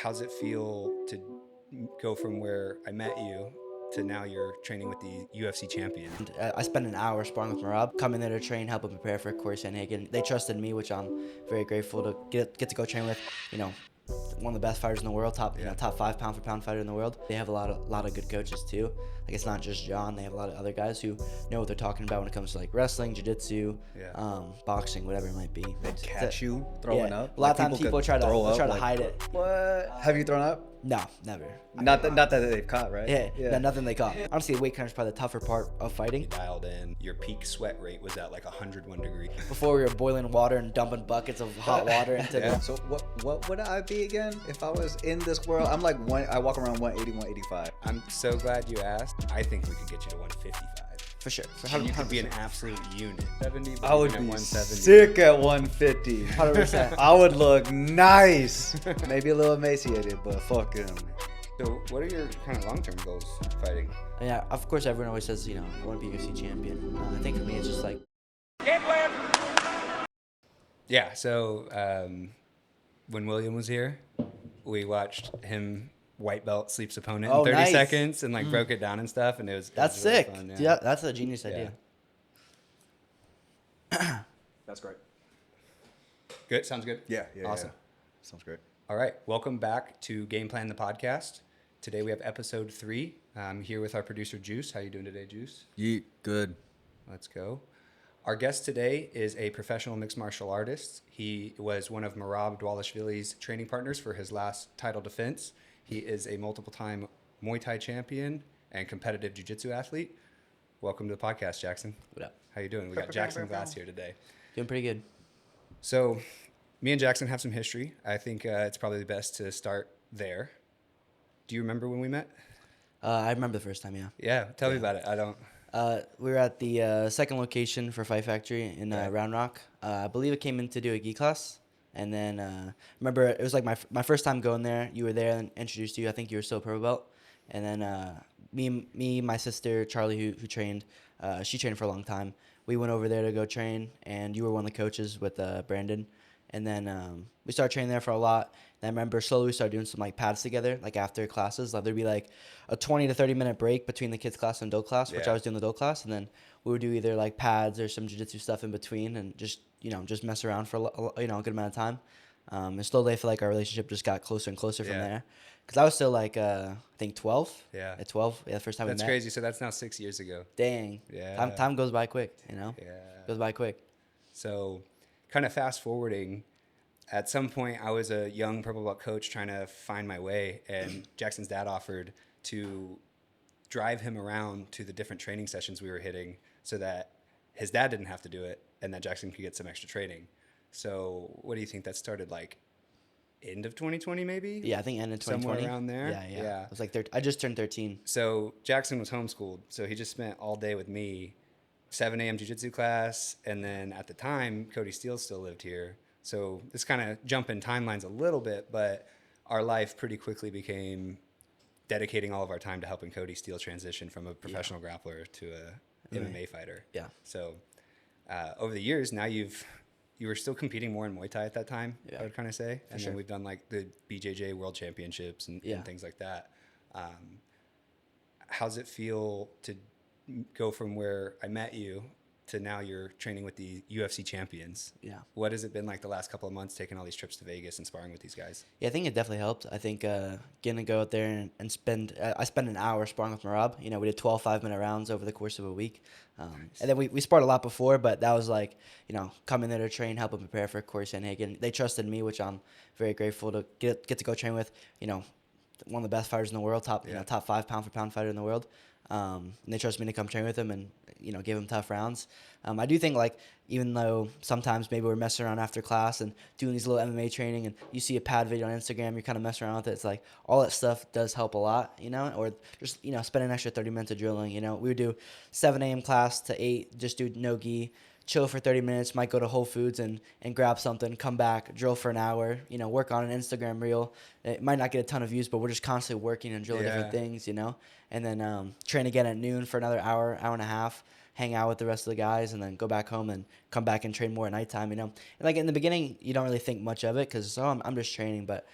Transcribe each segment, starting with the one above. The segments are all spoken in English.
how's it feel to go from where I met you to now you're training with the UFC champion? I spent an hour sparring with Merab, coming there to train, help him prepare for Corey Sandhagen. They trusted me, which I'm very grateful to get to go train with. One of the best fighters in the world, top 5 pound for pound fighter in the world. They have a lot of good coaches too. Like, it's not just John. They have a lot of other guys who know what they're talking about when it comes to like wrestling, jiu-jitsu, boxing, whatever it might be. They catch you throwing up. A lot of times people try to hide it. What? Have you thrown up? No, never. Not that they've caught, right? Yeah. Nothing they caught. Honestly, the weight cut is probably the tougher part of fighting. You dialed in. Your peak sweat rate was at like 101 degrees. Before we were boiling water and dumping buckets of hot water into the... So what would I be again if I was in this world? I'm like I walk around 180, 185. I'm so glad you asked. I think we could get you to 155. For sure. You could be an absolute unit. 70, I would be 170. sick at 150. 100%. I would look nice. Maybe a little emaciated, but fuck him. So what are your kind of long-term goals fighting? Yeah, of course, everyone always says, I want to be UFC champion. I think for me, it's just like... Yeah, so when William was here, we watched him white belt sleeps opponent in 30 nice. seconds and like broke it down and stuff, and That's really sick. fun, Yeah, that's a genius idea. That's great. Good, sounds good. Yeah. Awesome. Yeah. Sounds great. All right, welcome back to Game Plan the podcast. Today we have episode 3. I'm here with our producer Juice. How you doing today, Juice? Yeet, good. Let's go. Our guest today is a professional mixed martial artist. He was one of Merab Dvalishvili's training partners for his last title defense. He is a multiple-time Muay Thai champion and competitive Jiu Jitsu athlete. Welcome to the podcast, Jackson. What up? How you doing? We got Jackson Glass here today. Doing pretty good. So me and Jackson have some history. I think it's probably best to start there. Do you remember when we met? I remember the first time, yeah. Yeah, tell me about it. I don't... We were at the second location for Fight Factory in Round Rock. I believe it came in to do a gi class. And then remember, it was like my first time going there. You were there and introduced you. I think you were still pro belt. And then my sister, Charlie, who trained, she trained for a long time. We went over there to go train, and you were one of the coaches with Brandon. And then we started training there for a lot. And I remember slowly we started doing some like pads together, like after classes. Like there'd be like a 20 to 30 minute break between the kids class and adult class, which I was doing the adult class. And then we would do either like pads or some jiu-jitsu stuff in between, and just mess around for a good amount of time. And slowly I feel like our relationship just got closer and closer from there. Because I was still like, I think 12. Yeah. At 12, the first time we met. That's crazy. So that's now 6 years ago. Dang. Yeah. Time goes by quick, Yeah. Goes by quick. So kind of fast forwarding, at some point I was a young purple belt coach trying to find my way, and Jackson's dad offered to drive him around to the different training sessions we were hitting so that his dad didn't have to do it and that Jackson could get some extra training. So what do you think that started, like end of 2020 maybe? Yeah, I think end of 2020. Somewhere around there? Yeah. It was like I just turned 13. So Jackson was homeschooled, so he just spent all day with me, 7 a.m. jiu-jitsu class, and then at the time, Cody Steele still lived here. So this kind of jump in timelines a little bit, but our life pretty quickly became dedicating all of our time to helping Cody Steele transition from a professional grappler to a MMA fighter. Yeah. So over the years, now you were still competing more in Muay Thai at that time, I would kind of say. And then we've done like the BJJ World Championships and things like that. How's it feel to go from where I met you to now you're training with the UFC champions? Yeah. What has it been like the last couple of months, taking all these trips to Vegas and sparring with these guys? Yeah, I think it definitely helped. I think getting to go out there and spend I spent an hour sparring with Merab. We did 12 5-minute rounds over the course of a week. And then we sparred a lot before, but that was like, coming there to train, help him prepare for Corey Sandhagen. They trusted me, which I'm very grateful to get to go train with, one of the best fighters in the world, top 5 pound for pound fighter in the world. And they trust me to come train with him and, give him tough rounds. I do think, like, even though sometimes maybe we're messing around after class and doing these little MMA training, and you see a pad video on Instagram, you're kind of messing around with it. It's like all that stuff does help a lot, or just, spend an extra 30 minutes of drilling. We would do 7 a.m. class to 8, just do no gi, chill for 30 minutes, might go to Whole Foods and grab something, come back, drill for an hour, work on an Instagram reel. It might not get a ton of views, but we're just constantly working and drilling different things, and then train again at noon for another hour and a half, hang out with the rest of the guys, and then go back home and come back and train more at nighttime, And like in the beginning, you don't really think much of it because, I'm just training, but,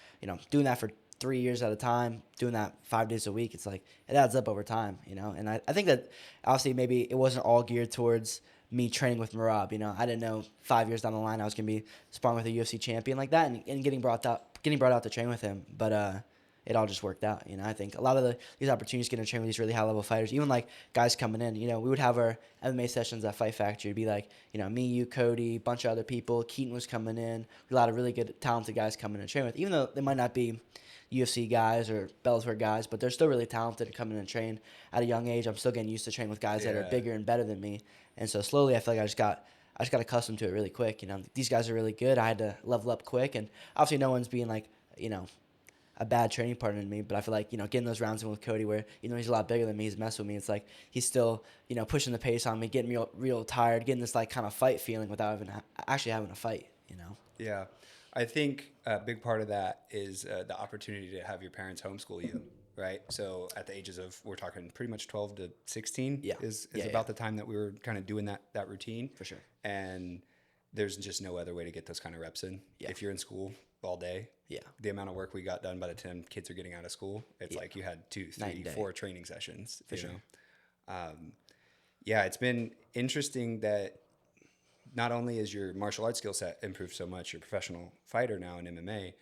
doing that for 3 years at a time, doing that 5 days a week, it's like it adds up over time, you know. And I think that obviously maybe it wasn't all geared towards me training with Merab. You know, I didn't know 5 years down the line I was gonna be sparring with a UFC champion like that and getting brought out to train with him. But it all just worked out. You know, I think a lot of these opportunities getting to train with these really high level fighters, even like guys coming in. You know, we would have our MMA sessions at Fight Factory. It'd be like, you know, me, you, Cody, a bunch of other people. Keaton was coming in. A lot of really good, talented guys coming in and train with. Even though they might not be UFC guys or Bellator guys, but they're still really talented and coming in and train at a young age. I'm still getting used to training with guys that are bigger and better than me. And so slowly, I feel like I just got accustomed to it really quick. You know, these guys are really good. I had to level up quick, and obviously, no one's being like, you know, a bad training partner to me. But I feel like, you know, getting those rounds in with Cody, where you know he's a lot bigger than me, he's messing with me. It's like he's still, you know, pushing the pace on me, getting me real tired, getting this like kind of fight feeling without even actually having a fight. You know. Yeah, I think a big part of that is the opportunity to have your parents homeschool you. Right. So at the ages of, we're talking pretty much 12 to 16 is about the time that we were kind of doing that routine. For sure. And there's just no other way to get those kind of reps in. Yeah. If you're in school all day, the amount of work we got done by the time kids are getting out of school, it's like you had 2, 3, 4 training sessions. For sure. It's been interesting that not only is your martial arts skill set improved so much, you're a professional fighter now in MMA,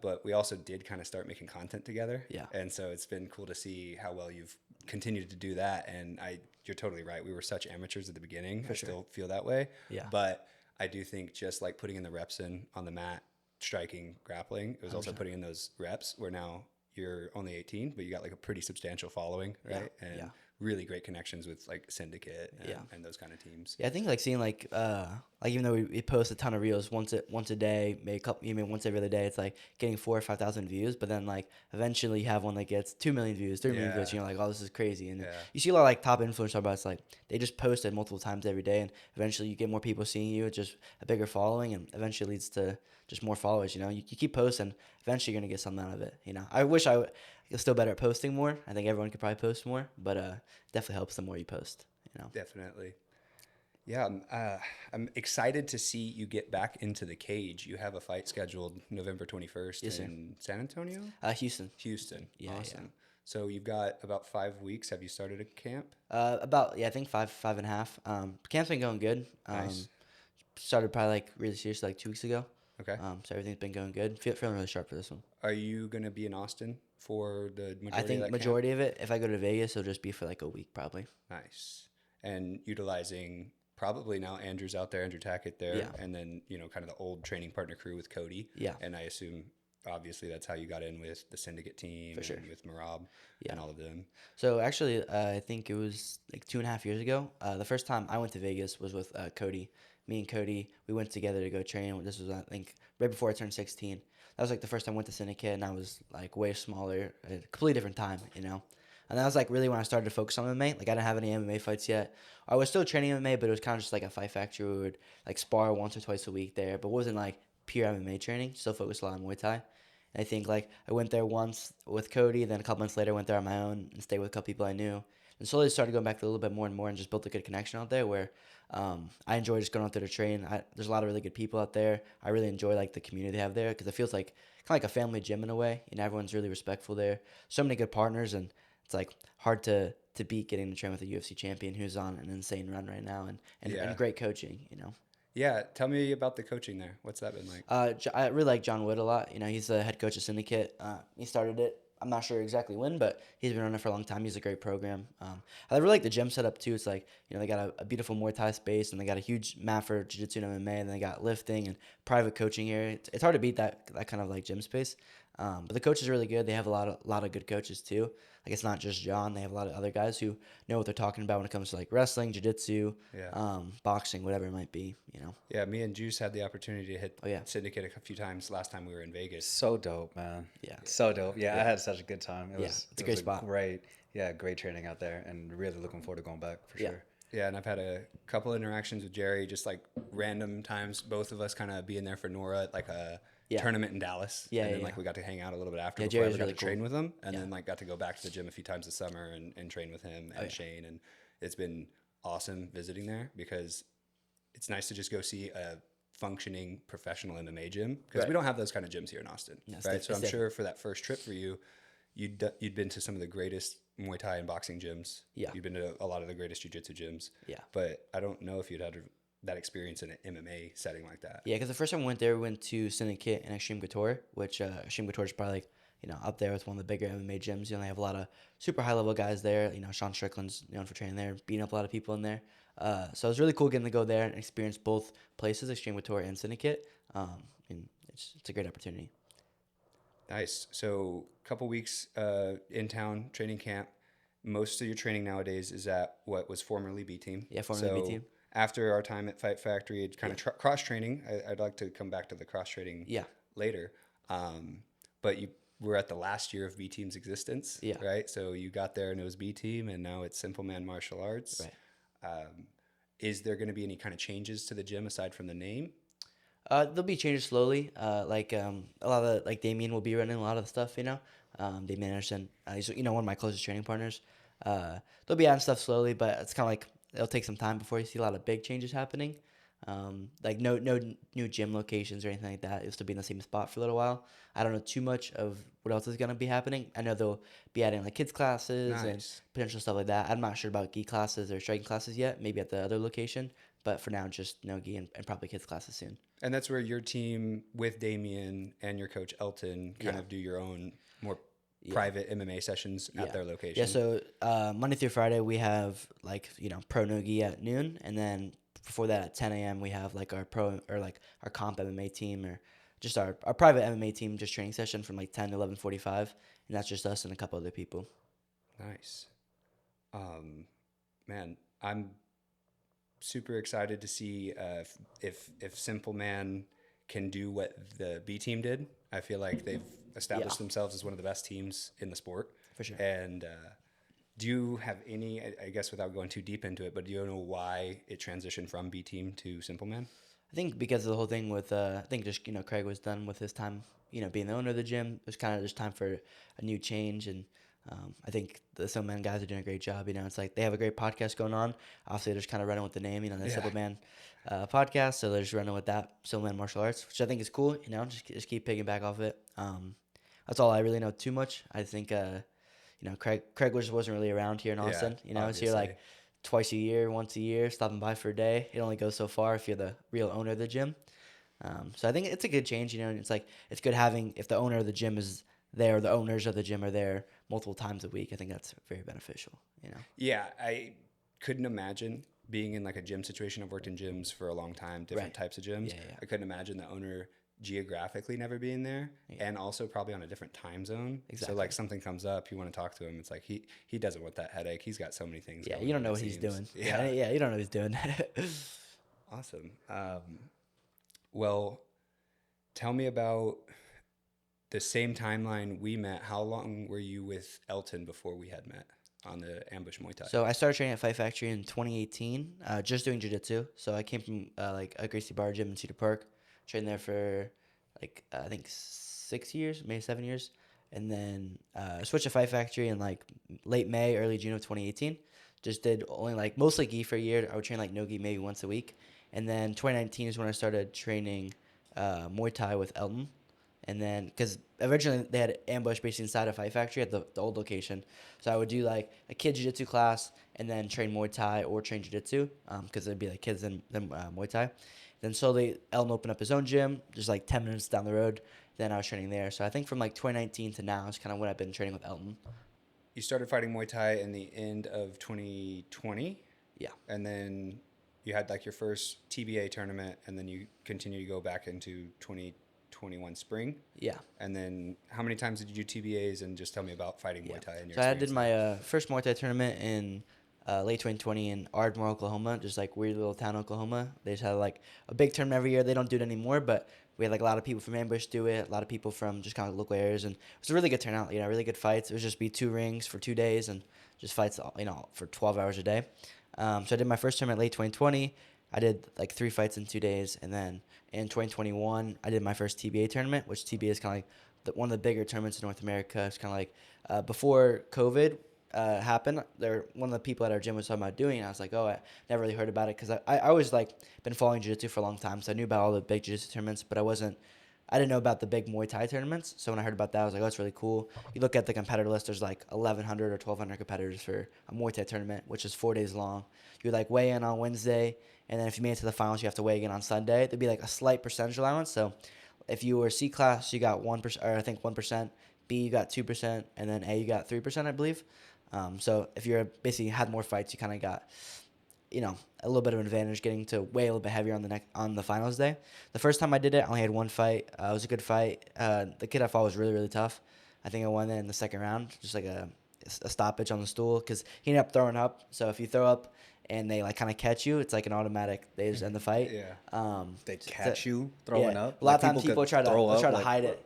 but we also did kind of start making content together. Yeah. And so it's been cool to see how well you've continued to do that. And you're totally right. We were such amateurs at the beginning. I still feel that way. Yeah. But I do think just like putting in the reps in on the mat, striking, grappling, it was 100%. Also putting in those reps where now you're only 18, but you got like a pretty substantial following, right? Yeah. And really great connections with like Syndicate and those kind of teams. Yeah, I think like seeing like even though we post a ton of reels once a day, maybe once every other day, it's like getting 4,000 or 5,000 views. But then like eventually you have one that gets 2 million views, 3 million views, and you're like, oh, this is crazy. And you see a lot of like top influencers about it's like they just post it multiple times every day, and eventually you get more people seeing you, just a bigger following, and eventually leads to just more followers. You know, you keep posting, eventually you're gonna get something out of it. You know, I wish I was still better at posting more. I think everyone could probably post more, but definitely helps the more you post. You know, definitely. Yeah, I'm excited to see you get back into the cage. You have a fight scheduled November 21st in San Antonio? Houston. Yeah, awesome. Yeah. So you've got about 5 weeks. Have you started a camp? I think five and a half. Camp's been going good. Nice. Started probably like really seriously like 2 weeks ago. Okay. So everything's been going good. Feeling really sharp for this one. Are you going to be in Austin for the majority of that I think majority of it. If I go to Vegas, it'll just be for like a week probably. Nice. And utilizing probably now Andrew's out there, Andrew Tackett there, and then, you know, kind of the old training partner crew with Cody. Yeah. And I assume, obviously, that's how you got in with the Syndicate team and with Merab and all of them. So actually, I think it was like 2.5 years ago. The first time I went to Vegas was with Cody. Me and Cody, we went together to go train. This was, I think, right before I turned 16. That was like the first time I went to Syndicate, and I was like way smaller, a completely different time, you know. And that was like really when I started to focus on MMA. Like I didn't have any MMA fights yet. I was still training MMA, but it was kind of just like a Fight Factory. We would like spar once or twice a week there, but it wasn't like pure MMA training. Still focused a lot on Muay Thai. And I think like I went there once with Cody, then a couple months later I went there on my own and stayed with a couple people I knew. And slowly started going back a little bit more and more and just built a good connection out there where I enjoy just going out there to train. There's a lot of really good people out there. I really enjoy like the community they have there because it feels like kind of like a family gym in a way. You know, everyone's really respectful there. So many good partners, and it's like hard to beat getting to train with a UFC champion who's on an insane run right now and great coaching, you know. Yeah, tell me about the coaching there. What's that been like? I really like John Wood a lot. You know, he's the head coach of Syndicate. He started it. I'm not sure exactly when, but he's been running it for a long time. He's a great program. I really like the gym setup too. It's like, you know, they got a beautiful Muay Thai space, and they got a huge mat for Jiu Jitsu and MMA, and they got lifting and private coaching area. It's hard to beat that kind of like gym space. But the coach is really good. They have a lot of good coaches too. Like it's not just John. They have a lot of other guys who know what they're talking about when it comes to like wrestling, jiu-jitsu, boxing, whatever it might be, you know. Yeah, me and Juice had the opportunity to hit Syndicate a few times last time we were in Vegas. So dope, man. Yeah. So dope. Yeah, I had such a good time. It's a great spot. Great training out there, and really looking forward to going back for sure. Yeah, and I've had a couple interactions with Jerry, just like random times, both of us kind of being there for Nora at like a tournament in Dallas. And then like we got to hang out a little bit after before I ever got to train with him. And then like got to go back to the gym a few times this summer and train with him and Shane. And it's been awesome visiting there because it's nice to just go see a functioning professional MMA gym, because we don't have those kind of gyms here in Austin, right? So I'm sure for that first trip for you, you'd been to some of the greatest Muay Thai and boxing gyms. Yeah. You've been to a lot of the greatest jiu-jitsu gyms. Yeah. But I don't know if you'd had that experience in an MMA setting like that. Yeah, because the first time we went there, we went to Syndicate and Extreme Couture, which Extreme Couture is probably like, up there with one of the bigger MMA gyms. They have a lot of super high-level guys there. Sean Strickland's known for training there, beating up a lot of people in there. So it was really cool getting to go there and experience both places, Extreme Couture and Syndicate. And it's a great opportunity. Nice. So a couple weeks in town, training camp. Most of your training nowadays is at what was formerly B Team. Yeah, formerly B Team. After our time at Fight Factory, it's kind of cross-training. I'd like to come back to the cross-training later. But you were at the last year of B Team's existence, right? So you got there and it was B Team, and now it's Simple Man Martial Arts. Right. Is there going to be any kind of changes to the gym aside from the name? There'll be changes slowly. A lot of Damien will be running a lot of the stuff. Damien Anderson, he's one of my closest training partners. They'll be adding stuff slowly, but it's kind of like it'll take some time before you see a lot of big changes happening. No new gym locations or anything like that. It'll still be in the same spot for a little while. I don't know too much of what else is gonna be happening. I know they'll be adding kids classes and potential stuff like that. I'm not sure about gi classes or striking classes yet. Maybe at the other location, but for now, just no gi and probably kids classes soon. And that's where your team with Damien and your coach Elton kind of do your own more private MMA sessions at their location. Yeah, so Monday through Friday we have pro no gi at noon, and then before that at 10 a.m. we have our pro or our comp MMA team, or just our private MMA team, just training session from 10 to 11:45, and that's just us and a couple other people. Nice. Man, I'm super excited to see if Simple Man can do what the B Team did. I feel like they've established themselves as one of the best teams in the sport. For sure. And do you have any, I guess without going too deep into it, but do you know why it transitioned from B Team to Simple Man? I think because of the whole thing with, Craig was done with his time, being the owner of the gym. It was kind of just time for a new change, and I think the Simple Man guys are doing a great job. It's they have a great podcast going on. Obviously, they're just kind of running with the name, the Simple Man podcast. So they're just running with that, Simple Man Martial Arts, which I think is cool. Just keep picking back off it. That's all I really know too much. I think, Craig wasn't really around here in Austin. He's here twice a year, once a year, stopping by for a day. It only goes so far if you're the real owner of the gym. So I think it's a good change. And it's good having, if the owner of the gym is there, or the owners of the gym are there multiple times a week. I think that's very beneficial. Yeah, I couldn't imagine being in a gym situation. I've worked in gyms for a long time, different types of gyms. Yeah. I couldn't imagine the owner geographically never being there, and also probably on a different time zone. Exactly. So something comes up, you want to talk to him. It's he doesn't want that headache. He's got so many things. Yeah, you don't know what he's doing. Yeah, you don't know what he's doing. Awesome. Well, tell me about the same timeline we met. How long were you with Elton before we had met on the Ambush Muay Thai? So I started training at Fight Factory in 2018, just doing jiu-jitsu. So I came from a Gracie Bar gym in Cedar Park. Trained there for I think 6 years, maybe 7 years, and then switched to Fight Factory in late May, early June of 2018. Just did only mostly gi for a year. I would train no gi maybe once a week, and then 2019 is when I started training Muay Thai with Elton, and then because originally they had Ambush based inside of Fight Factory at the old location, so I would do a kid jiu-jitsu class and then train Muay Thai or train jiu-jitsu because it'd be kids and then Muay Thai. Then slowly, Elton opened up his own gym, just 10 minutes down the road. Then I was training there. So I think from 2019 to now is kind of when I've been training with Elton. You started fighting Muay Thai in the end of 2020? Yeah. And then you had your first TBA tournament, and then you continue to go back into 2021 spring? Yeah. And then how many times did you do TBAs, and just tell me about fighting Muay Thai and your experience? So I did my first Muay Thai tournament in late 2020 in Ardmore, Oklahoma, just weird little town, Oklahoma. They just had a big tournament every year. They don't do it anymore, but we had a lot of people from Ambush do it, a lot of people from just kind of local areas, and it was a really good turnout. Really good fights. It would just be 2 rings for 2 days and just fights, for 12 hours a day. So I did my first tournament late 2020. I did 3 fights in 2 days, and then in 2021 I did my first TBA tournament, which TBA is kind of one of the bigger tournaments in North America. It's kind of before COVID. happened, one of the people at our gym was talking about doing it. I was like, oh, I never really heard about it because I always like been following jiu-jitsu for a long time, so I knew about all the big jiu-jitsu tournaments, but I didn't know about the big Muay Thai tournaments. So when I heard about that, I was like, oh, that's really cool. You look at the competitor list, there's like 1,100 or 1,200 competitors for a Muay Thai tournament, which is 4 days long. You would like weigh in on Wednesday, and then if you made it to the finals, you have to weigh again on Sunday. There'd be like a slight percentage allowance. So if you were C class, you got 1%, or I think 1%. B, you got 2%, and then A, you got 3%, I believe. So if you're basically had more fights, you kind of got, a little bit of an advantage getting to weigh a little bit heavier on the finals day. The first time I did it, I only had one fight. It was a good fight. The kid I fought was really, really tough. I think I won it in the second round, just like a stoppage on the stool, because he ended up throwing up. So if you throw up and they like kind of catch you, it's like an automatic. They just end the fight. Yeah. They catch you throwing up. A lot of times people try to like, hide it.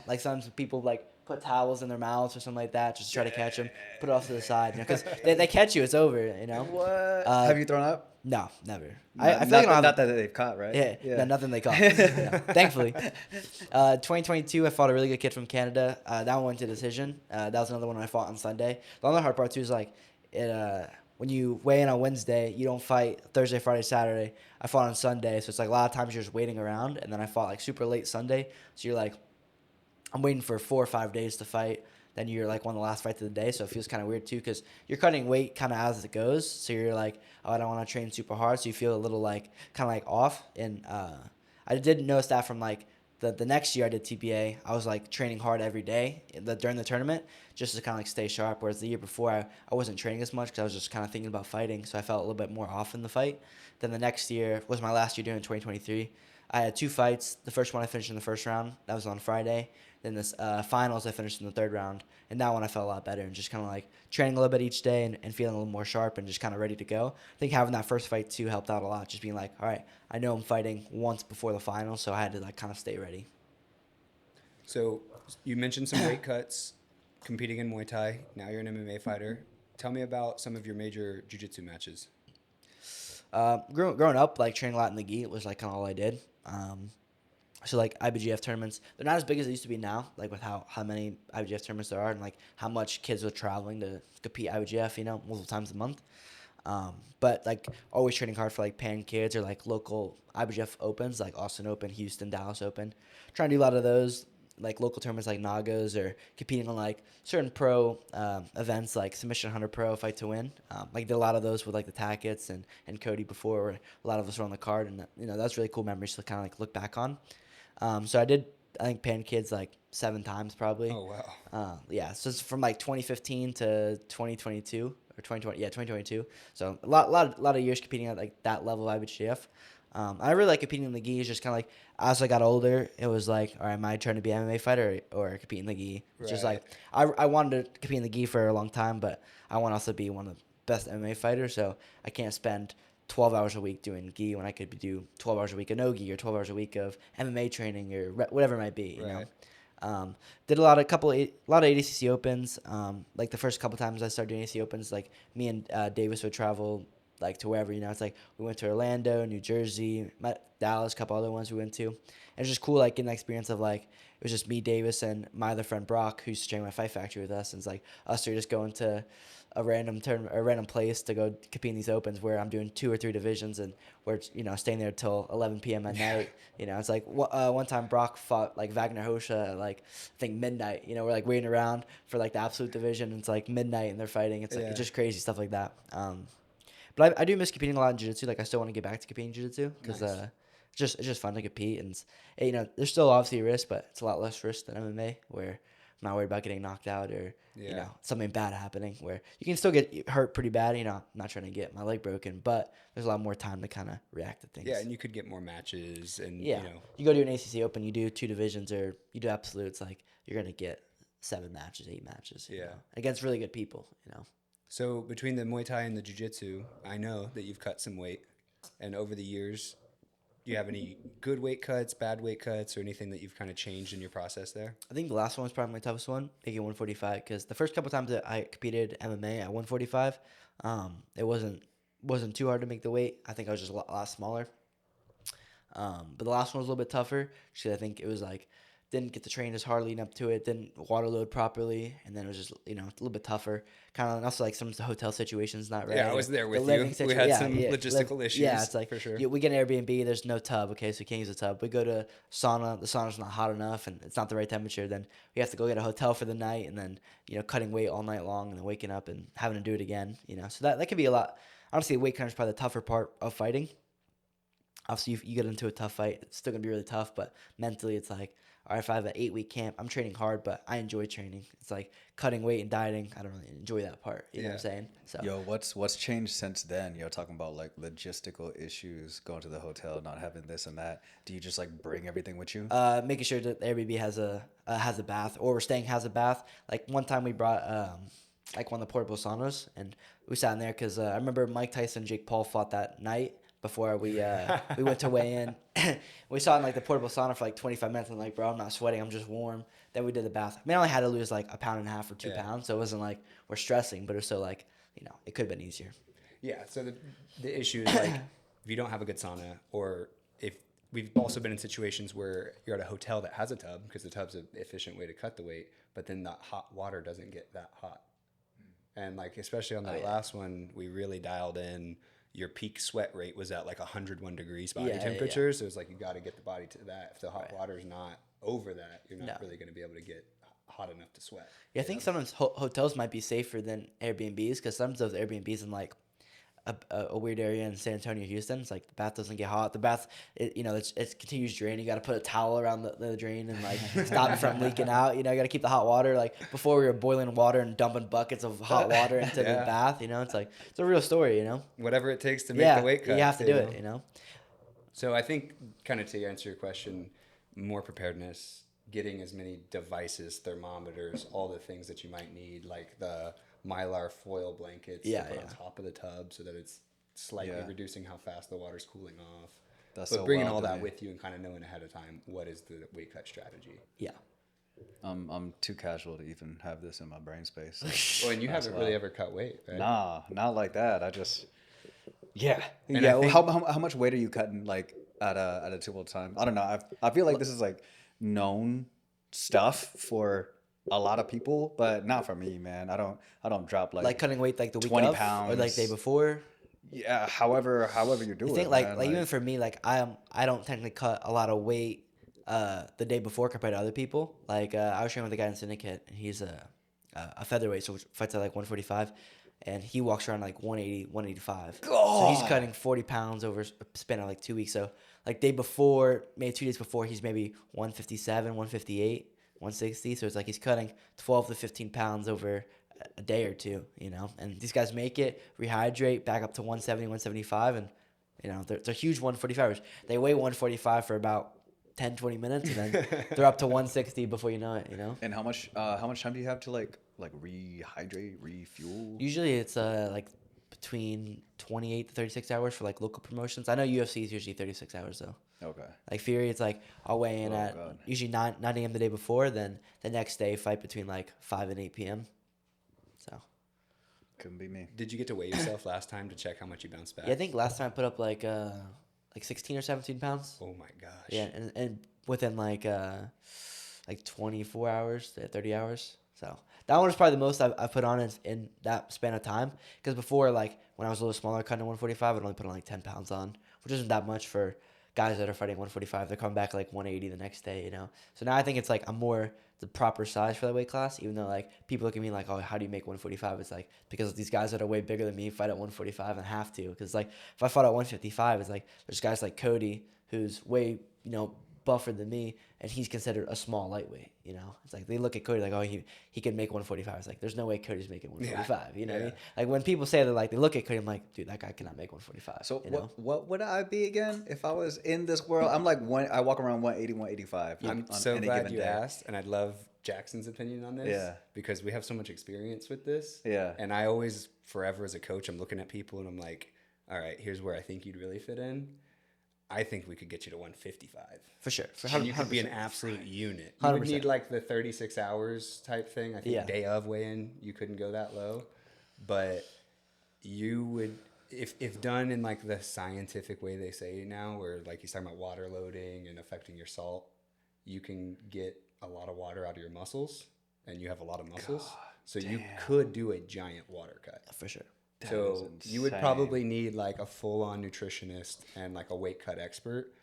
Like sometimes people like put towels in their mouths or something like that just to try to catch them. Put it off to the side, because they catch you, it's over. What? Have you thrown up? No, never. No, I feel not that they've caught, right? Yeah. No, nothing they caught. No, thankfully. 2022, I fought a really good kid from Canada. That one went to decision. That was another one I fought on Sunday. The other hard part too is like when you weigh in on Wednesday, you don't fight Thursday, Friday, Saturday. I fought on Sunday, so it's like a lot of times you're just waiting around, and then I fought like super late Sunday, so you're like, I'm waiting for 4 or 5 days to fight. Then you're like one of the last fights of the day, so it feels kind of weird too, because you're cutting weight kind of as it goes. So you're like, oh, I don't want to train super hard, so you feel a little like kind of like off. And I did notice that from like the next year I did TPA, I was like training hard every day during the tournament just to kind of like stay sharp. Whereas the year before I wasn't training as much because I was just kind of thinking about fighting, so I felt a little bit more off in the fight. Then the next year was my last year doing 2023. I had 2 fights. The first one I finished in the first round. That was on Friday. Then this finals I finished in the third round. And that one I felt a lot better and just kind of like training a little bit each day and feeling a little more sharp and just kind of ready to go. I think having that first fight too helped out a lot. Just being like, all right, I know I'm fighting once before the final, so I had to like kind of stay ready. So you mentioned some weight cuts, competing in Muay Thai. Now you're an MMA fighter. Tell me about some of your major Jiu Jitsu matches. Growing up, like training a lot in the gi was like kind of all I did. So like IBJJF tournaments, they're not as big as they used to be now, like with how many IBJJF tournaments there are and like how much kids are traveling to compete IBJJF, multiple times a month. But like always training hard for like Pan Kids or like local IBJJF opens, like Austin Open, Houston, Dallas Open. Trying to do a lot of those, like local tournaments like Nagos, or competing on like certain pro events like Submission Hunter Pro, Fight to Win. Like did a lot of those with like the Tackets and Cody before, where a lot of us were on the card, and that's really cool memories to kind of like look back on. So I did, I think, Pan Kids like 7 times probably. Oh, wow. Yeah, so it's from like 2015 to 2022 or 2020. Yeah, 2022. So a lot of years competing at like that level of IBJJF. I really like competing in the gi. It's just kind of like as I got older, it was like, all right, am I trying to be an MMA fighter or compete in the gi? It's just like I wanted to compete in the gi for a long time, but I want to also be one of the best MMA fighters. So I can't spend 12 hours a week doing gi when I could do 12 hours a week of no gi or 12 hours a week of MMA training or whatever it might be. Did a lot of ADCC Opens. Like the first couple times I started doing ADCC Opens, like me and Davis would travel like to wherever, it's like we went to Orlando, New Jersey, Dallas, a couple other ones we went to. And it was just cool, like getting the experience of like, it was just me, Davis, and my other friend Brock, who's training at Fight Factory with us. And it's like us 3 just going to a random place to go compete in these opens where I'm doing 2 or 3 divisions and we're staying there till 11 p.m. at night. It's like one time Brock fought like Wagner Hosha at like I think midnight. We're like waiting around for like the absolute division. And it's like midnight and they're fighting. It's like it's just crazy stuff like that. But I do miss competing a lot in jiu-jitsu. Like I still want to get back to competing in jiu-jitsu because it's just fun to compete, and there's still obviously a risk, but it's a lot less risk than MMA, where I'm not worried about getting knocked out or something bad happening. Where you can still get hurt pretty bad. I'm not trying to get my leg broken, but there's a lot more time to kind of react to things. Yeah, and you could get more matches, and you go to an ACC Open, you do 2 divisions, or you do absolutes, like you're gonna get 7 matches, 8 matches. Against really good people. So between the Muay Thai and the Jiu Jitsu, I know that you've cut some weight, and over the years, do you have any good weight cuts, bad weight cuts, or anything that you've kind of changed in your process there? I think the last one was probably my toughest one, making 145, because the first couple times that I competed MMA at 145, it wasn't too hard to make the weight. I think I was just a lot smaller. But the last one was a little bit tougher, because I think it was like didn't get to train as hard leading up to it, didn't water load properly, and then it was just, a little bit tougher. Kind of, and also like some of the hotel situations not right. Yeah, I was there with you. We had some logistical issues. Yeah, it's like for sure. We get an Airbnb, there's no tub, okay, so we can't use a tub. We go to sauna, the sauna's not hot enough, and it's not the right temperature. Then we have to go get a hotel for the night, and then cutting weight all night long, and then waking up and having to do it again. So that could be a lot. Honestly, weight cutting is probably the tougher part of fighting. Obviously, you get into a tough fight, it's still gonna be really tough, but mentally, it's like, all right, if I have an 8-week camp, I'm training hard, but I enjoy training. It's like cutting weight and dieting. I don't really enjoy that part. You know what I'm saying? So. Yo, what's changed since then? Talking about like logistical issues, going to the hotel, not having this and that. Do you just like bring everything with you? Making sure that the Airbnb has a bath, or we're staying has a bath. Like one time we brought like one of the portable saunas, and we sat in there because I remember Mike Tyson and Jake Paul fought that night. Before we went to weigh in, we saw in like the portable sauna for like 25 minutes. I'm like, bro, I'm not sweating, I'm just warm. Then we did the bath. I mean, I only had to lose like 1.5 pounds or 2 pounds, so it wasn't like we're stressing, but it was so like it could have been easier. Yeah. So the issue is like if you don't have a good sauna, or if we've also been in situations where you're at a hotel that has a tub because the tub's an efficient way to cut the weight, but then the hot water doesn't get that hot, and like especially on that last one, we really dialed in. Your peak sweat rate was at like 101 degrees body temperature. Yeah. So it's like you got to get the body to that. If the hot water is not over that, you're not really going to be able to get hot enough to sweat. Yeah, I think sometimes hotels might be safer than Airbnbs, because sometimes those Airbnbs in like a weird area in San Antonio, Houston, it's like the bath doesn't get hot. The bath, it's continuous drain. You got to put a towel around the drain and like stop it from leaking out. You got to keep the hot water. Like before, we were boiling water and dumping buckets of hot water into the bath. It's like it's a real story. Whatever it takes to make the weight cut. You have to do it. So I think, kind of to answer your question, more preparedness, getting as many devices, thermometers, all the things that you might need, like the Mylar foil blankets to put on top of the tub so that it's slightly reducing how fast the water's cooling off. But bringing all that with you and kind of knowing ahead of time what is the weight cut strategy. Yeah. I'm too casual to even have this in my brain space. Well, and you haven't really ever cut weight, right? Nah, not like that. I just And I think, how much weight are you cutting like at a typical time? I don't know. I feel like this is like known stuff for a lot of people, but not for me, man. I don't drop like cutting weight like the week 20 of, pounds or like day before. Yeah, however you're doing. I think like even for me, like I don't technically cut a lot of weight the day before compared to other people. Like I was training with a guy in Syndicate, and he's a featherweight, so fights at like 145, and he walks around like 180, 185. So he's cutting 40 pounds over a span of like 2 weeks. So like day before, maybe 2 days before, he's maybe 157, 158. 160, so it's like he's cutting 12 to 15 pounds over a day or two, and these guys make it, rehydrate, back up to 170, 175, and they're huge 145ers. They weigh 145 for about 10, 20 minutes, and then they're up to 160 before you know it. And how much time do you have to like rehydrate, refuel? Usually it's like between 28 to 36 hours for like local promotions. I know UFC is usually 36 hours though. Okay. Like Fury, it's like I'll weigh in at usually 9 a.m. the day before, then the next day fight between like 5 and 8 p.m. So. Couldn't be me. Did you get to weigh yourself last time to check how much you bounced back? Yeah, I think last time I put up like 16 or 17 pounds. Oh my gosh. Yeah, and within like 24 hours to 30 hours. So that one was probably the most I've put on in that span of time. Because before, like when I was a little smaller, cutting to 145, I'd only put on like 10 pounds on, which isn't that much for guys that are fighting 145. They're coming back like 180 the next day, So now I think it's like I'm more the proper size for that weight class, even though like people look at me like, oh, how do you make 145? It's like because these guys that are way bigger than me fight at 145 and have to. Because like if I fought at 155, it's like there's guys like Cody who's way, buffer than me, and he's considered a small lightweight. It's like they look at Cody like, oh, he can make 145. It's like there's no way Cody's making 145. You know what I mean? Like when people say that, like they look at Cody, I'm like, dude, that guy cannot make 145. So what would I be again if I was in this world? I'm like I walk around 180, 185. I'm so glad you asked, and I'd love Jackson's opinion on this. Yeah. Because we have so much experience with this. Yeah. And I always, forever as a coach, I'm looking at people and I'm like, all right, here's where I think you'd really fit in. I think we could get you to 155. For sure. And you could be an absolute unit. You 100%. would need like the 36 hours type thing. I think day of weigh-in, you couldn't go that low. But you would, if done in like the scientific way they say now, where like he's talking about water loading and affecting your salt, you can get a lot of water out of your muscles, and you have a lot of muscles. God, So you damn. could do a giant water cut. For sure. So is you would insane. probably need like a full-on nutritionist and like a weight cut expert.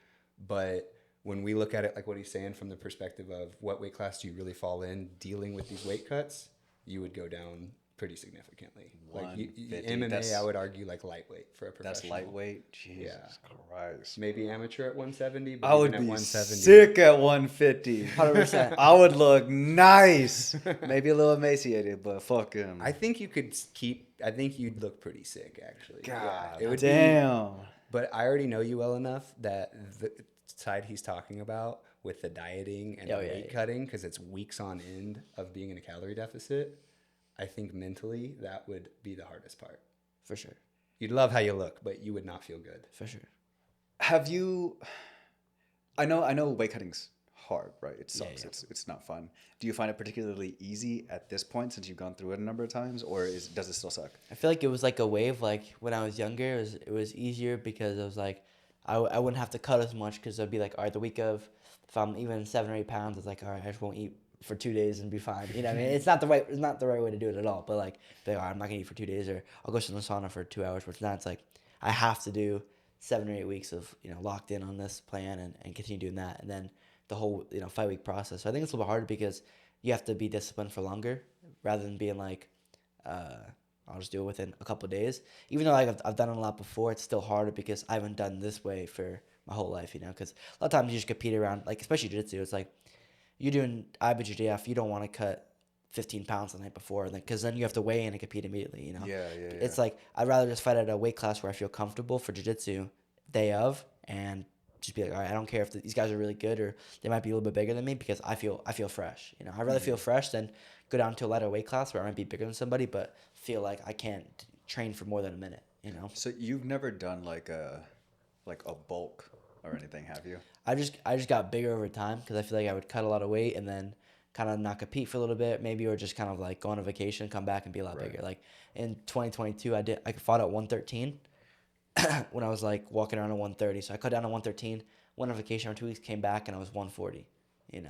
But when we look at it, like what he's saying from the perspective of what weight class do you really fall in dealing with these weight cuts, you would go down pretty significantly. Like MMA, that's- I would argue like lightweight for a That's professional. lightweight. Jesus Christ. Maybe amateur at 170, but I would even be at 170. sick at 150. 100%. I would look nice. Maybe a little emaciated, but fuck him. I think you could keep. I think you'd look pretty sick, actually. God it would damn. But I already know you well enough that the side he's talking about with the dieting and the weight cutting, because it's weeks on end of being in a calorie deficit, I think mentally that would be the hardest part. For sure. You'd love how you look, but you would not feel good. For sure. Have you? I know weight cutting's hard, right? It sucks. Yeah. It's not fun. Do you find it particularly easy at this point since you've gone through it a number of times, or does it still suck? I feel like it was like a wave. Like when I was younger, it was easier because it was like I wouldn't have to cut as much because I'd be like, all right, the week of, if I'm even 7 or 8 pounds, it's like, all right, I just won't eat for 2 days and be fine. You know what I mean? It's not the right way to do it at all. But like, all right, I'm not gonna eat for 2 days, or I'll go to the sauna for 2 hours. But now it's like I have to do 7 or 8 weeks of locked in on this plan and continue doing that, and then the whole 5 week process. So I think it's a little bit harder because you have to be disciplined for longer rather than being like, I'll just do it within a couple of days. Even though like I've done it a lot before, it's still harder because I haven't done this way for my whole life, because a lot of times you just compete around, like especially jiu-jitsu, it's like you're doing IBJJF, you don't want to cut 15 pounds the night before, because then you have to weigh in and compete immediately, Yeah. It's like I'd rather just fight at a weight class where I feel comfortable for jiu-jitsu day of, and just be like, all right, I don't care if these guys are really good or they might be a little bit bigger than me, because I feel fresh. I'd rather feel fresh than go down to a lighter weight class where I might be bigger than somebody, but feel like I can't train for more than a minute. So you've never done like a bulk or anything, have you? I just got bigger over time because I feel like I would cut a lot of weight and then kind of not compete for a little bit, maybe, or just kind of like go on a vacation, come back and be a lot bigger. Like in 2022, I fought at 113 when I was like walking around at 130. So I cut down to 113, went on vacation for 2 weeks, came back, and I was 140.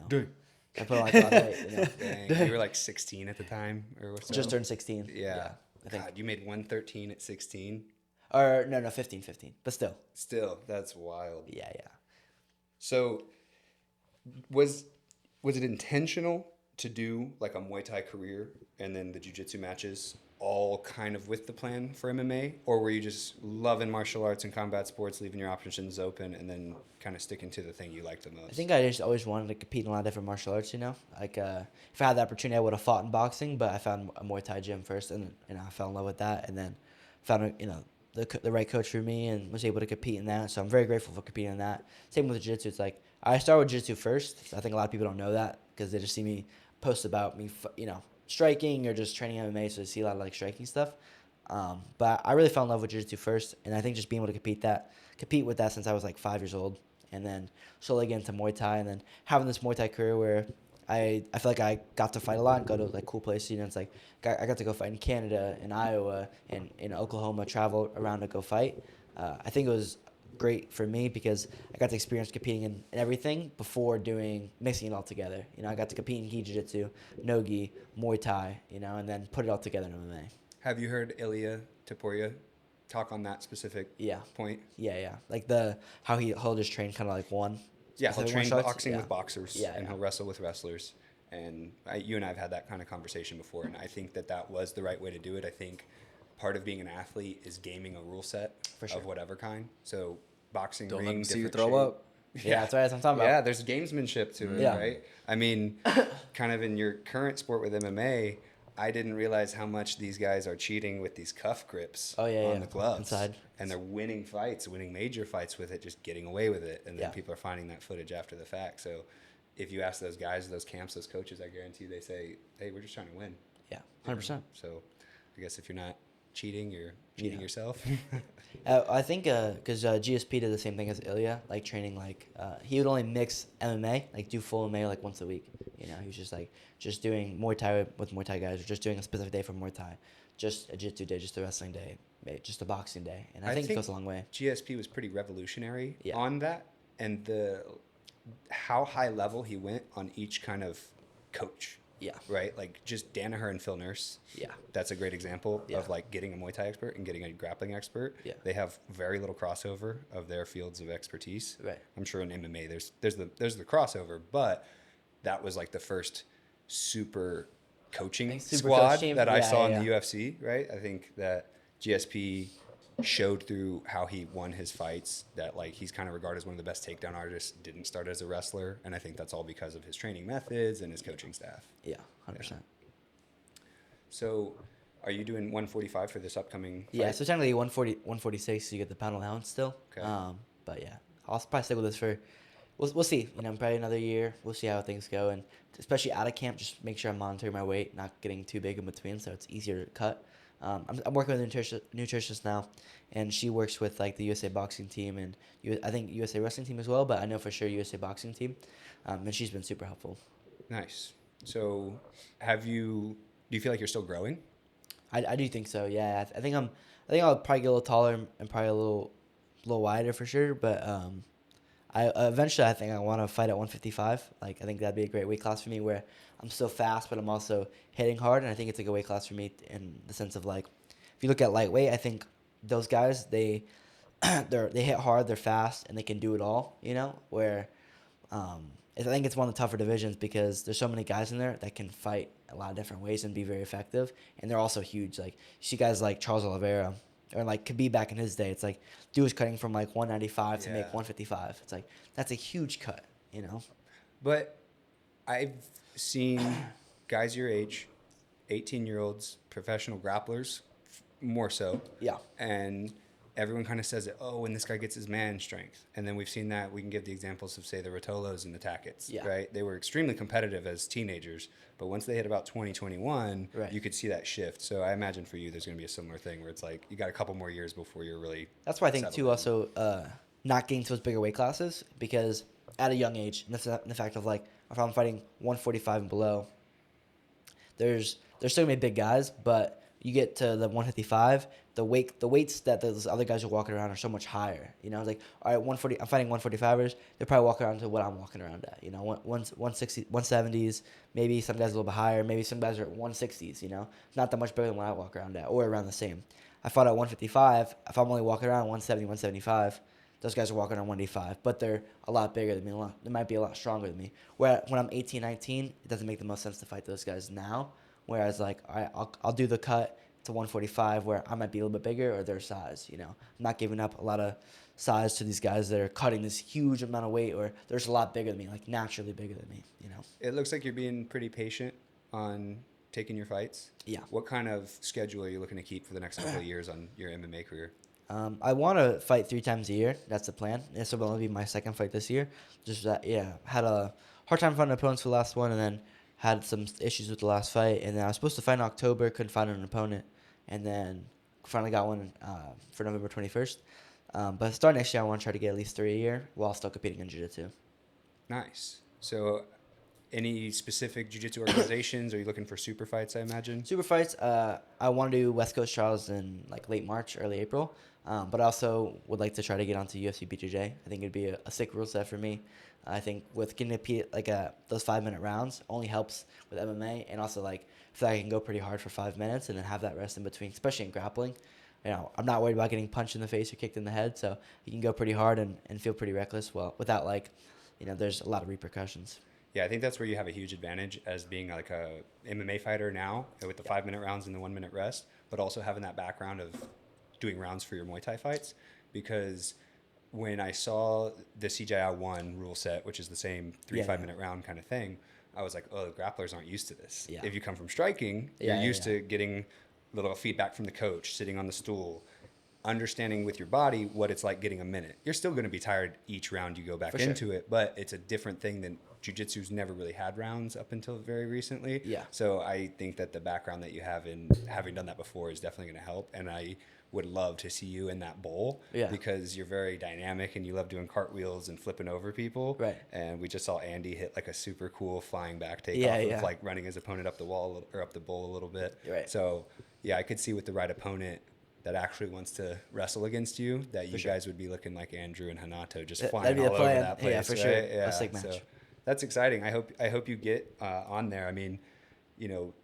Dude. I put on like a lot of weight. Dang, you were like 16 at the time, or so? Just turned 16. Yeah. I think. God, you made 113 at 16. Or no, 15, but still. Still, that's wild. Yeah. So, was it intentional to do like a Muay Thai career and then the Jiu Jitsu matches all kind of with the plan for MMA, or were you just loving martial arts and combat sports, leaving your options open, and then kind of sticking to the thing you liked the most? I think I just always wanted to compete in a lot of different martial arts. Like if I had the opportunity, I would have fought in boxing, but I found a Muay Thai gym first, and I fell in love with that, and then found the right coach for me and was able to compete in that. So I'm very grateful for competing in that. Same with jiu-jitsu. It's like I started with jiu-jitsu first. I think a lot of people don't know that because they just see me post about me, striking or just training MMA, so they see a lot of like striking stuff. But I really fell in love with jiu-jitsu first, and I think just being able to compete with that since I was like 5 years old, and then slowly get into Muay Thai, and then having this Muay Thai career where I feel like I got to fight a lot and go to like cool places. It's like I got to go fight in Canada, in Iowa, and in Oklahoma, travel around to go fight. I think it was great for me because I got to experience competing in everything before mixing it all together. I got to compete in gi jiu-jitsu, no gi, Muay Thai, and then put it all together in MMA. Have you heard Ilya Taporia talk on that specific point? Yeah. Like how he'll just train kind of like one. Yeah, he'll train boxing with boxers, and he'll wrestle with wrestlers. And you and I have had that kind of conversation before, and I think that was the right way to do it. I think part of being an athlete is gaming a rule set of whatever kind. So boxing, Don't ring, let them see you different throw shape. up. Yeah, that's what I'm talking about. Yeah, there's gamesmanship to it, right? I mean, kind of in your current sport with MMA, I didn't realize how much these guys are cheating with these cuff grips on the gloves. Inside. And they're winning major fights with it, just getting away with it. And then people are finding that footage after the fact. So if you ask those guys, those camps, those coaches, I guarantee they say, hey, we're just trying to win. Yeah, 100%. So I guess if you're not cheating, you're cheating yourself. I think because GSP did the same thing as Ilya, like training he would only mix MMA, like do full MMA like once a week. He was just doing Muay Thai with Muay Thai guys, or just doing a specific day for Muay Thai, just a jiu-jitsu day, just a wrestling day, just a boxing day, and I think it goes a long way. GSP was pretty revolutionary on that, and how high level he went on each kind of coach. Yeah. Right? Like just Danaher and Phil Nurse. Yeah. That's a great example Yeah. of like getting a Muay Thai expert and getting a grappling expert. Yeah. They have very little crossover of their fields of expertise. Right. I'm sure in MMA there's the crossover, but that was like the first super coaching Super squad coach team? that I Yeah, saw yeah, in the yeah. UFC, right? I think that GSP showed through how he won his fights that like he's kind of regarded as one of the best takedown artists, didn't start as a wrestler, and I think that's all because of his training methods and his coaching staff. Yeah, 100%. So are you doing 145 for this upcoming fight? Yeah, so technically 146, you get the pound allowance still. Okay. But yeah, I'll probably stick with this for, we'll see. You know, probably another year. We'll see how things go. And especially out of camp, just make sure I'm monitoring my weight, not getting too big in between, so it's easier to cut. I'm working with a nutritionist now, and she works with like the USA boxing team and I think USA wrestling team as well, but I know for sure USA boxing team, and she's been super helpful. Nice. So do you feel like you're still growing? I do think so. Yeah, I think I'll probably get a little taller and probably a little wider for sure. But I eventually I think I want to fight at 155. Like I think that'd be a great weight class for me where I'm still fast, but I'm also hitting hard, and I think it's a good weight class for me in the sense of like if you look at lightweight, I think those guys they hit hard, they're fast, and they can do it all. You know, where I think it's one of the tougher divisions because there's so many guys in there that can fight a lot of different ways and be very effective, and they're also huge. Like you see guys like Charles Oliveira or like Khabib back in his day. It's like dude was cutting from like 195 to make 155. It's like that's a huge cut, you know. But I've seen guys your age, 18-year-olds, professional grapplers, more so. Yeah. And everyone kind of says it, oh, when this guy gets his man strength. And then we've seen that. We can give the examples of, say, the Rotolos and the Tackett's, right? They were extremely competitive as teenagers, but once they hit about 2021, you could see that shift. So I imagine for you, there's going to be a similar thing where it's like you got a couple more years before you're really That's why I think, too, in. also not getting to those bigger weight classes because at a young age, and that's the fact of, like, if I'm fighting 145 and below, there's still going to be big guys, but you get to the 155, the weights that those other guys are walking around are so much higher. You know, it's like, all right, 140. I'm fighting 145ers. They're probably walking around to what I'm walking around at. You know, 160, 170s. Maybe some guys a little bit higher. Maybe some guys are at 160s. You know, not that much bigger than what I walk around at, or around the same. I fought at 155. If I'm only walking around 170, 175, those guys are walking around 185, but they're a lot bigger than me. They might be a lot stronger than me. Where when I'm 18, 19, it doesn't make the most sense to fight those guys now. Whereas, like, all right, I'll do the cut to 145 where I might be a little bit bigger or their size, you know. I'm not giving up a lot of size to these guys that are cutting this huge amount of weight or they're just a lot bigger than me, like naturally bigger than me, you know. It looks like you're being pretty patient on taking your fights. Yeah. What kind of schedule are you looking to keep for the next couple of years on your MMA career? I want to fight 3 times a year. That's the plan. This will only be my second fight this year. Just that, had a hard time finding opponents for the last one and then had some issues with the last fight. And then I was supposed to fight in October, couldn't find an opponent. And then finally got one for November 21st. But starting next year, I want to try to get at least 3 a year while still competing in jiu-jitsu. Nice. So any specific jiu-jitsu organizations? Are you looking for super fights, I imagine? Super fights, I want to do West Coast trials in like late March, early April. But I also would like to try to get onto UFC BJJ. I think it'd be a sick rule set for me. I think with getting to compete like those 5-minute rounds only helps with MMA, and also like I feel like I can go pretty hard for 5 minutes and then have that rest in between, especially in grappling. You know, I'm not worried about getting punched in the face or kicked in the head, so you can go pretty hard and feel pretty reckless. Well, without like, you know, there's a lot of repercussions. Yeah, I think that's where you have a huge advantage as being like a MMA fighter now with the 5-minute rounds and the 1-minute rest, but also having that background of doing rounds for your Muay Thai fights. Because when I saw the CJI 1 rule set, which is the same 5-minute round kind of thing, I was like, oh, the grapplers aren't used to this. Yeah. If you come from striking, you're used to getting little feedback from the coach, sitting on the stool, understanding with your body what it's like getting a minute. You're still going to be tired each round you go back into it, but it's a different thing than jiu-jitsu's never really had rounds up until very recently. Yeah. So I think that the background that you have in having done that before is definitely going to help. And I would love to see you in that bowl because you're very dynamic and you love doing cartwheels and flipping over people. Right. And we just saw Andy hit like a super cool flying back takeoff of like running his opponent up the wall or up the bowl a little bit. Right. So yeah, I could see with the right opponent that actually wants to wrestle against you, that you sure. guys would be looking like Andrew and Hanato, just That'd flying be the all over plan. that place. Yeah, for right? sure. Yeah. A sick match. So that's exciting. I hope you get on there. I mean, you know,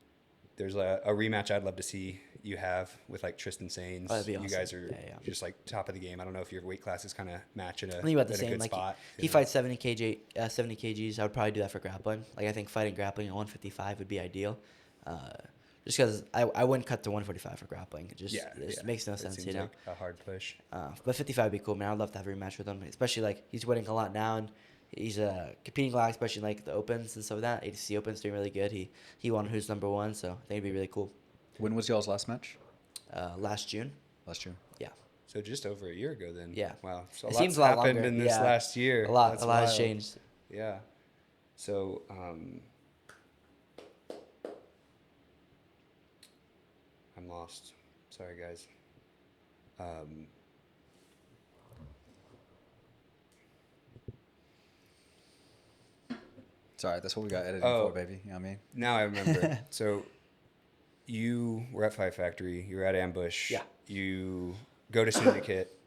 there's a rematch I'd love to see you have with like Tristan Sains. Oh, that'd be awesome. You guys are Yeah. just like top of the game. I don't know if your weight classes kind of match in a, I think about the in a same. good Like spot. he fights 70 kgs. I would probably do that for grappling. Like I think fighting grappling at 155 would be ideal. Just because I wouldn't cut to 145 for grappling. It just makes no sense, seems you know. like a hard push. But 55 would be cool, man. I'd love to have a rematch with him, especially like he's winning a lot now, and he's competing a lot, especially in, like the opens and stuff like that. ADC Open's doing really good. He won who's number one, so I think it'd be really cool. When was y'all's last match? Last June. Last June. Yeah. So just over a year ago then. Yeah. Wow. So It a seems lot's a lot happened longer. in this Yeah. last year. A lot That's has wild. changed. Yeah. So I'm lost. Sorry guys. Sorry, that's what we got editing for, baby. You know what I mean? Now I remember. So you were at Fight Factory. You were at Ambush. Yeah. You go to Syndicate.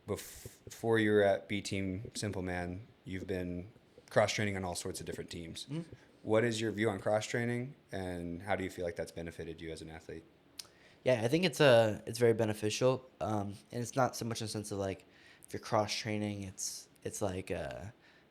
Before you were at B Team Simple Man, you've been cross training on all sorts of different teams. Mm-hmm. What is your view on cross training, and how do you feel like that's benefited you as an athlete? Yeah, I think it's very beneficial, and it's not so much in the sense of like if you're cross training, it's like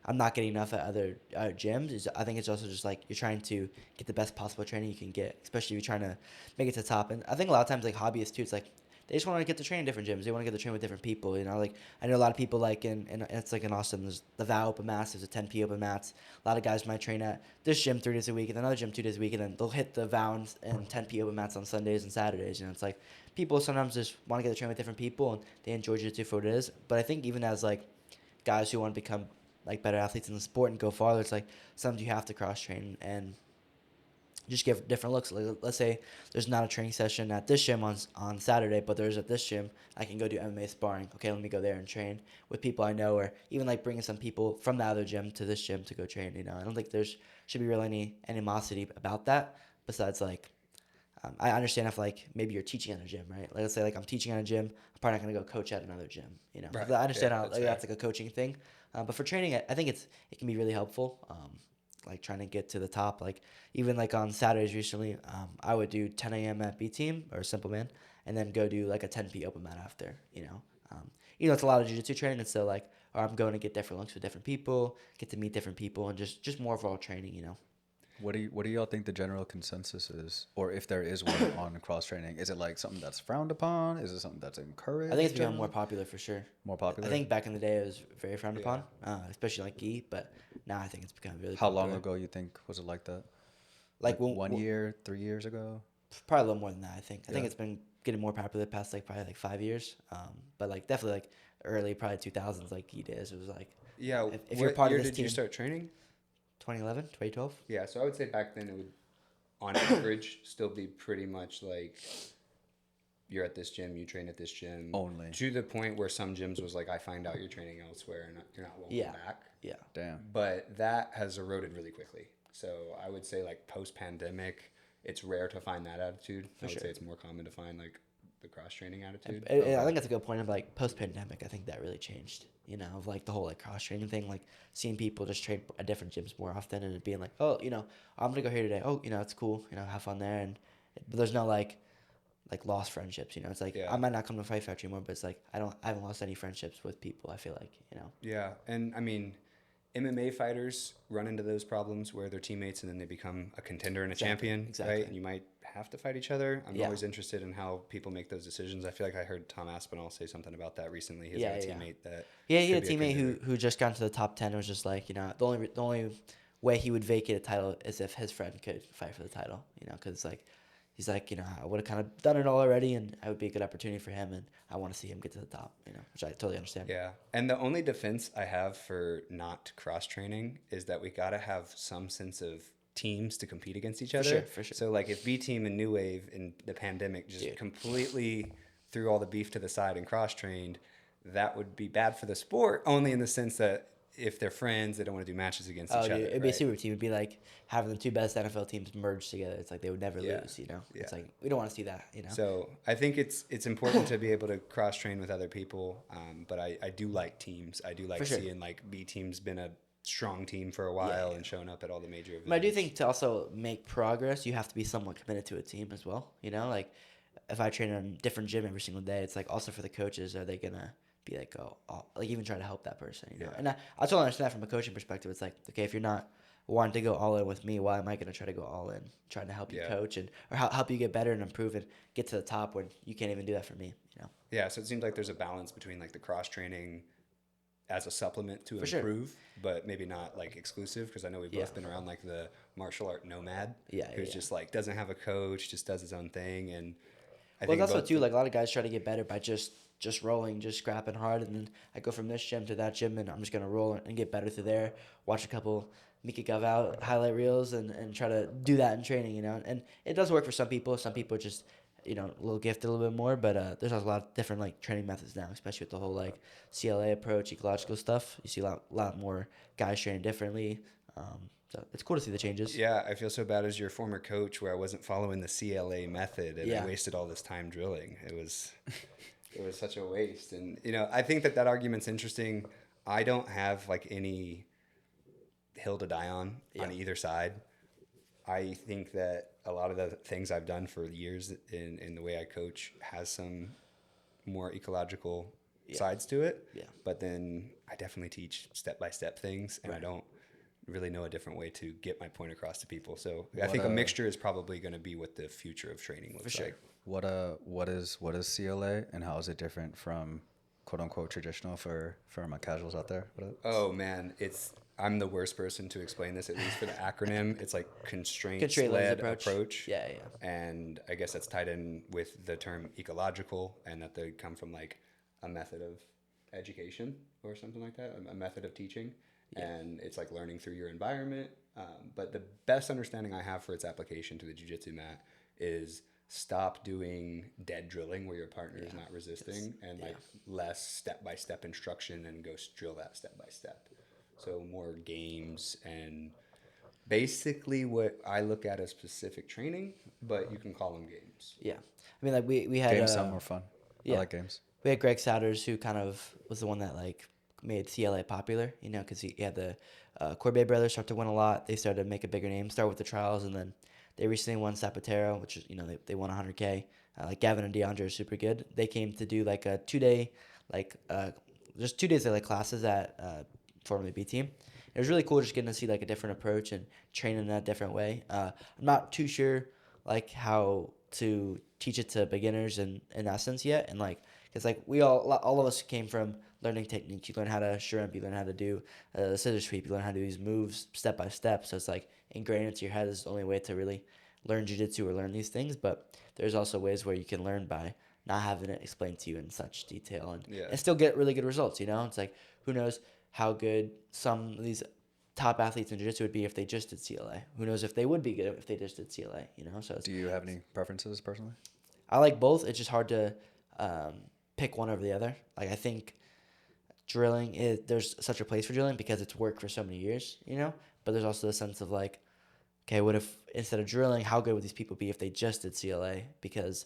I'm not getting enough at other gyms. I think it's also just like you're trying to get the best possible training you can get, especially if you're trying to make it to the top. And I think a lot of times like hobbyists too, it's like they just want to get to train in different gyms. They want to get to train with different people. You know, like I know a lot of people like in it's like in Austin. There's the VOW open mats. There's a 10P open mats. A lot of guys might train at this gym 3 days a week and another gym 2 days a week, and then they'll hit the VOW and 10P open mats on Sundays and Saturdays. You know, it's like people sometimes just want to get to train with different people and they enjoy jiu-jitsu for what it is. But I think even as like guys who want to become like better athletes in the sport and go farther, it's like sometimes you have to cross train and just give different looks. Like, let's say there's not a training session at this gym on Saturday, but there's at this gym. I can go do MMA sparring. Okay, let me go there and train with people I know, or even like bringing some people from the other gym to this gym to go train. You know, I don't think there's should be really any animosity about that. Besides, like, I understand if like maybe you're teaching at a gym, right? Like, let's say like I'm teaching at a gym, I'm probably not gonna go coach at another gym. You know, Right. I understand Yeah, how that's like a coaching thing, but for training, I think it can be really helpful. Like trying to get to the top, like even like on Saturdays recently, I would do 10 a.m. at B Team or Simple Man, and then go do like a 10P open mat after. You know, it's a lot of jiu-jitsu training. It's so like, or I'm going to get different looks with different people, get to meet different people, and just more overall training. You know. What do y'all think the general consensus is, or if there is one on cross training? Is it like something that's frowned upon? Is it something that's encouraged? I think it's become more popular for sure. More popular. I think back in the day it was very frowned upon, especially like gi. But now I think it's become really. How popular. long ago you think was it like that? Like 1 year, 3 years ago? Probably a little more than that. I think it's been getting more popular the past like probably like 5 years. But like definitely like early probably 2000s like gi days. It was like if you're part of this did team. you start training? 2011, 2012. Yeah, so I would say back then it would, on average, still be pretty much like you're at this gym, you train at this gym. Only. To the point where some gyms was like, I find out you're training elsewhere and you're not welcome back. Yeah. Damn. But that has eroded really quickly. So I would say like post-pandemic, it's rare to find that attitude. I would say it's more common to find like the cross-training attitude. I think that's a good point of like post-pandemic. I think that really changed, you know, of like the whole like cross-training thing, like seeing people just train at different gyms more often and it being like, oh, you know, I'm going to go here today. Oh, you know, it's cool. You know, have fun there. But there's no like lost friendships, you know. It's like I might not come to Fight Factory anymore, but it's like I haven't lost any friendships with people, I feel like, you know. Yeah. And I mean, MMA fighters run into those problems where they're teammates and then they become a contender and a champion, right? And you might have to fight each other. I'm always interested in how people make those decisions. I feel like I heard Tom Aspinall say something about that recently. He had a teammate that he had a teammate who just got into the top 10 and was just like, you know, the only way he would vacate a title is if his friend could fight for the title, you know, because like he's like, you know, I would have kind of done it all already and it would be a good opportunity for him and I want to see him get to the top, you know, which I totally understand. Yeah. And the only defense I have for not cross-training is that we got to have some sense of teams to compete against each other. For sure. So like if B Team and New Wave in the pandemic just completely threw all the beef to the side and cross-trained, that would be bad for the sport only in the sense that if they're friends, they don't want to do matches against Oh, each dude, other. it'd be a right? super team. It'd be like having the two best NFL teams merged together. It's like they would never Yeah. lose, you know? It's Yeah. like, we don't want to see that, you know? So I think it's important to be able to cross train with other people. But I do like teams. I do like For sure. seeing like B team's been a strong team for a while and showing up at all the major events. But I do think to also make progress, you have to be somewhat committed to a team as well, you know? Like, if I train in a different gym every single day, it's like also for the coaches, are they going to be like, like even try to help that person, you know? Yeah. And I totally understand that from a coaching perspective. It's like, okay, if you're not wanting to go all in with me, why am I going to try to go all in, trying to help you coach and or help you get better and improve and get to the top when you can't even do that for me, you know? Yeah, so it seems like there's a balance between like the cross training as a supplement to For improve, but maybe not like exclusive, because I know we've both been around like the martial art nomad, who's just like doesn't have a coach, just does his own thing, and I think That's what too. Like a lot of guys try to get better by just rolling, just scrapping hard, and then I go from this gym to that gym, and I'm just gonna roll and get better through there. Watch a couple Mika Gov out highlight reels, and try to do that in training, you know. And it does work for some people. Some people just a little gifted a little bit more, but there's a lot of different like training methods now, especially with the whole like CLA approach, ecological stuff. You see a lot more guys training differently. So it's cool to see the changes. Yeah, I feel so bad as your former coach where I wasn't following the CLA method and I wasted all this time drilling. It was such a waste. And, I think that argument's interesting. I don't have like any hill to die on either side. I think that a lot of the things I've done for years in the way I coach has some more ecological sides to it. Yeah. But then I definitely teach step-by-step things, and I don't really know a different way to get my point across to people. So I think a mixture is probably going to be what the future of training looks like. What is CLA, and how is it different from quote unquote traditional for my casuals out there? Oh man, I'm the worst person to explain this, at least for the acronym. It's like constraint-led approach. Yeah. And I guess that's tied in with the term ecological, and that they come from like a method of education or something like that, a method of teaching. Yeah. And it's like learning through your environment. But the best understanding I have for its application to the jiu-jitsu mat is stop doing dead drilling where your partner is not resisting, and like less step-by-step instruction, and go drill that step-by-step. So more games and basically what I look at as specific training, but you can call them games. Yeah. I mean, like we had games sound more fun. I like games. We had Greg Souders, who kind of was the one that like made CLA popular, because he had the Corbet brothers start to win a lot. They started to make a bigger name, start with the trials, and then they recently won Zapatero, which is, they won 100K. Like Gavin and DeAndre are super good. They came to do like a 2-day, just 2 days of like classes at formerly B team. It was really cool just getting to see like a different approach and training in a different way. I'm not too sure like how to teach it to beginners in essence yet, and like because like we all of us came from learning techniques. You learn how to shrimp, you learn how to do scissor sweep, you learn how to do these moves step by step. So it's like ingrained into your head is the only way to really learn jiu-jitsu or learn these things. But there's also ways where you can learn by not having it explained to you in such detail and still get really good results. It's like who knows how good some of these top athletes in jiu-jitsu would be if they just did CLA. Who knows if they would be good if they just did CLA, So do you have any preferences personally? I like both. It's just hard to pick one over the other. Like I think drilling there's such a place for drilling because it's worked for so many years, But there's also the sense of like, okay, what if instead of drilling, how good would these people be if they just did CLA? Because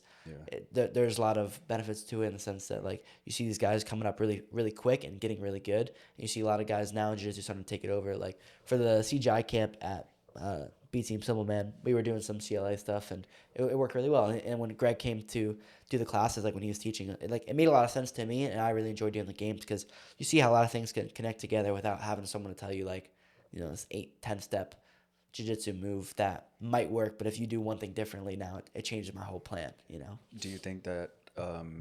there's a lot of benefits to it in the sense that like you see these guys coming up really, really quick and getting really good. And you see a lot of guys now in jiu-jitsu starting to take it over. Like for the CGI camp at B Team Simpleman, we were doing some CLA stuff and it worked really well. And when Greg came to do the classes, like when he was teaching, it made a lot of sense to me, and I really enjoyed doing the games because you see how a lot of things can connect together without having someone to tell you like, this 8-10 step jiu-jitsu move that might work, but if you do one thing differently now, it changes my whole plan, Do you think that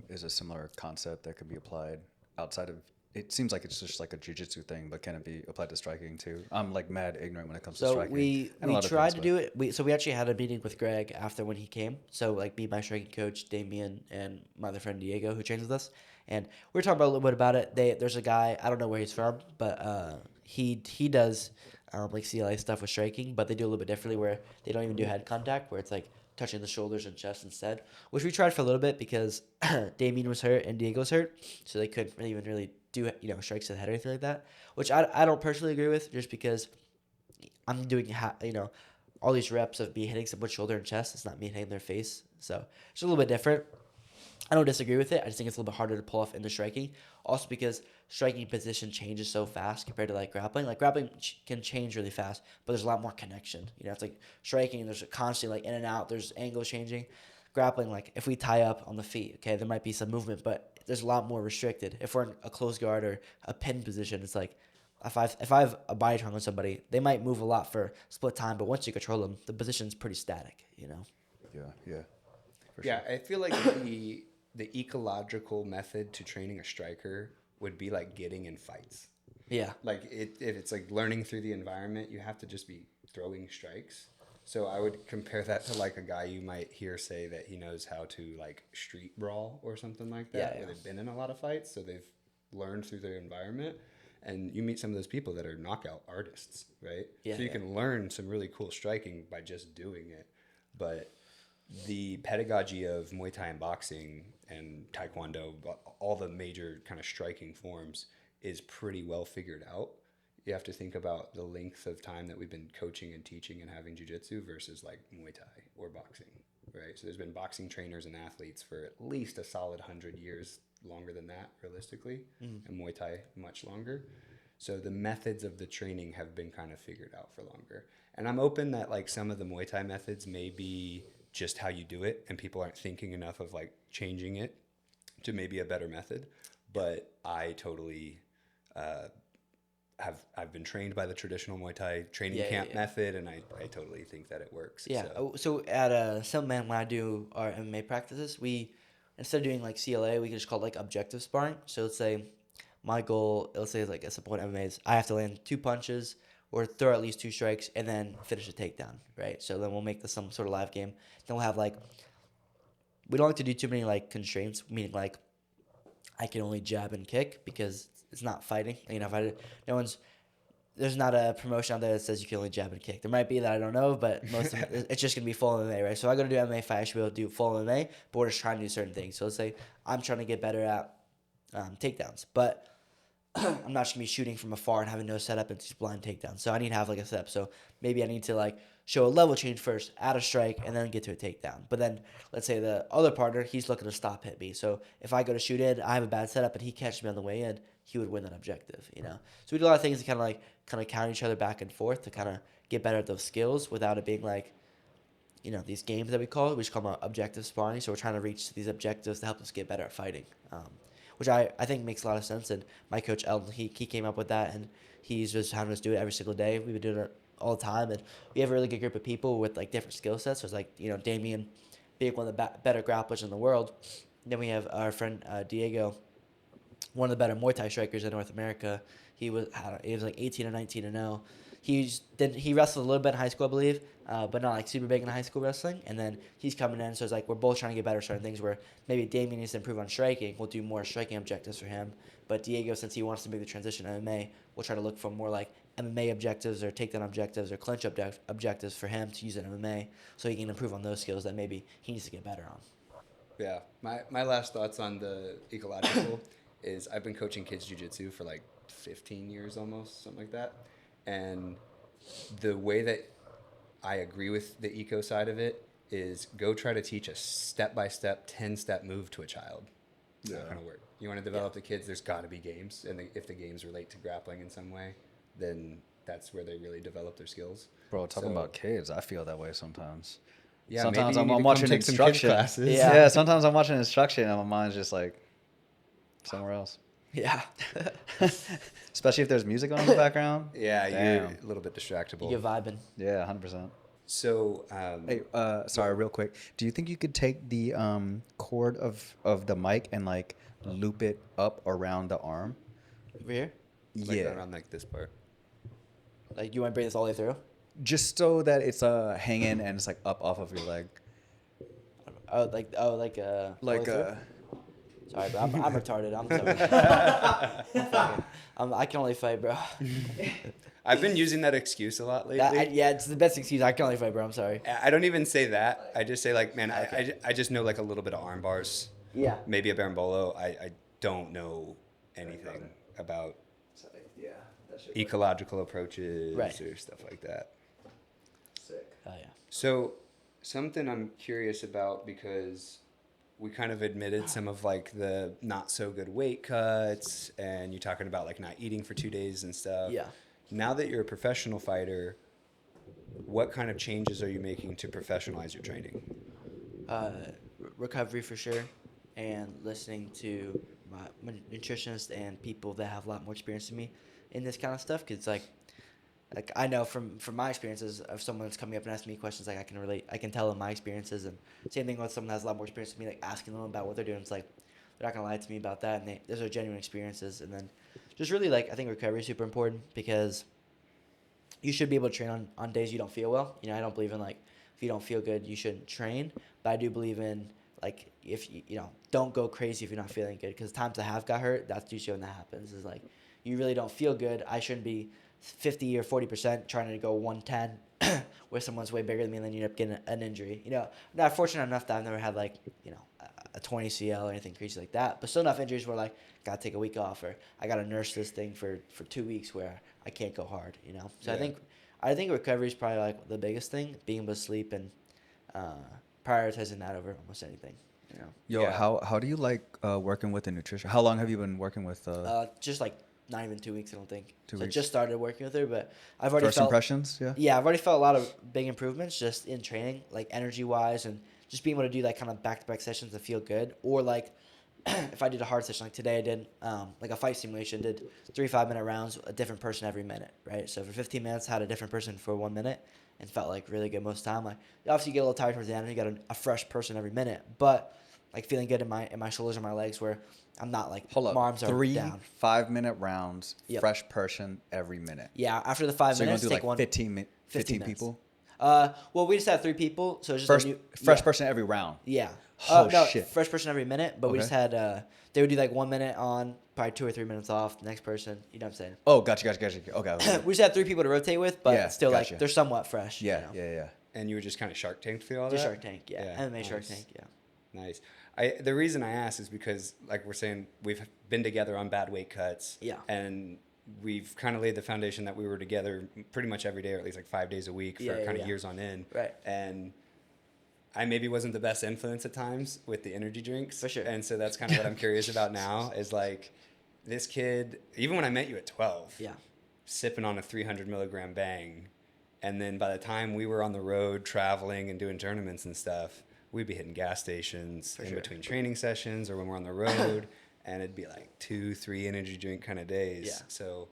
is a similar concept that could be applied outside of, it seems like it's just like a jiu-jitsu thing, but can it be applied to striking too? I'm like mad ignorant when it comes to striking. So we tried to do it. We actually had a meeting with Greg after when he came. So like me, my striking coach, Damien, and my other friend Diego, who trains with us. And we were talking about a little bit about it. There's a guy, I don't know where he's from, but he does like CLA stuff with striking, but they do a little bit differently where they don't even do head contact, where it's like touching the shoulders and chest instead, which we tried for a little bit because Damien was hurt and Diego was hurt, so they couldn't even really do, strikes to the head or anything like that, which I don't personally agree with, just because I'm doing, all these reps of me hitting someone's shoulder and chest. It's not me hitting their face. So it's a little bit different. I don't disagree with it. I just think it's a little bit harder to pull off into striking. Also because striking position changes so fast compared to like grappling. Like grappling can change really fast, but there's a lot more connection. It's like striking, there's a constant like in and out, there's angles changing. Grappling, like if we tie up on the feet, okay, there might be some movement, but there's a lot more restricted. If we're in a closed guard or a pin position, it's like if I have a body triangle on somebody, they might move a lot for split time, but once you control them, the position's pretty static, Yeah. For sure. I feel like the ecological method to training a striker would be like getting in fights. Yeah. Like if it's like learning through the environment, you have to just be throwing strikes. So I would compare that to like a guy you might hear say that he knows how to like street brawl or something like that, where they've been in a lot of fights, so they've learned through their environment. And you meet some of those people that are knockout artists, right? Yeah, so you can learn some really cool striking by just doing it. But the pedagogy of Muay Thai and boxing and Taekwondo, all the major kind of striking forms, is pretty well figured out. You have to think about the length of time that we've been coaching and teaching and having jiu-jitsu versus like Muay Thai or boxing, right? So there's been boxing trainers and athletes for at least a solid 100 years, longer than that realistically, and Muay Thai much longer. So the methods of the training have been kind of figured out for longer. And I'm open that like some of the Muay Thai methods may be just how you do it and people aren't thinking enough of like changing it to maybe a better method. But I totally I've been trained by the traditional Muay Thai training camp method, and I totally think that it works. Yeah. So at some man, when I do our MMA practices, we, instead of doing like CLA, we can just call it like objective sparring. So let's say my goal, let's say like at some point MMA is I have to land 2 punches or throw at least 2 strikes and then finish a takedown, right? So then we'll make this some sort of live game. Then we'll have like, we don't like to do too many like constraints, meaning like I can only jab and kick because it's not fighting. There's not a promotion out there that says you can only jab and kick. There might be that I don't know, but most of it's just going to be full MMA, right? So if I go to do MMA fight, I should be able to do full MMA, but we're just trying to do certain things. So let's say I'm trying to get better at takedowns, but I'm not just going to be shooting from afar and having no setup and just blind takedowns. So I need to have like a setup. So maybe I need to like show a level change first, add a strike, and then get to a takedown. But then let's say the other partner, he's looking to stop hit me. So if I go to shoot in, I have a bad setup, and he catches me on the way in, he would win that objective, So we do a lot of things to kind of counter each other back and forth to kind of get better at those skills without it being like, these games that we call it. We just call them objective sparring. So we're trying to reach these objectives to help us get better at fighting, which I think makes a lot of sense. And my coach, Eldon, he came up with that, and he's just having us do it every single day. We've been doing it all the time, and we have a really good group of people with like different skill sets. So it's like, Damien being one of the better grapplers in the world. Then we have our friend Diego, one of the better Muay Thai strikers in North America. He was like 18 or 19 and 0. He wrestled a little bit in high school, I believe, but not like super big in high school wrestling. And then he's coming in, so it's like we're both trying to get better at certain things. Where maybe Damien needs to improve on striking, we'll do more striking objectives for him. But Diego, since he wants to make the transition to MMA, we'll try to look for more like MMA objectives or takedown objectives or clinch objectives for him to use in MMA, so he can improve on those skills that maybe he needs to get better on. Yeah, my last thoughts on the ecological is I've been coaching kids jiu-jitsu for like 15 years almost, something like that. And the way that I agree with the eco side of it is go try to teach a step-by-step, 10-step move to a child. It's not going to work. You want to develop the kids, there's got to be games. And if the games relate to grappling in some way, then that's where they really develop their skills. Bro, talking about kids, I feel that way sometimes. Yeah, sometimes maybe I'm watching instruction. Yeah, sometimes I'm watching instruction and my mind's just like somewhere else. Yeah. Especially if there's music on in the background. Yeah, you're a little bit distractible. You're vibing. Yeah, 100%. So, hey, sorry, real quick. Do you think you could take the cord of the mic and like loop it up around the arm? Over here? Like around like this part. Like you want to bring this all the way through? Just so that it's hanging and it's like up off of your leg. Sorry, bro. I'm retarded. I can only fight, bro. I've been using that excuse a lot lately. It's the best excuse. I can only fight, bro. I'm sorry. I don't even say that. I just say like, man, I just know like a little bit of arm bars. Yeah. Maybe a berimbolo. I don't know anything about Yeah. That shit ecological approaches Right. or stuff like that. sick. Oh yeah. So something I'm curious about, because we kind of admitted some of like the not so good weight cuts, and you talking about like not eating for 2 days and stuff. Yeah. Now that you're a professional fighter, what kind of changes are you making to professionalize your training? Recovery for sure, and listening to my nutritionist and people that have a lot more experience than me in this kind of stuff. Cause like I know from my experiences, of someone that's coming up and asking me questions, like I can relate, I can tell them my experiences, and same thing with someone that has a lot more experience than me, like asking them about what they're doing. It's like they're not gonna lie to me about that, and those are genuine experiences. And then just really like I think recovery is super important, because you should be able to train on days you don't feel well. You know, I don't believe in like if you don't feel good, you shouldn't train. But I do believe in like if you know don't go crazy if you're not feeling good, because times I have got hurt, that's usually when that happens. Is like you really don't feel good. I shouldn't be 50 or 40% trying to go 110 where someone's way bigger than me, and then you end up getting an injury. You know, not fortunate enough that I've never had like you know a 20 CL or anything crazy like that, but still enough injuries where like gotta take a week off, or I gotta nurse this thing for 2 weeks where I can't go hard. You know, so Yeah. I think recovery is probably like the biggest thing, being able to sleep and prioritizing that over almost anything. You know, Yo, Yeah. how do you like working with the nutrition? How long have you been working with just like not even 2 weeks, I don't think. 2 So I weeks. just started working with her, but I've already first felt impressions? Yeah. yeah, I've already felt a lot of big improvements just in training, like energy wise, and just being able to do like kind of back to back sessions that feel good. Or like if I did a hard session, like today I did like a fight simulation, did 3 5-minute rounds, a different person every minute, right? So for 15 minutes, I had a different person for 1 minute, and felt like really good most of the time. Like obviously you get a little tired towards the end, and you got a fresh person every minute, but like feeling good in my shoulders and my legs, where I'm not like Hold up. my arms are 3 down. 5-minute rounds, Yep. fresh person every minute. Yeah, after the 5 So you're minutes, gonna do take like one. 15 15 minutes. people? Well, we just had 3 people, so it's just First a new, fresh yeah. person every round. Yeah. Oh, No, shit. fresh person every minute, but we Okay. just had they would do like 1 minute on, probably 2 or 3 minutes off. The next person, you know what I'm saying? Oh, gotcha. Okay. We just had 3 people to rotate with, but Yeah, still gotcha. like they're somewhat fresh. Yeah, you know? yeah. And you were just kind of Shark Tank through all Just that? Shark Tank, yeah. MMA Shark nice. Tank, yeah. Nice. The reason I ask is because, like we're saying, we've been together on bad weight cuts. Yeah. And we've kind of laid the foundation that we were together pretty much every day, or at least like 5 days a week for Yeah, kind of yeah. years on end. Right. And I maybe wasn't the best influence at times with the energy drinks. For sure. And so that's kind of what I'm curious about now is like this kid, even when I met you at 12, Yeah. sipping on a 300 milligram bang. And then by the time we were on the road traveling and doing tournaments and stuff, we'd be hitting gas stations in sure. between training sessions or when we're on the road, and it'd be like 2-3 energy drink kind of days. Yeah. So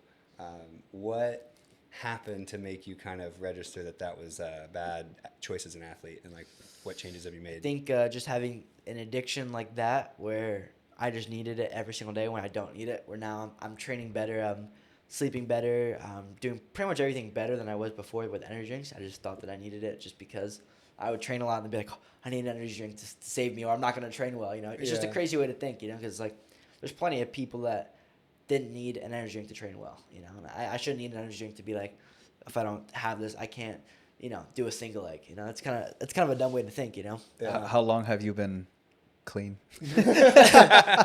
what happened to make you kind of register that was bad choice as an athlete, and like what changes have you made? I think just having an addiction like that, where I just needed it every single day when I don't need it, where now I'm training better, I'm sleeping better, doing pretty much everything better than I was before with energy drinks. I just thought that I needed it just because I would train a lot and be like, oh, I need an energy drink to save me, or I'm not going to train well, you know? It's just a Yeah. crazy way to think, you know, because like there's plenty of people that didn't need an energy drink to train well, you know? And I shouldn't need an energy drink to be like, if I don't have this, I can't, you know, do a single leg, you know? It's kind of a dumb way to think, you know? How long have you been clean?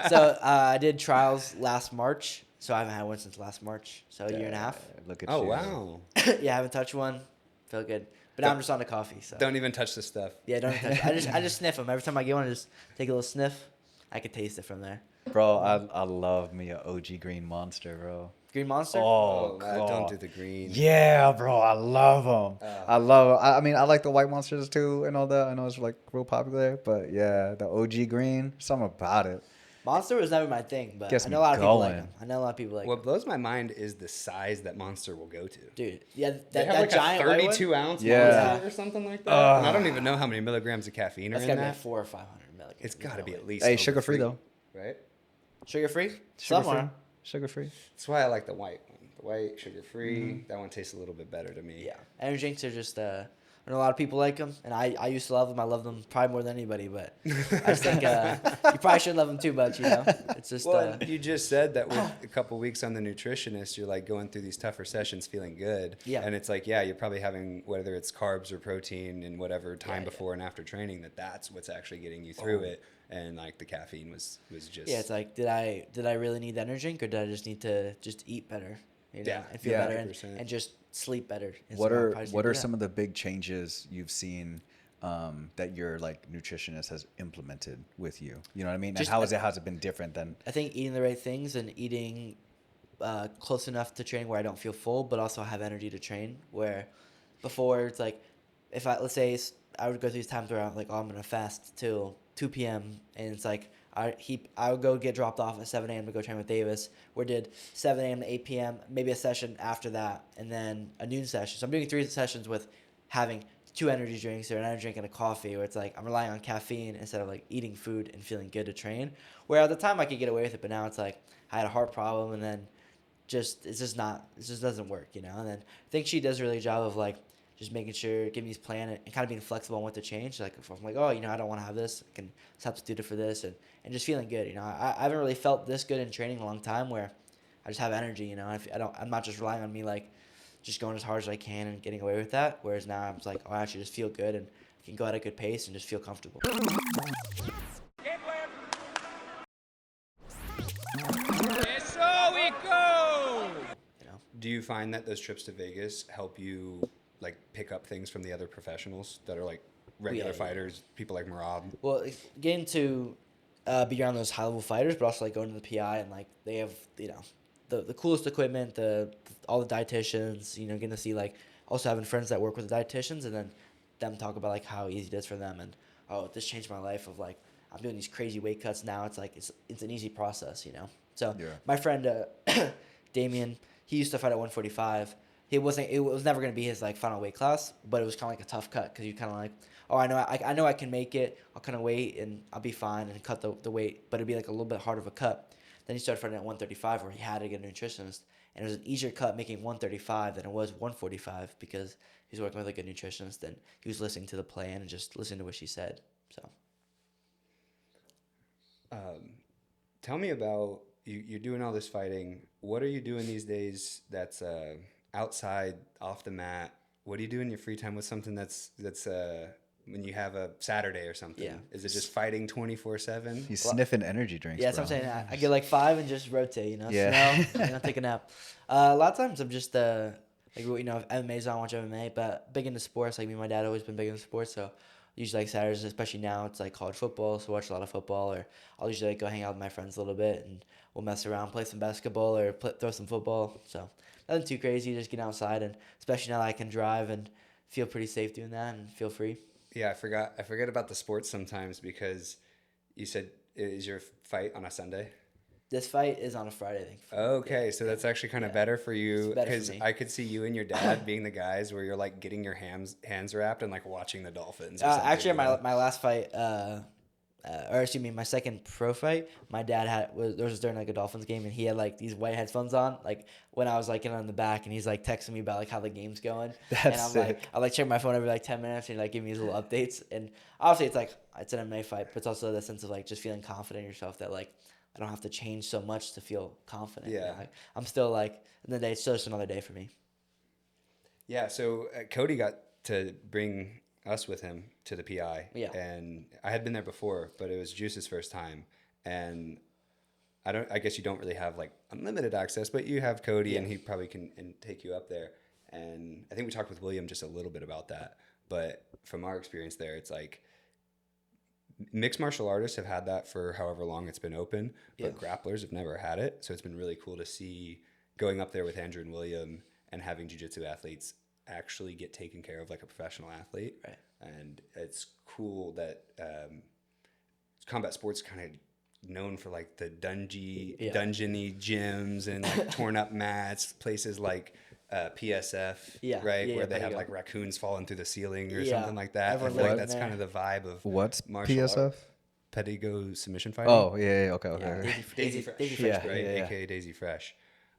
So I did trials last March, so I haven't had one since last March, so a year and a half. Look at Oh, you. wow. Yeah, I haven't touched one. Feel good. But now I'm just on the coffee, so. Don't even touch the stuff. Yeah, don't touch. I just sniff them every time I get one. I just take a little sniff. I could taste it from there. Bro, I love me a OG Green Monster, bro. Green Monster. Oh, don't God. do the green. Yeah, bro, I love them. I love 'em. I mean, I like the white monsters too and all that. I know it's like real popular, but yeah, the OG green, something about it. Monster was never my thing, but Gets I know a me lot of people like going. them. I know a lot of people like. What Them. blows my mind is the size that Monster will go to. Dude, yeah, They that have like giant a white one, 32 ounce Yeah. Monster or something like that. And I don't even know how many milligrams of caffeine are that's in gotta be that. like 400 or 500 milligrams. It's got to be at least. Hey, over sugar free 3, though. right? Sugar free. Sugar Somewhere. free. Sugar free. That's why I like the white one. The white, sugar free. That one tastes a little bit better to me. Yeah, energy drinks are just I know a lot of people like them, and I used to love them. I love them probably more than anybody, but I just think you probably shouldn't love them too much, you know? It's just... Well, you just said that with a couple weeks on the nutritionist, you're like going through these tougher sessions feeling good. Yeah. And it's like, yeah, you're probably having, whether it's carbs or protein and whatever time Yeah, before and after training, that's what's actually getting you through it. And like the caffeine was just... Yeah, it's like, did I really need the energy drink, or did I just need to just eat better, you know, Yeah, and feel yeah, better 100%. and just sleep better? And What so I'm are probably just what gonna are do some that. of the big changes you've seen that your like nutritionist has implemented with you? You know what I mean? Just- And how's it been different than? I think eating the right things and eating close enough to train where I don't feel full, but also have energy to train. Where before it's like, if let's say I would go through these times where I'm like, oh, I'm gonna fast till 2 p.m. and it's like I would go get dropped off at 7 a.m. to go train with Davis. We did 7 a.m. to 8 p.m. maybe a session after that, and then a noon session. So I'm doing 3 sessions with having 2 energy drinks or an energy drink and a coffee, where it's like I'm relying on caffeine instead of like eating food and feeling good to train. Where at the time I could get away with it, but now it's like I had a heart problem, and then it just doesn't work, you know. And then I think she does a really good job of like just making sure, giving me this plan and kind of being flexible on what to change. Like if I'm like, oh, you know, I don't want to have this, I can substitute it for this, and just feeling good, you know. I haven't really felt this good in training in a long time, where I just have energy, you know. I'm not just relying on me like just going as hard as I can and getting away with that. Whereas now I'm just like, oh, I actually just feel good and I can go at a good pace and just feel comfortable. You know. Do you find that those trips to Vegas help you like pick up things from the other professionals that are like regular Yeah. fighters, people like Merab? Well, getting to be around those high level fighters, but also like going to the PI and like they have, you know, the coolest equipment, all the dietitians, you know, getting to see like also having friends that work with the dietitians, and then them talk about like how easy it is for them, and oh, this changed my life of like I'm doing these crazy weight cuts now. It's like it's an easy process, you know. So Yeah. my friend Damien, he used to fight at 145. It was never gonna be his like final weight class, but it was kind of like a tough cut because you kind of like, oh, I know I can make it. I'll kind of wait and I'll be fine and cut the weight, but it'd be like a little bit harder of a cut. Then he started fighting at 135, where he had to get a nutritionist, and it was an easier cut making 135 than it was 145 because he was working with a good nutritionist and he was listening to the plan and just listening to what she said. So Tell me about you're doing all this fighting. What are you doing these days that's outside, off the mat? What do you do in your free time with something that's when you have a Saturday or something? Yeah. Is it just fighting 24/7? He's sniffing energy drinks. yeah, that's bro. what I'm saying. I get like 5 and just rotate, you know. Yeah. Smell, you know, take a nap. A lot of times I'm just like, you know, if MMA's on, I watch MMA, but big into sports. Like me and my dad always been big into sports, so usually like Saturdays, especially now, it's like college football, so I watch a lot of football. Or I'll usually like go hang out with my friends a little bit and we'll mess around, play some basketball or throw some football. So nothing too crazy, just get outside, and especially now that I can drive and feel pretty safe doing that and feel free. Yeah, I forget about the sports sometimes because you said is your fight on a Sunday? This fight is on a Friday, I think. Okay, so that's actually kind of better for you It's better for because me. I could see you and your dad being the guys where you're like getting your hands wrapped and like watching the Dolphins. Or something, Actually, you know? my last fight, or excuse me, my second pro fight, my dad was during like a Dolphins game, and he had like these white headphones on, like when I was like in on the back, and he's like texting me about like how the game's going. That's and I'm sick. like, I like check my phone every like 10 minutes and like give me these little updates. And obviously it's like it's an MMA fight, but it's also the sense of like just feeling confident in yourself that like I don't have to change so much to feel confident. Yeah. You know? I'm still like, in the day, it's still just another day for me. Yeah, so Cody got to bring us with him to the PI. Yeah. And I had been there before, but it was Juice's first time. And I guess you don't really have like unlimited access, but you have Cody and he probably can take you up there. And I think we talked with William just a little bit about that. But from our experience there, it's like mixed martial artists have had that for however long it's been open, but grapplers have never had it. So it's been really cool to see going up there with Andrew and William and having jiu-jitsu athletes actually get taken care of like a professional athlete. Right. And it's cool that combat sports kind of known for like the dungeony gyms and like torn up mats, places like PSF, right? Yeah, where they there have you go. like raccoons falling through the ceiling or Yeah. something like that. I Everyone feel like living that's there. kind of the vibe of What's martial PSF? art. Pedigo submission fighting. Oh yeah, okay. Yeah, Daisy Fresh, Fresh, Yeah. right? AKA Daisy Fresh.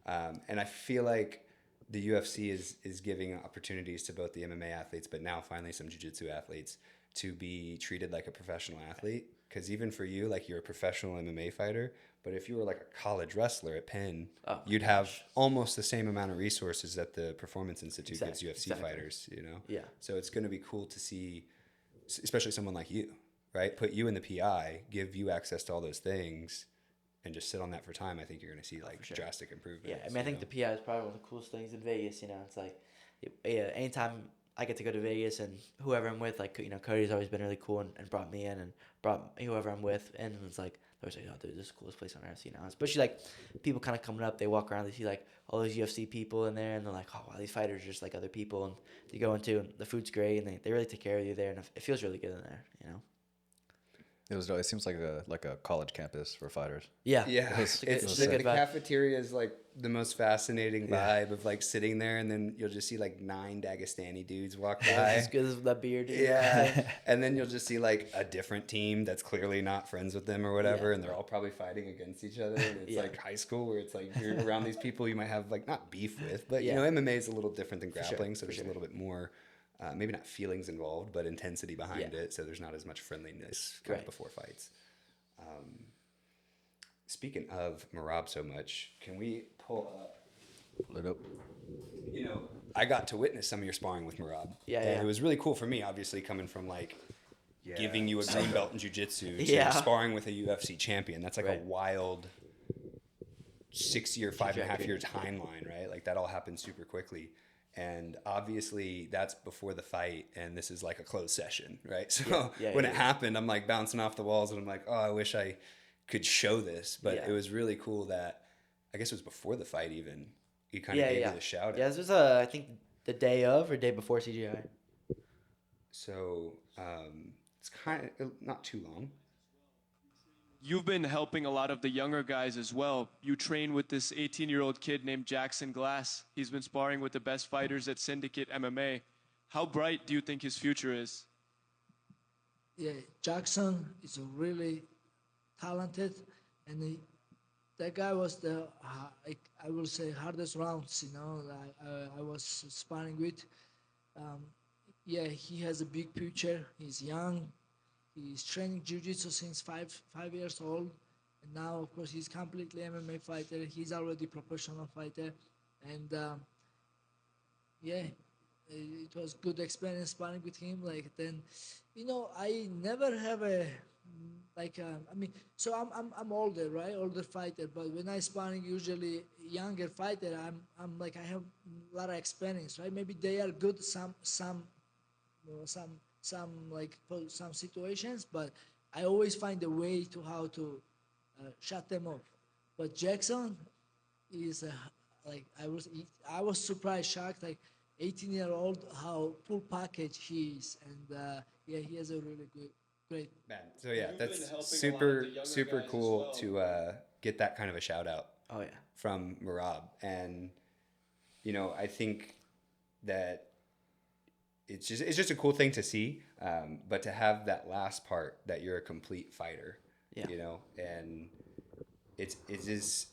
And I feel like the UFC is giving opportunities to both the MMA athletes, but now finally some jiu-jitsu athletes to be treated like a professional athlete. Because even for you, like you're a professional MMA fighter, but if you were like a college wrestler at Penn, you'd have almost the same amount of resources that the Performance Institute gives UFC fighters, you know? Yeah. So it's going to be cool to see, especially someone like you, right? Put you in the PI, give you access to all those things, and just sit on that for time. I think you're going to see like drastic improvements. Yeah, I mean, I think the PI is probably one of the coolest things in Vegas. You know, it's like, anytime I get to go to Vegas and whoever I'm with, like, you know, Cody's always been really cool and brought me in and brought whoever I'm with, and it's like, they're like, oh, dude, this is the coolest place on earth, you know. Especially like people kind of coming up, they walk around, they see like all those UFC people in there, and they're like, oh wow, these fighters are just like other people, and they go into, and the food's great, and they really take care of you there, and it feels really good in there, you know. It seems like a college campus for fighters. Yeah, Yeah, it's the a good vibe. cafeteria is like the most fascinating vibe of like sitting there, and then you'll just see like 9 Dagestani dudes walk by. As good as that beard. Yeah, and then you'll just see like a different team that's clearly not friends with them or whatever, and they're all probably fighting against each other. And it's like high school where it's like you're around these people you might have like not beef with, but you know MMA is a little different than grappling, so there's a little bit more. Maybe not feelings involved, but intensity behind it. So there's not as much friendliness kind of before fights. Speaking of Merab so much, can we pull up? Pull it up. You know, I got to witness some of your sparring with Merab. And it was really cool for me, obviously, coming from like giving you a green belt in jiu-jitsu to Yeah. sparring with a UFC champion. That's like a wild 6-year, 5.5-year timeline, right? Like that all happened super quickly. And obviously that's before the fight, and this is like a closed session, right? So when it happened, I'm like bouncing off the walls, and I'm like, oh, I wish I could show this. But it was really cool that, I guess it was before the fight even, you kind of gave me the shout out. Yeah, this was, I think, the day of or day before CGI. So it's kind of not too long. You've been helping a lot of the younger guys as well. You train with this 18-year-old kid named Jackson Glass. He's been sparring with the best fighters at Syndicate MMA. How bright do you think his future is? Yeah, Jackson is really talented, and that guy was the I will say hardest rounds. You know, I was sparring with. Yeah, he has a big future. He's young. He's training jiu-jitsu since five years old, and now of course he's completely MMA fighter. He's already professional fighter, and yeah, it was good experience sparring with him. Like then, you know, I never have a I mean, so I'm older, right? Older fighter, but when I sparring usually younger fighter, I'm like I have a lot of experience, right? Maybe they are good some like for some situations, but I always find a way to how to shut them off. But Jackson is like I was surprised, shocked, like 18-year-old how full package he is, and yeah, he has a really great. Man, so yeah, that's super cool to get that kind of a shout out. Oh yeah, from Merab, and you know, I think that it's just a cool thing to see, but to have that last part that you're a complete fighter, you know, and it just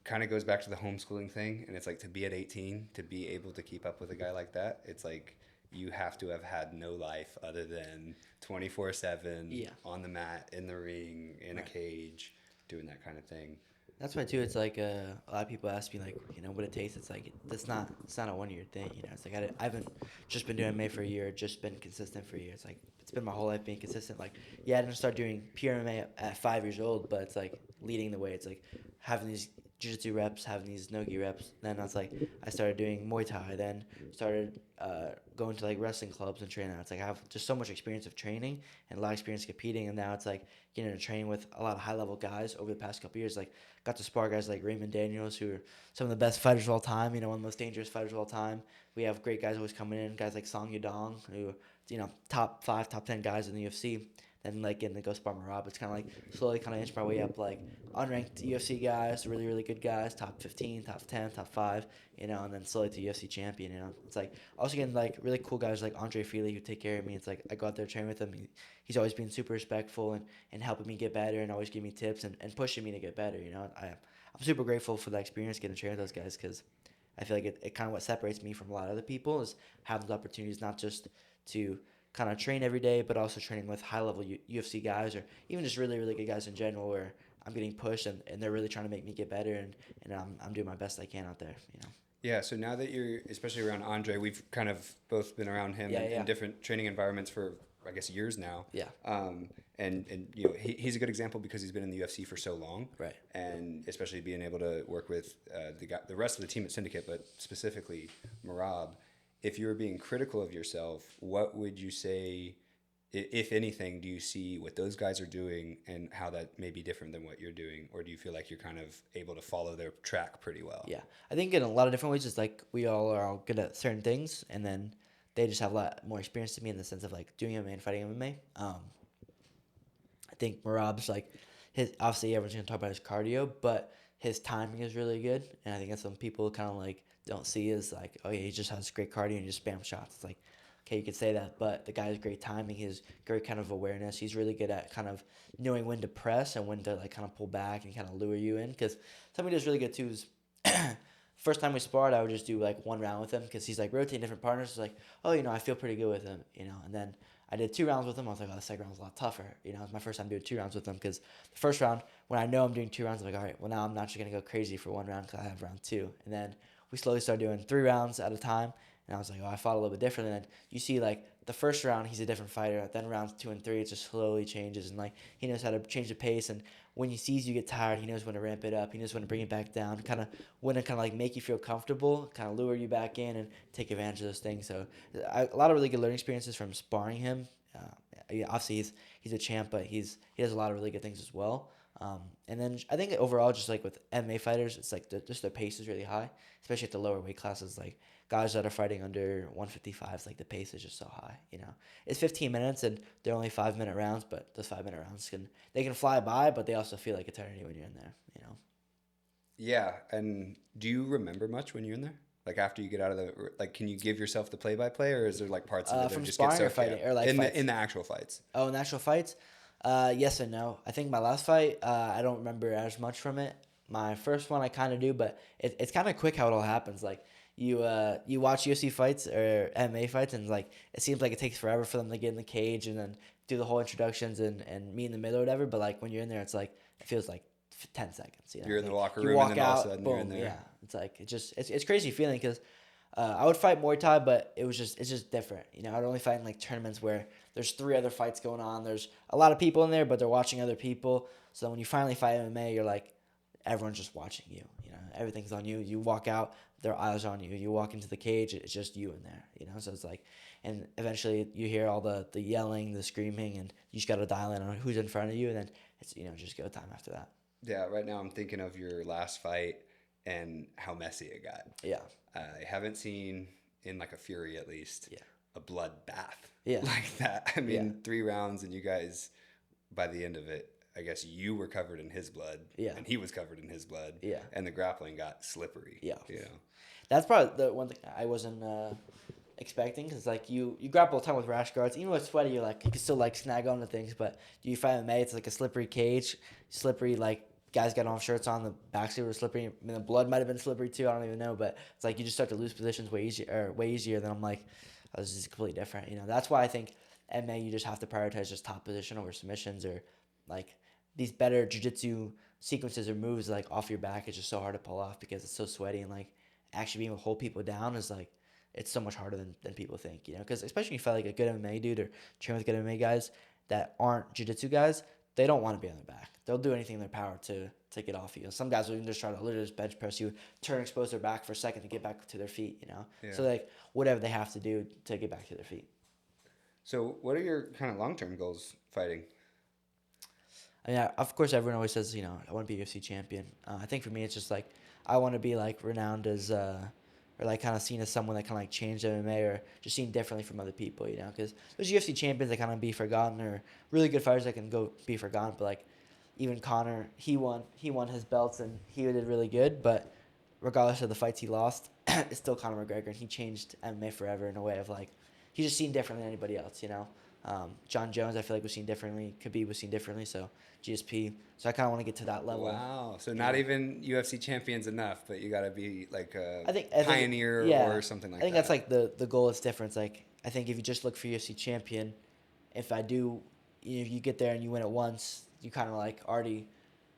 kind of goes back to the homeschooling thing, and it's like to be at 18 to be able to keep up with a guy like that, it's like you have to have had no life other than 24/7 on the mat, in the ring, in a cage, doing that kind of thing. That's why too. It's like a lot of people ask me like, you know, what it takes. It's like it's not a 1-year thing. You know, it's like I haven't just been doing MMA for a year, just been consistent for a year. It's like it's been my whole life being consistent. Like I didn't start doing pure MMA at 5 years old, but it's like leading the way. It's like having these jiu-jitsu reps, having these no-gi reps. Then that's like I started doing Muay Thai. Then started going to like wrestling clubs and training. It's like I have just so much experience of training and a lot of experience competing. And now it's like getting to train with a lot of high-level guys over the past couple years. Like got to spar guys like Raymond Daniels, who are some of the best fighters of all time. You know, one of the most dangerous fighters of all time. We have great guys always coming in. Guys like Song Yudong, who you know top 5, top 10 guys in the UFC. Then like getting to go spar Merab, it's kind of like slowly kind of inch my way up, like unranked UFC guys, really really good guys, top 15, top 10, top 5, you know, and then slowly to UFC champion. You know, it's like also getting like really cool guys like Dvalishvili who take care of me. It's like I go out there train with him. He's always been super respectful and helping me get better and always giving me tips and pushing me to get better. You know, I'm super grateful for that experience getting to train with those guys because I feel like it kind of what separates me from a lot of other people is having those opportunities not just to kind of train every day, but also training with high-level UFC guys or even just really, really good guys in general where I'm getting pushed and they're really trying to make me get better and I'm doing my best I can out there, you know. Yeah, so now that you're, especially around Andre, we've kind of both been around him in different training environments for, I guess, years now. Yeah. And you know, he's a good example because he's been in the UFC for so long. Right. And especially being able to work with the rest of the team at Syndicate, but specifically Merab. If you were being critical of yourself, what would you say, if anything, do you see what those guys are doing and how that may be different than what you're doing? Or do you feel like you're kind of able to follow their track pretty well? Yeah. I think in a lot of different ways, it's like we all are all good at certain things, and then they just have a lot more experience than me in the sense of like doing MMA and fighting MMA. I think Merab's like, obviously everyone's going to talk about his cardio, but his timing is really good. And I think that's some people kind of like don't see is like, oh yeah, he just has great cardio and just spam shots. It's like, okay, you could say that, but the guy has great timing. He has great kind of awareness. He's really good at kind of knowing when to press and when to like kind of pull back and kind of lure you in. Because something that's really good too is first time we sparred, I would just do like one round with him because he's like rotating different partners. It's like, oh, you know, I feel pretty good with him, you know. And then I did 2 rounds with him. I was like, oh, the second round was a lot tougher. You know, it was my first time doing 2 rounds with him because the first round, when I know I'm doing 2 rounds, I'm like, all right, well, now I'm not just going to go crazy for 1 round because I have round 2. And then we slowly started doing 3 rounds at a time. And I was like, oh, I fought a little bit different. And then you see, like, the first round, he's a different fighter. Then rounds 2 and 3, it just slowly changes. And, like, he knows how to change the pace. And when he sees you get tired, he knows when to ramp it up. He knows when to bring it back down. When to kind of, like, make you feel comfortable, kind of lure you back in and take advantage of those things. So a lot of really good learning experiences from sparring him. Obviously, he's a champ, but he does a lot of really good things as well. And then I think overall, just like with MMA fighters, it's like just their pace is really high, especially at the lower weight classes. Like guys that are fighting under 155s, like the pace is just so high. You know, it's 15 minutes and they're only 5-minute rounds, but those 5-minute rounds can fly by, but they also feel like eternity when you're in there. You know. Yeah, and do you remember much when you're in there? Like after you get out of can you give yourself the play-by-play, or is there like parts of it that from just sparring get so or fighting, or like in the actual fights? Oh, in the actual fights? Yes and no. I think my last fight, I don't remember as much from it. My first one, I kind of do, but it's kind of quick how it all happens. Like you watch UFC fights or MMA fights, and like it seems like it takes forever for them to get in the cage and then do the whole introductions and meet in the middle or whatever. But like when you're in there, it's like it feels like 10 seconds. You know? You're in the locker you room, walk and then out, all of a sudden boom, you're in there. Yeah, it's like it's crazy feeling because I would fight Muay Thai, but it's just different. You know, I'd only fight in like tournaments where there's 3 other fights going on. There's a lot of people in there, but they're watching other people. So when you finally fight MMA, you're like, everyone's just watching you. You know, everything's on you. You walk out, their eyes on you. You walk into the cage, it's just you in there. You know, so it's like, and eventually you hear all the yelling, the screaming, and you just got to dial in on who's in front of you, and then it's just go time after that. Yeah, right now I'm thinking of your last fight and how messy it got. Yeah. I haven't seen, in like a Fury at least, a bloodbath like that. I mean, 3 rounds and you guys, by the end of it, I guess you were covered in his blood and he was covered in his blood and the grappling got slippery. Yeah. You know? That's probably the one thing I wasn't expecting because like you grapple a ton with rash guards. Even with sweaty, you can still like snag onto things, but you fight MMA, it's like a slippery cage, slippery like guys got on shirts on, the backside was slippery. I mean, the blood might have been slippery too. I don't even know, but it's like you just start to lose positions way easier. Then I'm like, oh, this is completely different. You know, that's why I think MMA you just have to prioritize just top position over submissions or like these better jiu-jitsu sequences or moves like off your back. It's just so hard to pull off because it's so sweaty and like actually being able to hold people down is like it's so much harder than people think. You know, because especially when you fight like a good MMA dude or train with good MMA guys that aren't jiu-jitsu guys. They don't want to be on their back. They'll do anything in their power to get off you. Some guys will even just try to literally just bench press you, turn, expose their back for a second to get back to their feet, you know? Yeah. So, like, whatever they have to do to get back to their feet. So, what are your kind of long-term goals fighting? I mean, of course, everyone always says, you know, I want to be a UFC champion. I think for me, it's just, like, I want to be, like, renowned as or like kind of seen as someone that kind of like changed MMA or just seen differently from other people, you know, because there's UFC champions that kind of be forgotten or really good fighters that can go be forgotten, but like even Conor, he won his belts and he did really good, but regardless of the fights he lost, it's still Conor McGregor and he changed MMA forever in a way of like he's just seen different than anybody else, you know. John Jones, I feel like was seen differently. Khabib was seen differently. So GSP. So I kind of want to get to that level. Wow. So not even UFC champions enough, but you got to be like a I think pioneer yeah, or something like that. I think that's like the goal is different. It's like I think if you just look for UFC champion, if you get there and you win it once, you kind of like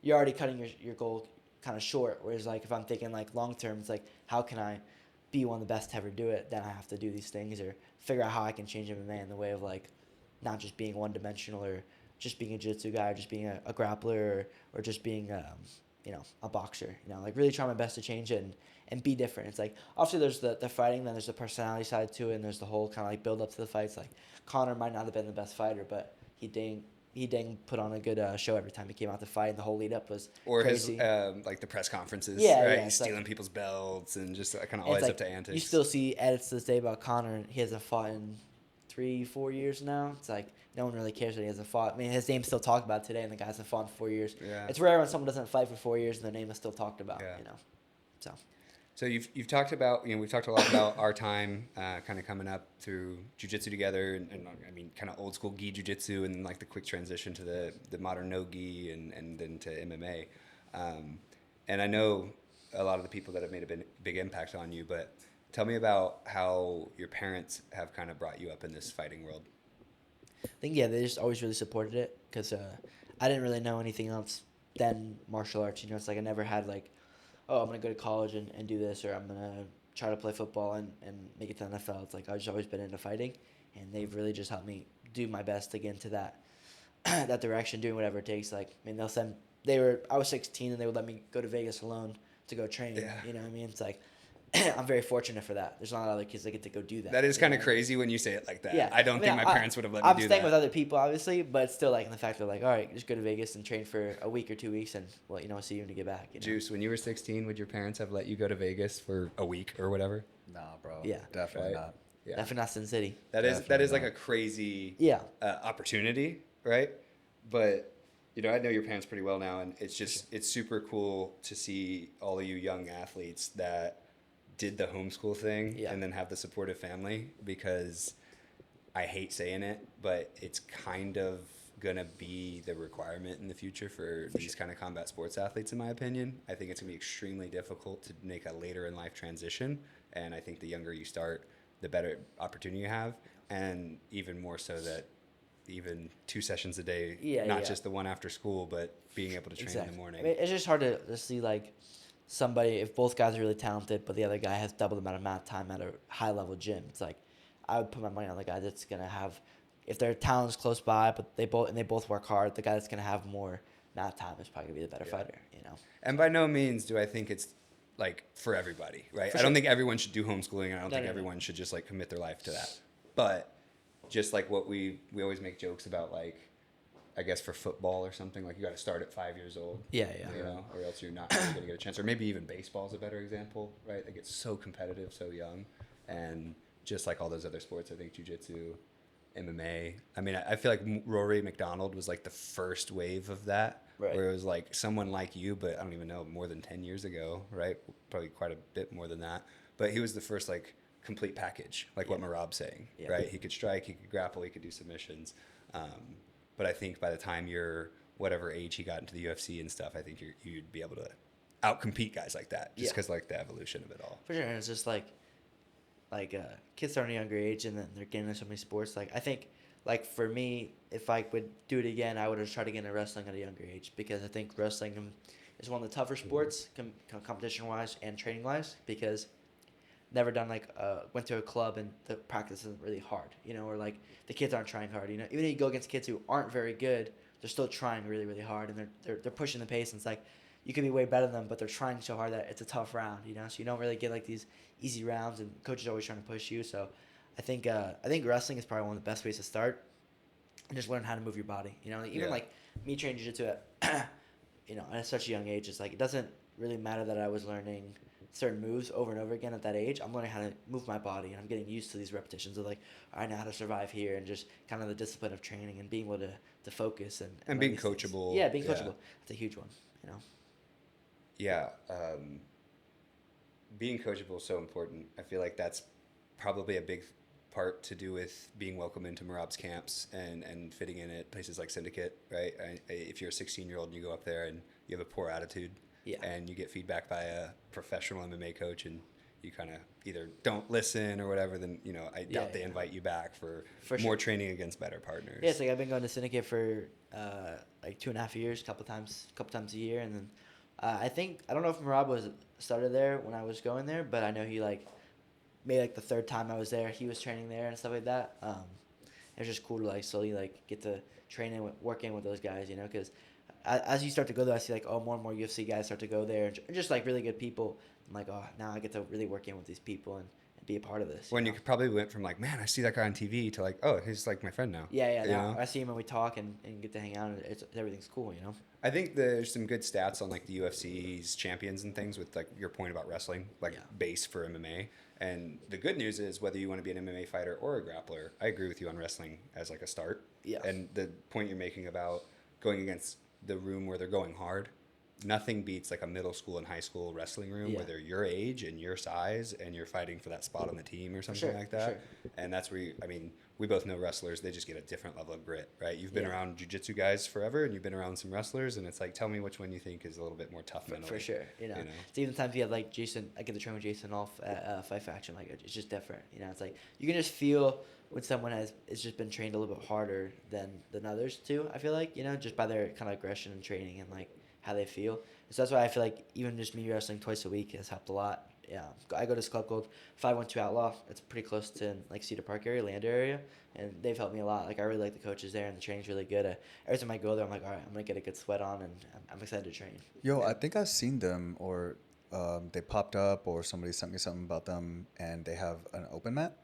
you're already cutting your goal kind of short. Whereas like if I'm thinking like long term, it's like how can I be one of the best to ever do it? Then I have to do these things or figure out how I can change MMA in the way of like not just being one dimensional or just being a jiu-jitsu guy or just being a grappler or just being a boxer. Like really try my best to change it and be different. It's like obviously there's the fighting, then there's the personality side to it, and there's the whole kind of like build up to the fights. Like Conor might not have been the best fighter, but he dang put on a good show every time he came out to fight, and the whole lead up was or crazy. his like the press conferences, Yeah, right? yeah, He's it's like- stealing people's belts and just kind of And always it's up to antics. You still see edits to this day about Conor, and he hasn't fought in 3-4 years now. It's like no one really cares that he hasn't fought. I mean, his name's still talked about today, and the guy hasn't fought in 4 years. Yeah. It's rare when someone doesn't fight for 4 years and their name is still talked about. Yeah. So So you've talked about, we've talked a lot about our time kind of coming up through jiu-jitsu together and I mean kind of old school gi jiu-jitsu and like the quick transition to the modern no gi and then to MMA. And I know a lot of the people that have made a big impact on you, but tell me about how your parents have kind of brought you up in this fighting world. I think they just always really supported it because I didn't really know anything else than martial arts. It's like I never had like, oh, I'm gonna go to college and do this, or I'm gonna try to play football and make it to the NFL. It's like I've just always been into fighting, and they've really just helped me do my best to get into that that direction, doing whatever it takes. Like I mean, I was 16 and they would let me go to Vegas alone to go train. Yeah. You know what I mean? It's like I'm very fortunate for that. There's not a lot of other kids that get to go do that. That is kind of know? crazy when you say it like that. Yeah. I don't think my parents would have let me I'm do staying that. with other people, obviously, but it's still like in the fact they're like, all right, just go to Vegas and train for a week or 2 weeks, and see you when you get back. Juice, when you were 16, would your parents have let you go to Vegas for a week or whatever? Nah, bro. Yeah. Definitely Right? not. Yeah. Definitely not Sin City. That is Definitely like not. a crazy Yeah. opportunity, right? But I know your parents pretty well now, and it's super cool to see all of you young athletes that did the homeschool thing Yeah. and then have the supportive family, because I hate saying it, but it's kind of gonna be the requirement in the future for these kind of combat sports athletes, in my opinion. I think it's gonna be extremely difficult to make a later in life transition, and I think the younger you start, the better opportunity you have, and even more so that even 2 sessions a day, not just the one after school, but being able to train in the morning. I mean, it's just hard to see like somebody, if both guys are really talented, but the other guy has double the amount of time at a high level gym. It's like I would put my money on the guy that's gonna have, if their talent's close by, but they both work hard. The guy that's gonna have more amount of time is probably gonna be the better fighter. And by no means do I think it's like for everybody, right? For I don't sure. think everyone should do homeschooling, and I don't No, think no, no. everyone should just like commit their life to that. But just like what we always make jokes about, like I guess for football or something, like you got to start at 5 years old. Yeah. Or else you're not really gonna get a chance. Or maybe even baseball is a better example, right? They get so competitive so young, and just like all those other sports, I think jiu-jitsu, MMA. I mean, I feel like Rory McDonald was like the first wave of that, Right. where it was like someone like you, but I don't even know, more than 10 years ago, right? Probably quite a bit more than that. But he was the first like complete package, like what Merab's saying, Yeah. right? He could strike, he could grapple, he could do submissions. But I think by the time you're whatever age he got into the UFC and stuff, I think you'd be able to outcompete guys like that, just Yeah. because like the evolution of it all. For sure, and it's just like kids start at a younger age and then they're getting into so many sports. Like I think, like for me, if I would do it again, I would have tried to get into wrestling at a younger age, because I think wrestling is one of the tougher sports, competition wise and training wise, because never done like went to a club and the practice isn't really hard, or like the kids aren't trying hard, even if you go against kids who aren't very good, they're still trying really, really hard, and they're pushing the pace, and it's like you could be way better than them, but they're trying so hard that it's a tough round, so you don't really get like these easy rounds, and coaches are always trying to push you. So I think wrestling is probably one of the best ways to start, and just learn how to move your body, even like me training jiu-jitsu at at such a young age, it's like it doesn't really matter that I was learning certain moves over and over again at that age. I'm learning how to move my body, and I'm getting used to these repetitions of like, I know how to survive here, and just kind of the discipline of training and being able to focus and And learn being these things. coachable. Yeah, being coachable. That's a huge one. Yeah. Being coachable is so important. I feel like that's probably a big part to do with being welcome into Merab's camps and fitting in at places like Syndicate, right? If you're a 16-year-old and you go up there and you have a poor attitude, and you get feedback by a professional MMA coach, and you kind of either don't listen or whatever, then I doubt they invite you back for more training against better partners. Yeah, it's like I've been going to Syndicate for like 2.5 years, couple times a year, and then I don't know if Merab was started there when I was going there, but I know he like maybe like the third time I was there, he was training there and stuff like that. It was just cool to like slowly like get to train and work in with those guys, because as you start to go there, I see like more and more UFC guys start to go there, and just like really good people. I'm like, now I get to really work in with these people and be a part of this. When you probably went from like, man, I see that guy on TV to like, oh, he's like my friend now. Yeah. Now I see him and we talk and get to hang out, and everything's cool, I think there's some good stats on like the UFC's champions and things with like your point about wrestling, like base for MMA. And the good news is whether you want to be an MMA fighter or a grappler, I agree with you on wrestling as like a start. Yeah. And the point you're making about going against the room where they're going hard, nothing beats like a middle school and high school wrestling room where they're your age and your size and you're fighting for that spot on the team or something like that. Sure. And that's where we both know wrestlers, they just get a different level of grit, right? You've been around jiu-jitsu guys forever and you've been around some wrestlers, and it's like, tell me which one you think is a little bit more tough mentally. For sure. It's even times you have like Jason, I get to train with Jason off at Fight Faction, like it's just different. It's like you can just feel when someone has just been trained a little bit harder than others too, I feel like, just by their kind of aggression and training and like how they feel. So that's why I feel like even just me wrestling twice a week has helped a lot. Yeah, I go to this club called 512 Outlaw. It's pretty close to like Cedar Park area, Lander area, and they've helped me a lot. Like I really like the coaches there, and the training's really good. Every time I go there, I'm like, all right, I'm gonna get a good sweat on, and I'm excited to train. Yo, I think I've seen them, or they popped up, or somebody sent me something about them, and they have an open mat.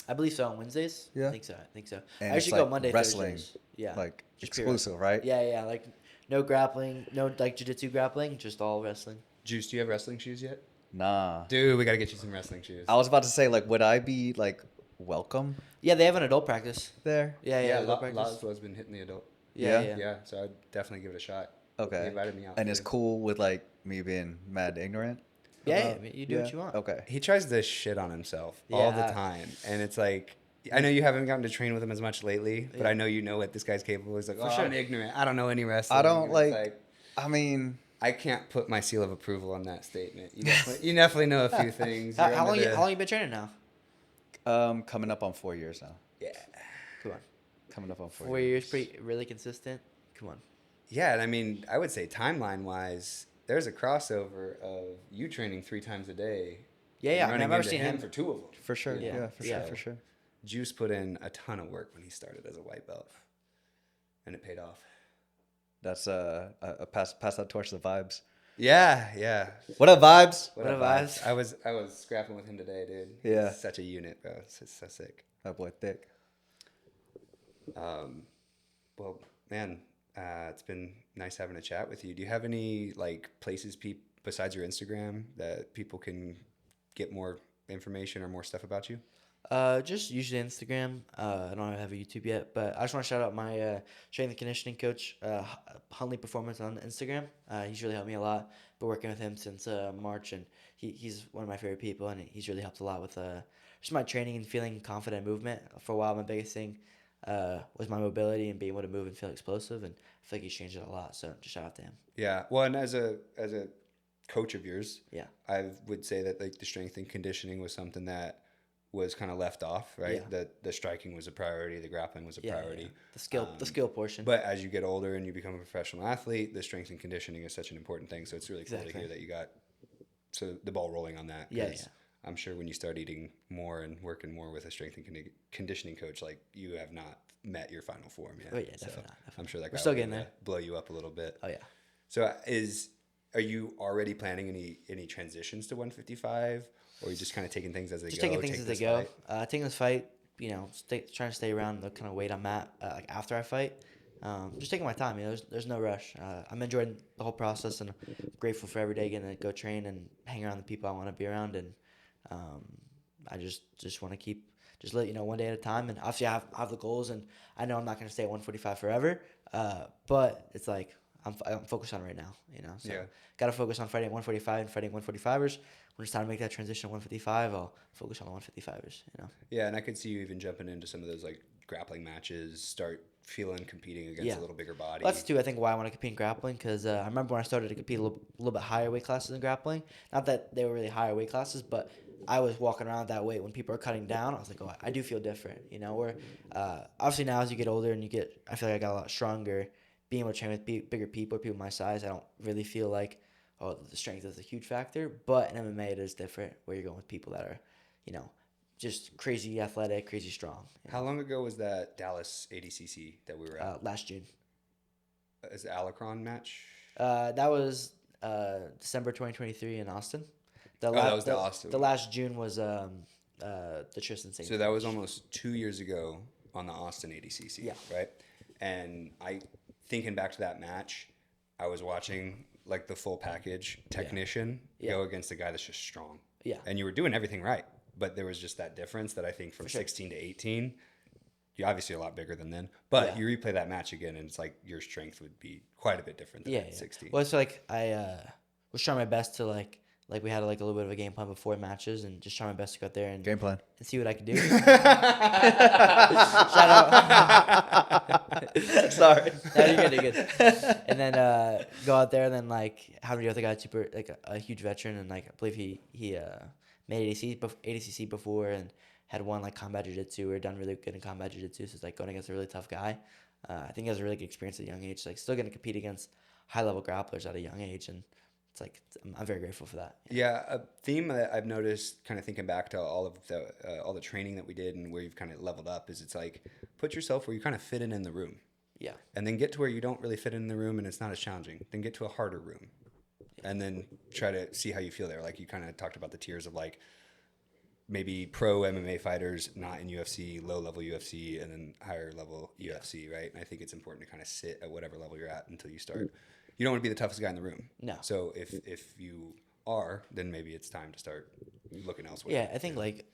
I believe so on Wednesdays. Yeah, I think so. And I usually go Monday, wrestling, Thursdays. Yeah, like just exclusive, right? Yeah, like no grappling, no like jiu-jitsu grappling, just all wrestling. Juice, do you have wrestling shoes yet? Nah. Dude, we got to get you some wrestling shoes. I was about to say, like, would I be, like, welcome Yeah, they have an adult practice. there? Yeah, adult practice. Laszlo's been hitting the adult. Yeah. So I'd definitely give it a shot. Okay. He invited me out. And it's cool with, like, me being mad ignorant? Yeah, you do what you want. Okay. He tries to shit on himself all the time. And it's like, I know you haven't gotten to train with him as much lately, but I know you know what this guy's capable of. He's like, I'm ignorant. I don't know any wrestling. I don't, And it's I mean... I can't put my seal of approval on that statement. You definitely know a few things. How long you been training now? Coming up on 4 years now. Yeah. Come on. Coming up on 4 years. 4 years, pretty really consistent. Come on. Yeah, and I mean, I would say timeline-wise, there's a crossover of you training 3 times a day. Yeah. And running I've never into seen him for 2 of them. For sure. Yeah. Yeah, for sure. Juice put in a ton of work when he started as a white belt, and it paid off. That's pass that torch to Vibes. Yeah. What up, Vibes? What up, Vibes? I was scrapping with him today, dude. Yeah. He's such a unit, bro. It's so sick. That boy thick. Well, man, it's been nice having a chat with you. Do you have any like places besides your Instagram that people can get more information or more stuff about you? Just usually Instagram. I don't have a YouTube yet, but I just want to shout out my strength and conditioning coach, Hunley Performance on Instagram. He's really helped me a lot. Been working with him since March, and he's one of my favorite people, and he's really helped a lot with just my training and feeling confident in movement. For a while, my biggest thing was my mobility and being able to move and feel explosive, and I feel like he's changed it a lot. So just shout out to him. Yeah. Well, and as a coach of yours, Yeah. I would say that like the strength and conditioning was something that was kind of left off, right? Yeah. The striking was a priority, the grappling was a priority. Yeah. The skill portion. But as you get older and you become a professional athlete, the strength and conditioning is such an important thing. So it's really cool to hear that you got the ball rolling on that. Yeah. I'm sure when you start eating more and working more with a strength and conditioning coach, like you have not met your final form yet. Oh yeah, definitely not. I'm sure that We're guy still will getting there. blow you up a little bit. Oh yeah. So are you already planning any transitions to 155? Or are you just kind of taking things as they go? Just taking things as they go. Taking this fight, trying to stay around the kind of weight I'm at like after I fight. Just taking my time. There's no rush. I'm enjoying the whole process, and I'm grateful for every day getting to go train and hang around the people I want to be around. And I just want to keep let one day at a time. And obviously I have the goals, and I know I'm not going to stay at 145 forever. But it's like I'm focused on right now. You know, so Yeah. got to focus on fighting at 145 and fighting 145ers. When it's time to make that transition to 155, I'll focus on the 155ers. You know. Yeah, and I could see you even jumping into some of those like grappling matches, start feeling competing against a little bigger body. Well, that's too, I think, why I want to compete in grappling, because I remember when I started to compete a little bit higher weight classes in grappling. Not that they were really higher weight classes, but I was walking around that weight when people are cutting down. I was like, oh, I do feel different, you know. Where obviously now as you get older and I feel like I got a lot stronger. Being able to train with bigger people, people my size, I don't really feel like, oh, the strength is a huge factor. But in MMA, it is different, where you're going with people that are, you know, just crazy athletic, crazy strong. How long ago was that Dallas ADCC that we were at? Last June. Is the Alacron match? That was December 2023 in Austin. That was the Austin The one. last June was the Tristan St. So that was almost 2 years ago on the Austin ADCC, Yeah. right? And thinking back to that match, I was watching like the full package technician go against a guy that's just strong. Yeah. And you were doing everything right, but there was just that difference that I think from 16 to 18, you're obviously a lot bigger than then. But you replay that match again, and it's like your strength would be quite a bit different than at 16. Well, it's like I was trying my best to like we had like a little bit of a game plan before matches, and just trying my best to go out there and Game plan. and see what I could do. Shout out. Sorry. No, you're good. And then go out there and then like have the other guy super like a huge veteran, and like I believe he made ADCC before and had won like combat jiu-jitsu or done really good in combat jiu-jitsu. So it's like going against a really tough guy. I think he has a really good experience at a young age. Like still going to compete against high level grapplers at a young age, and it's like I'm very grateful for that. Yeah, a theme that I've noticed, kind of thinking back to all the training that we did and where you've kind of leveled up, is it's like put yourself where you kind of fit in the room. Yeah. And then get to where you don't really fit in the room and it's not as challenging. Then get to a harder room, and then try to see how you feel there. Like you kind of talked about the tiers of like maybe pro MMA fighters not in UFC, low level UFC, and then higher level UFC, right? And I think it's important to kind of sit at whatever level you're at until you start. You don't want to be the toughest guy in the room. No. So if you are, then maybe it's time to start looking elsewhere. Yeah, I think like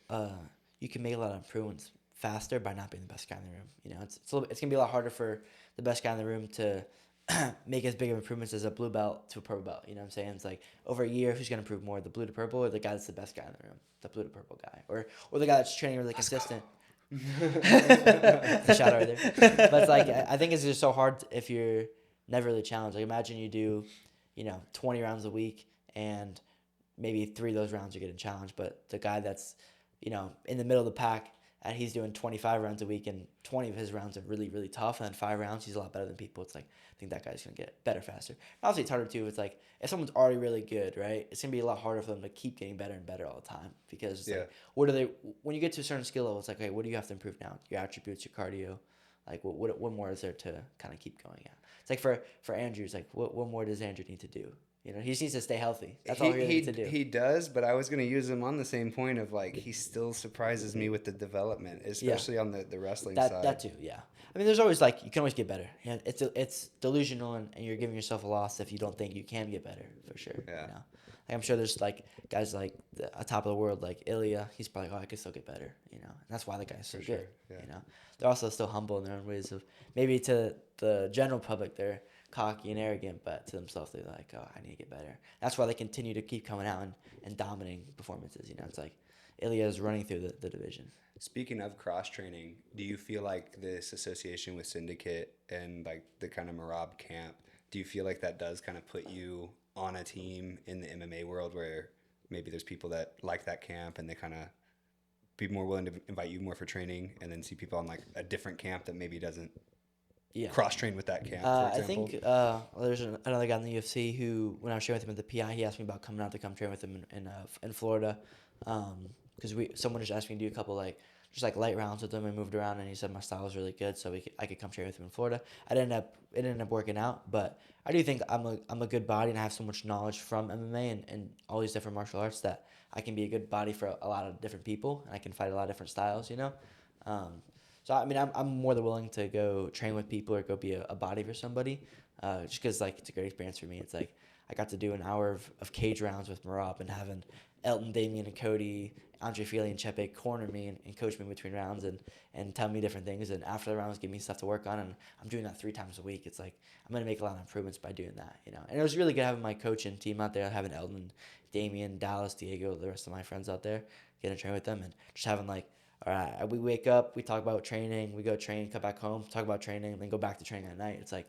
you can make a lot of improvements faster by not being the best guy in the room. You know, it's gonna be a lot harder for the best guy in the room to make as big of improvements as a blue belt to a purple belt. You know what I'm saying? It's like over a year, who's gonna improve more, the blue to purple or the guy that's the best guy in the room, the blue to purple guy, or the guy that's training really consistent. Shout out right there. But it's like I think it's just so hard if you're never really challenged. Like imagine you do, 20 rounds a week and maybe 3 of those rounds are getting challenged, but the guy that's, in the middle of the pack and he's doing 25 rounds a week and 20 of his rounds are really, really tough, and then 5 rounds he's a lot better than people. It's like I think that guy's gonna get better faster. Obviously it's harder too. It's like if someone's already really good, right? It's gonna be a lot harder for them to keep getting better and better all the time, because it's like when you get to a certain skill level, it's like, okay, what do you have to improve now? Your attributes, your cardio, like what more is there to kind of keep going at? It's like for Andrew, it's like what more does Andrew need to do? He just needs to stay healthy. That's all he really needs to do. He does, but I was going to use him on the same point of like he still surprises me with the development, especially on the wrestling side. That too, yeah. I mean, there's always you can always get better. Yeah, it's delusional, and you're giving yourself a loss if you don't think you can get better, for sure. Yeah. Like I'm sure there's guys like on top of the world like Ilya. He's probably I could still get better, and that's why the guy's so good. Yeah. They're also still humble in their own ways of maybe to the general public they're cocky and arrogant, but to themselves they're like, oh, I need to get better. That's why they continue to keep coming out and dominating performances. It's like Ilya is running through the division. Speaking of cross training, do you feel like this association with Syndicate and like the kind of Merab camp, do you feel like that does kind of put you on a team in the MMA world where maybe there's people that like that camp and they kind of be more willing to invite you more for training, and then see people on like a different camp that maybe doesn't cross train with that camp, for example? I think there's another guy in the UFC who, when I was training with him at the PI, he asked me about coming out to come train with him in Florida, because someone just asked me to do a couple just light rounds with him and moved around, and he said my style was really good, so I could come train with him in Florida. It ended up working out, but I do think I'm a good body, and I have so much knowledge from MMA and all these different martial arts that I can be a good body for a lot of different people, and I can fight a lot of different styles, So I mean, I'm more than willing to go train with people or go be a body for somebody, just because it's a great experience for me. It's like I got to do an hour of cage rounds with Merab and having Elton, Damien, and Cody, Andre Feely, and Chepe corner me and coach me between rounds and tell me different things. And after the rounds, give me stuff to work on. And I'm doing that 3 times a week. It's like I'm going to make a lot of improvements by doing that, you know. And it was really good having my coach and team out there, having Elton, Damien, Dallas, Diego, the rest of my friends out there, getting to train with them, and just having like, all right, we wake up, we talk about training, we go train, come back home, talk about training, then go back to training at night. It's like,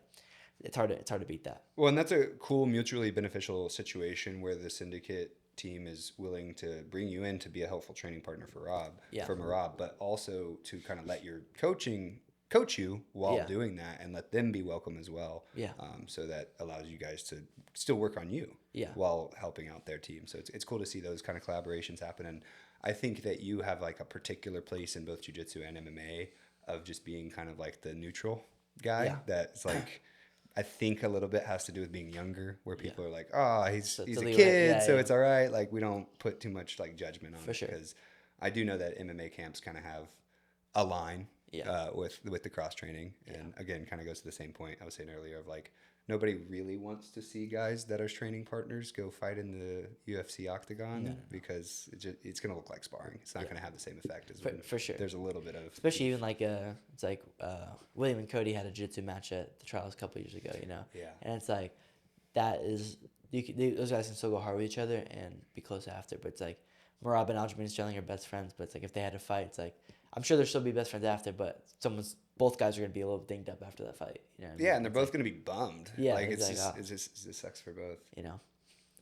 it's hard to beat that. Well, and that's a cool, mutually beneficial situation where the syndicate team is willing to bring you in to be a helpful training partner for Merab, but also to kind of let your coach you while doing that and let them be welcome as well. Yeah. So that allows you guys to still work on you while helping out their team. So it's cool to see those kind of collaborations happen. And I think that you have like a particular place in both jiu-jitsu and MMA of just being kind of like the neutral guy. Yeah. That's like, I think a little bit has to do with being younger, where people are like, oh, he's a kid, so it's all right. Like, we don't put too much like judgment on it. Sure. Because I do know that MMA camps kind of have a line with the cross training. And again, kind of goes to the same point I was saying earlier of like, nobody really wants to see guys that are training partners go fight in the UFC octagon because it's going to look like sparring. It's not going to have the same effect as for sure. There's a little bit of... Especially even like, it's like William and Cody had a jiu-jitsu match at the trials a couple years ago, you know? Yeah. And it's like, that is... those guys can still go hard with each other and be close after, but it's like, Merab and Aljamain Sterling are best friends, but it's like, if they had a fight, it's like, I'm sure they'll still be best friends after, but both guys are going to be a little dinged up after that fight. You know what I mean? Yeah, and they're both going to be bummed. Yeah, like, it sucks for both. You know.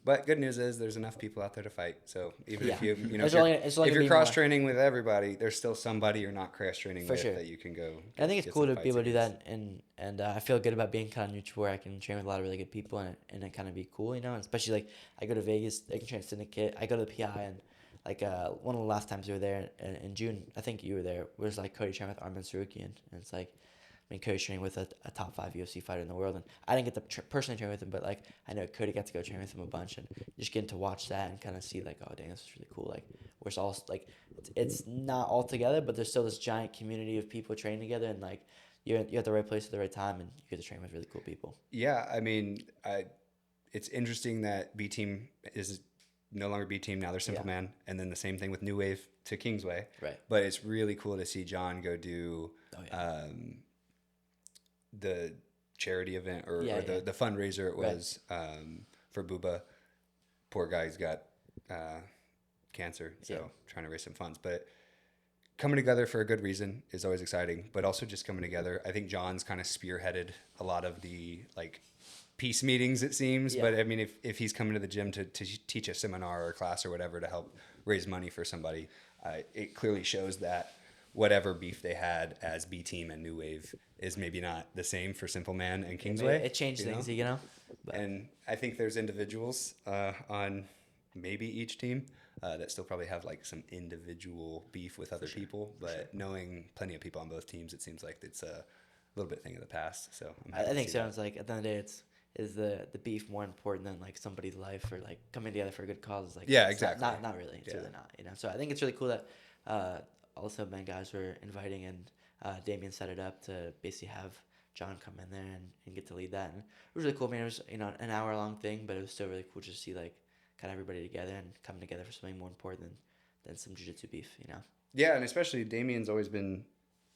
But good news is there's enough people out there to fight. So even if you know, if you're cross training with everybody, there's still somebody you're not cross training with that you can go. And I think it's cool to be able to do that, and I feel good about being kind of neutral, where I can train with a lot of really good people and it kind of be cool, you know. And especially like I go to Vegas, I can train Syndicate. I go to the PI and. Like one of the last times we were there in June, I think you were there, was like Cody training with Arman Sarukian. And it's like, I mean, Cody training with a top 5 UFC fighter in the world. And I didn't get to personally train with him, but like, I know Cody got to go train with him a bunch. And just getting to watch that and kind of see like, oh, dang, this is really cool. Like, we're all like, it's not all together, but there's still this giant community of people training together. And like, you're at the right place at the right time and you get to train with really cool people. Yeah, I mean, it's interesting that B Team is no longer B Team, now they're Simple Man, and then the same thing with New Wave to Kingsway. Right. But it's really cool to see John go do the charity event or the fundraiser it was for Booba. Poor guy's got cancer, so trying to raise some funds. But coming together for a good reason is always exciting, but also just coming together. I think John's kind of spearheaded a lot of the like peace meetings, it seems. But I mean, if he's coming to the gym to teach a seminar or a class or whatever to help raise money for somebody, it clearly shows that whatever beef they had as B Team and New Wave is maybe not the same for Simple Man and Kingsway. It changed things, you know? But. And I think there's individuals on maybe each team that still probably have like some individual beef with other people. But knowing plenty of people on both teams, it seems like it's a little bit thing of the past. So I think so. It's like at the end of the day, is the beef more important than like somebody's life or like coming together for a good cause? It's like, exactly. Not really. It's really not, you know? So I think it's really cool that also men guys were inviting and Damien set it up to basically have John come in there and get to lead that. And it was really cool. I mean, it was, you know, an hour-long thing, but it was still really cool just to see like kind of everybody together and coming together for something more important than some jiu-jitsu beef, you know? Yeah, and especially Damien's always been,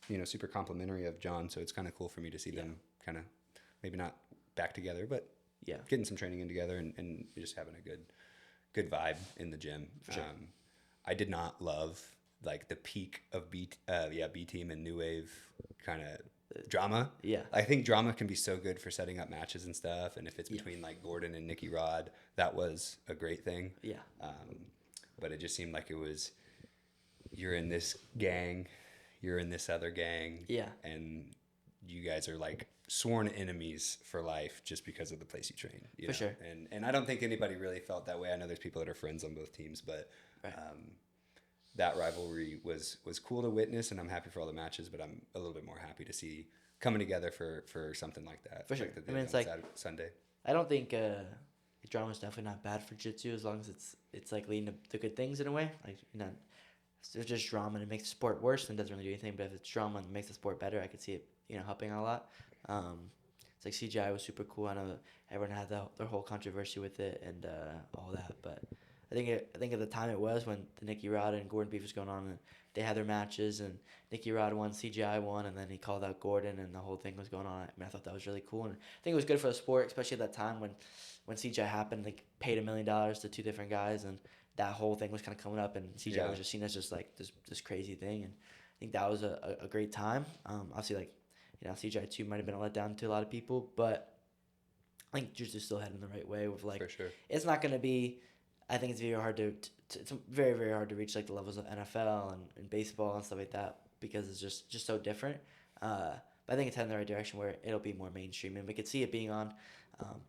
you know, super complimentary of John, so it's kind of cool for me to see them kind of maybe not back together, but getting some training in together and just having a good vibe in the gym. Sure. I did not love like the peak of B Team and New Wave kind of drama. Yeah. I think drama can be so good for setting up matches and stuff. And if it's between like Gordon and Nicky Rod, that was a great thing. Yeah. But it just seemed like it was, you're in this gang, you're in this other gang. Yeah. And you guys are like sworn enemies for life just because of the place you train. You know? Sure. And I don't think anybody really felt that way. I know there's people that are friends on both teams, but that rivalry was cool to witness, and I'm happy for all the matches, but I'm a little bit more happy to see coming together for something like that. For sure. Like I mean, it's like Sunday. I don't think drama is definitely not bad for jiu-jitsu as long as it's like leading to good things in a way. Like, you know, if there's just drama and it makes the sport worse, then it doesn't really do anything. But if it's drama and it makes the sport better, I could see it, you know, helping out a lot. it's like CGI was super cool. I know everyone had their whole controversy with it and all that, but I think at the time it was when the Nicky Rod and Gordon beef was going on, and they had their matches, and Nicky Rod won, CGI won, and then he called out Gordon, and the whole thing was going on. I mean, I thought that was really cool, and I think it was good for the sport, especially at that time when CGI happened. They paid $1 million to two different guys, and that whole thing was kind of coming up, and CGI was just seen as just like this crazy thing, and I think that was a great time. Obviously, like, you know, CGI 2 might have been a letdown to a lot of people, but I think Jiu-Jitsu still heading the right way with, like, For sure. it's not going to be, I think it's very hard it's very, very hard to reach, like, the levels of NFL and baseball and stuff like that, because it's just so different. But I think it's heading in the right direction where it'll be more mainstream, and we could see it being on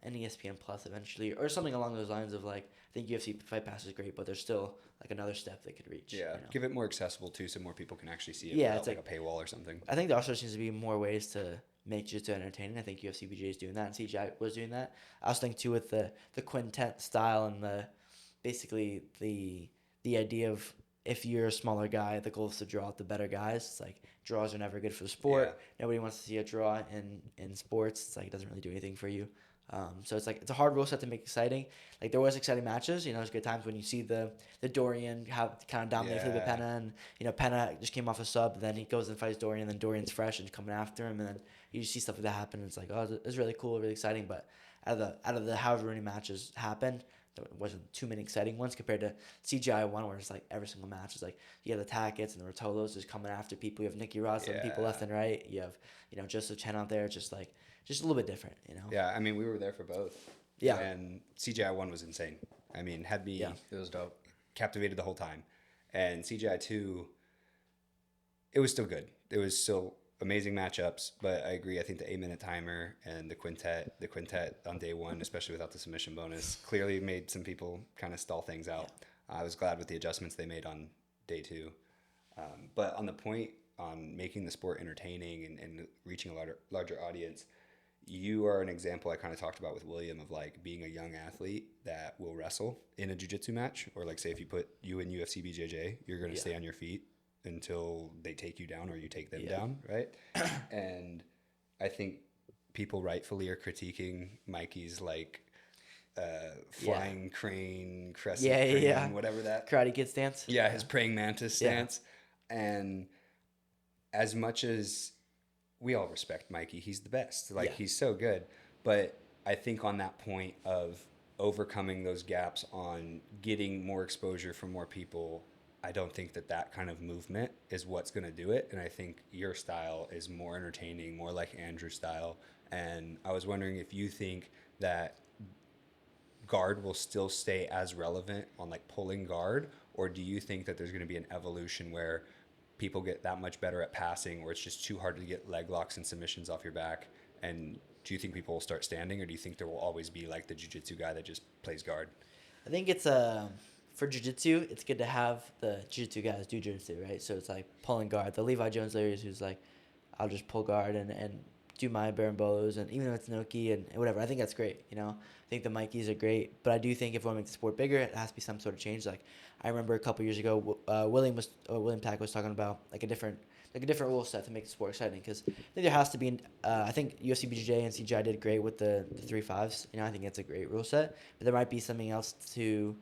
an ESPN Plus eventually, or something along those lines of, like, I think UFC Fight Pass is great, but there's still, like, another step they could reach. Yeah, you know? give it more accessible too, so more people can actually see it Yeah, without it's like a paywall or something. I think there also seems to be more ways to make Jiu-Jitsu entertaining. I think UFC BJ is doing that, and CGI was doing that. I also think too with the quintet style and basically the idea of, if you're a smaller guy, the goal is to draw out the better guys. It's like draws are never good for the sport. Yeah. Nobody wants to see a draw in sports. It's like it doesn't really do anything for you. So it's like it's a hard rule set to make exciting. Like there was exciting matches. You know, there's good times when you see the Dorian have kind of dominate Felipe Pena, and you know Pena just came off a sub, then he goes and fights Dorian, and then Dorian's fresh and coming after him, and then you just see stuff like that happen. And it's like, oh, it's really cool, really exciting. But out of the however many matches happened, there wasn't too many exciting ones compared to CGI 1, where it's like every single match is like you have the Tackett's and the Rotolos just coming after people. You have Nicky Ross and people left and right. You have, you know, Joseph Chen out there, just a little bit different, you know. Yeah, I mean, we were there for both. Yeah. And CGI 1 was insane. I mean, had me It was dope. captivated the whole time. And CGI 2, it was still good. It was still amazing matchups, but I agree. I think the 8-minute timer and the quintet on day 1, especially without the submission bonus, clearly made some people kind of stall things out. I was glad with the adjustments they made on day 2. But on the point on making the sport entertaining and reaching a larger audience, you are an example I kind of talked about with William of like being a young athlete that will wrestle in a jiu-jitsu match, or like say if you put you in UFC BJJ, you're going to stay on your feet until they take you down or you take them down, right? And I think people rightfully are critiquing Mikey's like flying crane, crescent crane, whatever that Karate Kid stance. Yeah, his praying mantis stance. And as much as we all respect Mikey, he's the best. Like he's so good. But I think on that point of overcoming those gaps on getting more exposure from more people, I don't think that kind of movement is what's going to do it. And I think your style is more entertaining, more like Andrew's style. And I was wondering if you think that guard will still stay as relevant on like pulling guard, or do you think that there's going to be an evolution where people get that much better at passing, or it's just too hard to get leg locks and submissions off your back? And do you think people will start standing, or do you think there will always be like the jiu-jitsu guy that just plays guard? I think it's for jiu-jitsu, it's good to have the jiu-jitsu guys do jiu-jitsu, right? So it's like pulling guard. The Levi Jones Larry's who's like, I'll just pull guard and do my barimbolos, and even though it's Noki and whatever, I think that's great, you know? I think the Mikeys are great, but I do think if we want to make the sport bigger, it has to be some sort of change. Like, I remember a couple years ago, William Tack was talking about like a different rule set to make the sport exciting, because I think there has to be. I think UFC BJJ and CGI did great with the 3-5s. You know, I think it's a great rule set, but there might be something else to.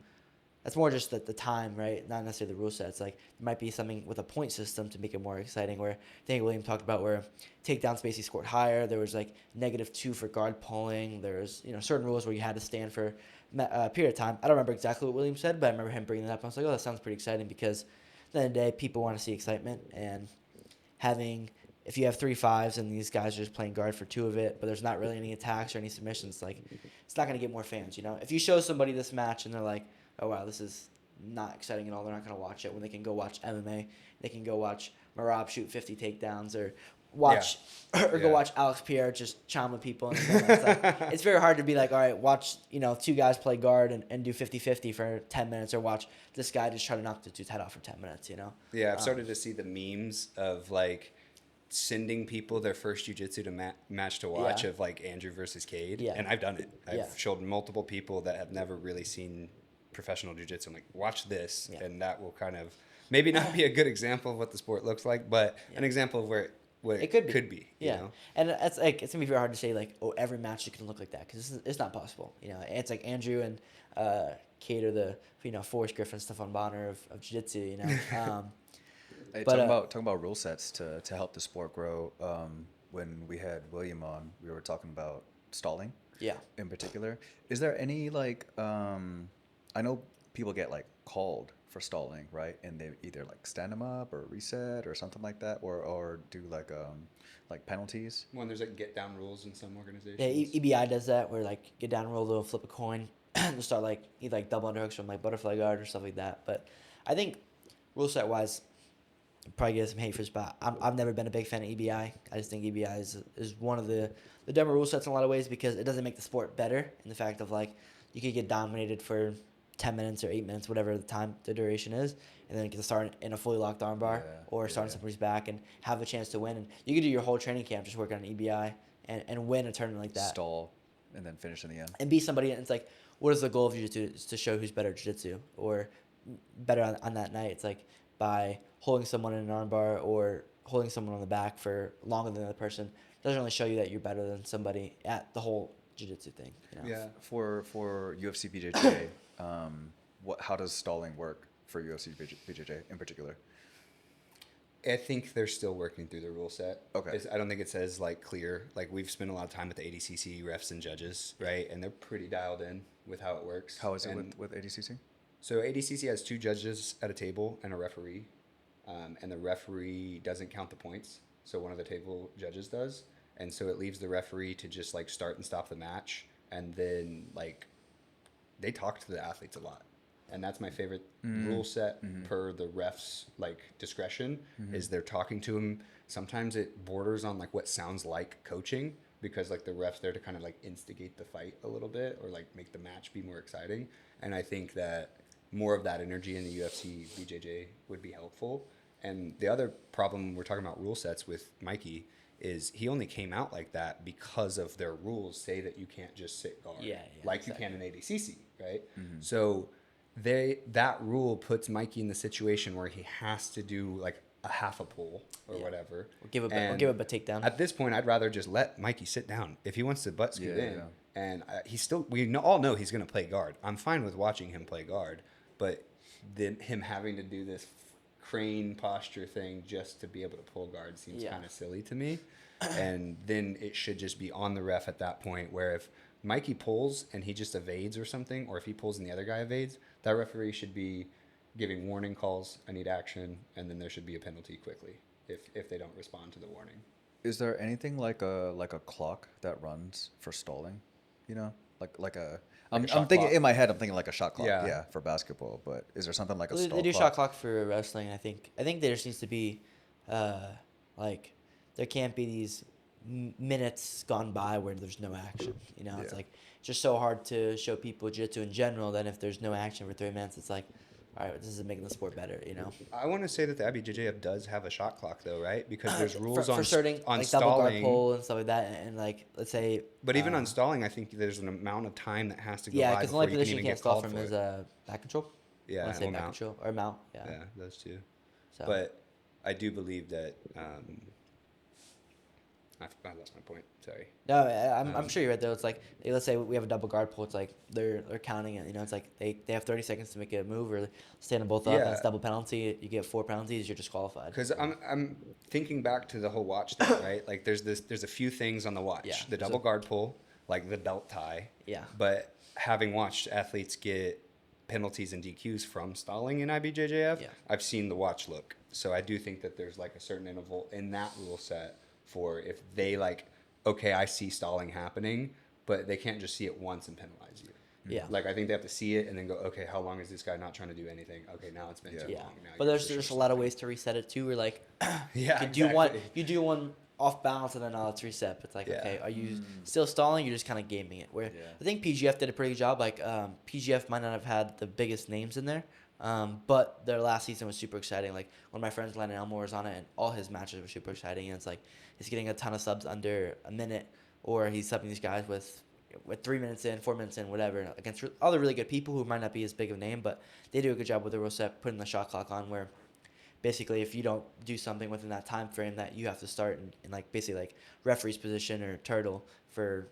That's more just the time, right? Not necessarily the rule set. It's like there might be something with a point system to make it more exciting. Where I think William talked about where takedowns basically scored higher. There was like -2 for guard pulling. There's certain rules where you had to stand for a period of time. I don't remember exactly what William said, but I remember him bringing that up. I was like, oh, that sounds pretty exciting, because at the end of the day, people want to see excitement, and if you have 3-5s and these guys are just playing guard for 2 of it, but there's not really any attacks or any submissions, like it's not going to get more fans. If you show somebody this match and they're like, oh wow, this is not exciting at all, they're not going to watch it, when they can go watch MMA, they can go watch Merab shoot 50 takedowns, or watch go watch Alex Pierre just chomma people and stuff. It's very hard to be like, all right, watch 2 guys play guard and do 50-50 for 10 minutes, or watch this guy just try to knock the dude's head off for 10 minutes. Yeah, I've started to see the memes of like sending people their first jiu-jitsu to match to watch of like Andrew versus Cade, and I've done it. I've showed multiple people that have never really seen professional jiu-jitsu. I'm like, watch this, and that will kind of maybe not be a good example of what the sport looks like, but an example of where what It could be. you Yeah, know? and it's like it's gonna be very hard to say like, oh, every match is gonna look like that because it's not possible. You know, it's like Andrew and Kate are the Forrest Griffin, Stefan Bonner of jiu-jitsu. You know, Hey, But, talking about rule sets to help the sport grow. When we had William on, we were talking about stalling. yeah. In particular, is there any like I know people get like called for stalling, right? And they either like stand them up or reset or something like that, or do like penalties. When there's like get down rules in some organizations. Yeah, EBI does that where like get down, roll, they'll flip a coin, and start like either like double underhooks from like butterfly guard or stuff like that. But I think rule set wise, probably get some hate for this, but I've never been a big fan of EBI. I just think EBI is one of the dumber rule sets in a lot of ways because it doesn't make the sport better in the fact of like you could get dominated for 10 minutes or 8 minutes, whatever the duration is, and then get to start in a fully locked armbar or start on somebody's back and have a chance to win. And you could do your whole training camp just working on EBI and win a tournament like that. Stall and then finish in the end. And be somebody, and it's like, what is the goal of jiu-jitsu? It's to show who's better at jiu-jitsu or better on that night. It's like by holding someone in an armbar or holding someone on the back for longer than the other person doesn't really show you that you're better than somebody at the whole jiu-jitsu thing. You know? Yeah. For UFC BJJ, how does stalling work for UFC BJJ in particular? I think they're still working through the rule set. Okay. I don't think it says like clear. Like we've spent a lot of time with the ADCC refs and judges, right? And they're pretty dialed in with how it works. How is it with ADCC? So ADCC has 2 judges at a table and a referee, and the referee doesn't count the points. So one of the table judges does, and so it leaves the referee to just like start and stop the match, and then like they talk to the athletes a lot. And that's my favorite rule set per the refs like discretion is they're talking to him. Sometimes it borders on like what sounds like coaching because like the ref's there to kind of like instigate the fight a little bit or like make the match be more exciting. And I think that more of that energy in the UFC BJJ would be helpful. And the other problem we're talking about rule sets with Mikey is he only came out like that because of their rules say that you can't just sit guard like exactly. You can in ADCC, right? So that rule puts Mikey in the situation where he has to do like a half a pull or whatever. Or give a butt takedown. At this point, I'd rather just let Mikey sit down if he wants to butt scoot in. And all know he's going to play guard. I'm fine with watching him play guard, but then him having to do this crane posture thing just to be able to pull guard seems kind of silly to me. And then it should just be on the ref at that point where if Mikey pulls and he just evades or something, or if he pulls and the other guy evades, that referee should be giving warning calls, I need action, and then there should be a penalty quickly if they don't respond to the warning. Is there anything like a clock that runs for stalling? You know, I'm thinking clock. In my head, I'm thinking like a shot clock, for basketball. But is there something like a stall They do clock? shot clock for wrestling. I think there just needs to be, like, there can't be these minutes gone by where there's no action. You know, it's like it's just so hard to show people jiu-jitsu in general that if there's no action for 3 minutes, it's like, all right, this isn't making the sport better. You know. I want to say that the IBJJF does have a shot clock though, right? Because there's rules for certain, on like stalling, double guard pull and stuff like that, and like let's say. But even on stalling, I think there's an amount of time that has to go by because the only before you can position even you can't get stall called from for is it. back control. Yeah, I want to say back mount. control or mount. Yeah. Yeah, those two. So. But I do believe that. I lost my point. Sorry. No, I'm sure you're right though. It's like let's say we have a double guard pull. It's like they're counting it. You know, it's like they have 30 seconds to make a move or stand them both up. And it's double penalty. You get 4 penalties. You're disqualified. Because I'm thinking back to the whole watch thing, right? Like there's a few things on the watch. Yeah. The double guard pull, like the belt tie. Yeah. But having watched athletes get penalties and DQs from stalling in IBJJF, I've seen the watch look. So I do think that there's like a certain interval in that rule set for if they like, okay, I see stalling happening, but they can't just see it once and penalize you. Yeah. Like I think they have to see it and then go, okay, how long is this guy not trying to do anything? Okay, now it's been too long. Now But there's a lot of ways to reset it too. Where like, you do one off balance and then it's reset. But it's like, okay, are you still stalling? You're just kind of gaming it. Where I think PGF did a pretty good job. Like PGF might not have had the biggest names in there, but their last season was super exciting. Like one of my friends, Landon Elmore, was on it, and all his matches were super exciting. And it's like he's getting a ton of subs under a minute, or he's subbing these guys with 3 minutes in, 4 minutes in, whatever, against other really good people who might not be as big of a name, but they do a good job with the rule set, putting the shot clock on where basically if you don't do something within that time frame, that you have to start in like basically like referee's position or turtle for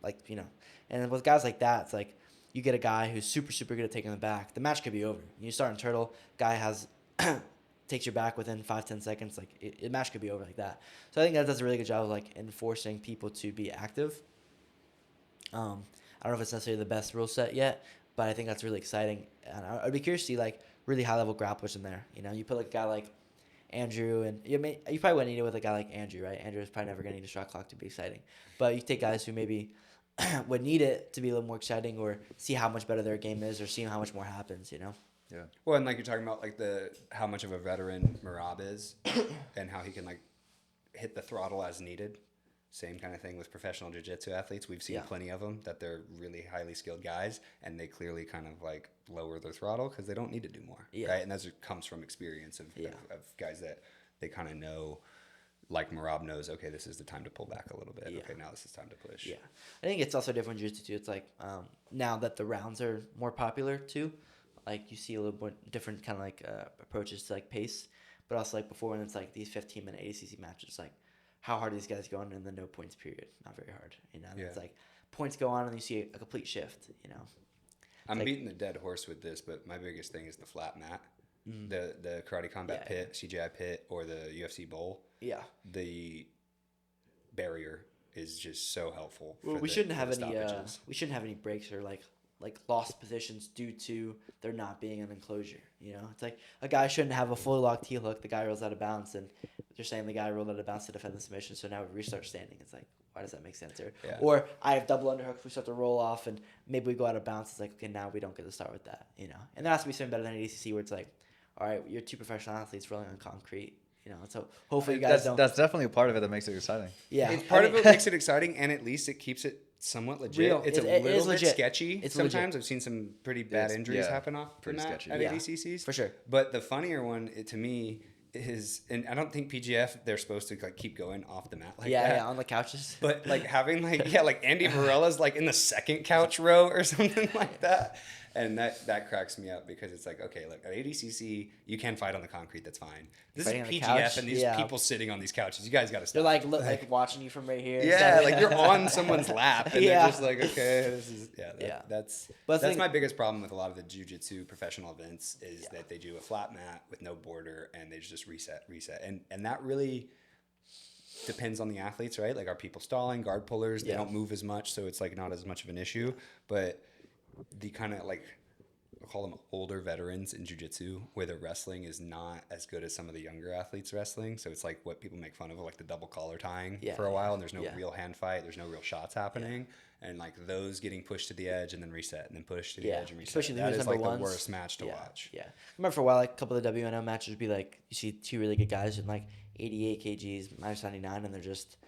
like, you know. And with guys like that, it's like you get a guy who's super good at taking the back, the match could be over. You start in turtle, guy has takes your back within 5-10 seconds, like the match could be over like that. So I think that does a really good job of like enforcing people to be active. I don't know if it's necessarily the best rule set yet, but I think that's really exciting. And I'd be curious to see like really high level grapplers in there. You know, you put like a guy like Andrew, and you probably wouldn't need it with a guy like Andrew, right? Andrew is probably never going to need a shot clock to be exciting. But you take guys who maybe would need it to be a little more exciting, or see how much better their game is, or see how much more happens, you know? Yeah. Well, and like you're talking about like how much of a veteran Merab is and how he can like hit the throttle as needed. Same kind of thing with professional jiu-jitsu athletes. We've seen plenty of them that they're really highly skilled guys, and they clearly kind of like lower their throttle because they don't need to do more, right? And that comes from experience of guys that they kind of know, like Merab knows, okay, this is the time to pull back a little bit. Okay, now this is time to push. Yeah. I think it's also different in jiu-jitsu too. It's like now that the rounds are more popular too, like you see a little more different kind of like approaches to like pace, but also like before when it's like these 15-minute ADCC matches, like how hard are these guys going in the no points period? Not very hard, you know. It's like points go on and you see a complete shift, you know. I'm beating the dead horse with this, but my biggest thing is the flat mat, the Karate Combat pit, CGI pit, or the UFC bowl. Yeah, the barrier is just so helpful. Well, we shouldn't have any breaks or like lost positions due to there not being an enclosure. You know, it's like a guy shouldn't have a fully locked heel hook. The guy rolls out of bounds, and you're saying the guy rolled out of bounds to defend the submission. So now we restart standing. It's like, why does that make sense? Or I have double underhooks. We start to roll off, and maybe we go out of bounds. It's like, okay, now we don't get to start with that. You know, and there has to be something better than ADCC where it's like, all right, you're two professional athletes rolling on concrete. You know, so hopefully you guys don't. That's definitely a part of it that makes it exciting. Yeah, it's part of it makes it exciting, and at least it keeps it somewhat legit. Real. It's a little bit sketchy. Sometimes legit. I've seen some pretty bad injuries happen off the mat sketchy. at ADCCs. For sure. But the funnier one to me is, and I don't think PGF, they're supposed to like keep going off the mat like that. Yeah, on the couches. But like having like Andy Varella's like in the second couch row or something like that. And that cracks me up because it's like, okay, look, at ADCC, you can fight on the concrete. That's fine. This is PGF and these people sitting on these couches. You guys got to stop. They're like watching you from right here. Yeah, like you're on someone's lap and they're just like, okay, this is, that's my biggest problem with a lot of the jiu-jitsu professional events is that they do a flat mat with no border and they just reset. And that really depends on the athletes, right? Like, are people stalling, guard pullers? They don't move as much, so it's like not as much of an issue. But the kind of like, I'll call them older veterans in jiu-jitsu where the wrestling is not as good as some of the younger athletes wrestling. So it's like what people make fun of, like the double collar tying for a while, and there's no real hand fight. There's no real shots happening. And like those getting pushed to the edge and then reset and then push to the edge and reset. Especially that is like ones. the worst match to watch. Yeah. I remember for a while, like a couple of the WNO matches would be like, you see two really good guys in like 88 kgs, minus 99, and it's just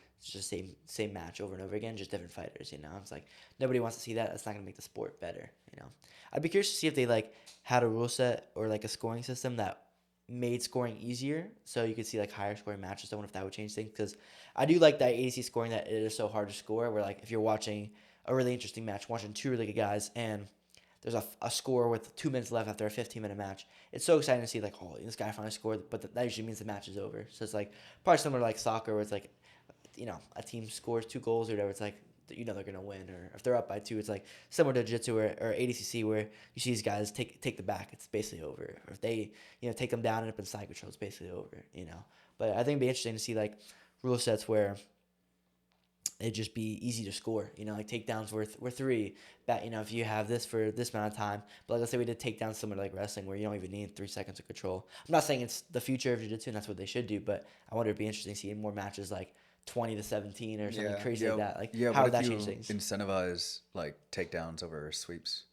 same match over and over again, just different fighters, you know? It's like, nobody wants to see that. That's not going to make the sport better, you know? I'd be curious to see if they, like, had a rule set or, like, a scoring system that made scoring easier so you could see, like, higher scoring matches. I wonder if that would change things, because I do like that ADC scoring that it is so hard to score, where, like, if you're watching a really interesting match, watching two really good guys, and there's a score with 2 minutes left after a 15-minute match, it's so exciting to see, like, oh, this guy finally scored, but that usually means the match is over. So it's, like, probably similar to, like, soccer, where it's, like, you know, a team scores 2 goals or whatever, it's like, you know, they're going to win. Or if they're up by 2, it's like similar to jiu-jitsu or ADCC, where you see these guys take the back, it's basically over. Or if they, you know, take them down and up in side control, it's basically over, you know. But I think it'd be interesting to see, like, rule sets where it'd just be easy to score, you know, like takedowns were 3. That, you know, if you have this for this amount of time, but like, let's say we did takedowns similar to like wrestling, where you don't even need 3 seconds of control. I'm not saying it's the future of jiu-jitsu and that's what they should do, but I wonder it'd be interesting seeing more matches like 20-17 or something crazy like that. Like, how would that change things? Incentivize like takedowns over sweeps,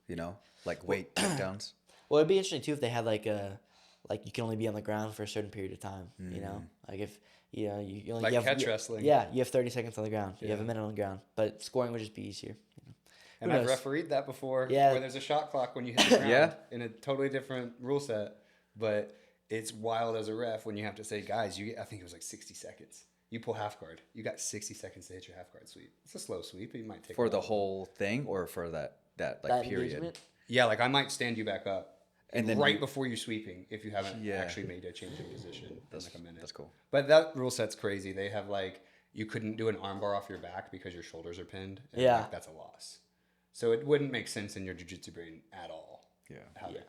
you know, like weight takedowns. Well, it'd be interesting too if they had like you can only be on the ground for a certain period of time. You know, like if you know you only like you have, catch wrestling. Yeah, you have 30 seconds on the ground. You have a minute on the ground, but scoring would just be easier. You know? And I've refereed that before. Yeah. Where there's a shot clock when you hit the ground in a totally different rule set, but it's wild as a ref when you have to say, guys, I think it was like 60 seconds. You pull half guard. You got 60 seconds to hit your half guard sweep. It's a slow sweep. But you might take for the whole thing or for that period. Engagement? Yeah, like I might stand you back up And then right before you're sweeping if you haven't Yeah. actually made a change in position in like a minute. That's cool. But that rule set's crazy. They have like you couldn't do an armbar off your back because your shoulders are pinned. And Yeah. like, that's a loss. So it wouldn't make sense in your jiu-jitsu brain at all. Yeah.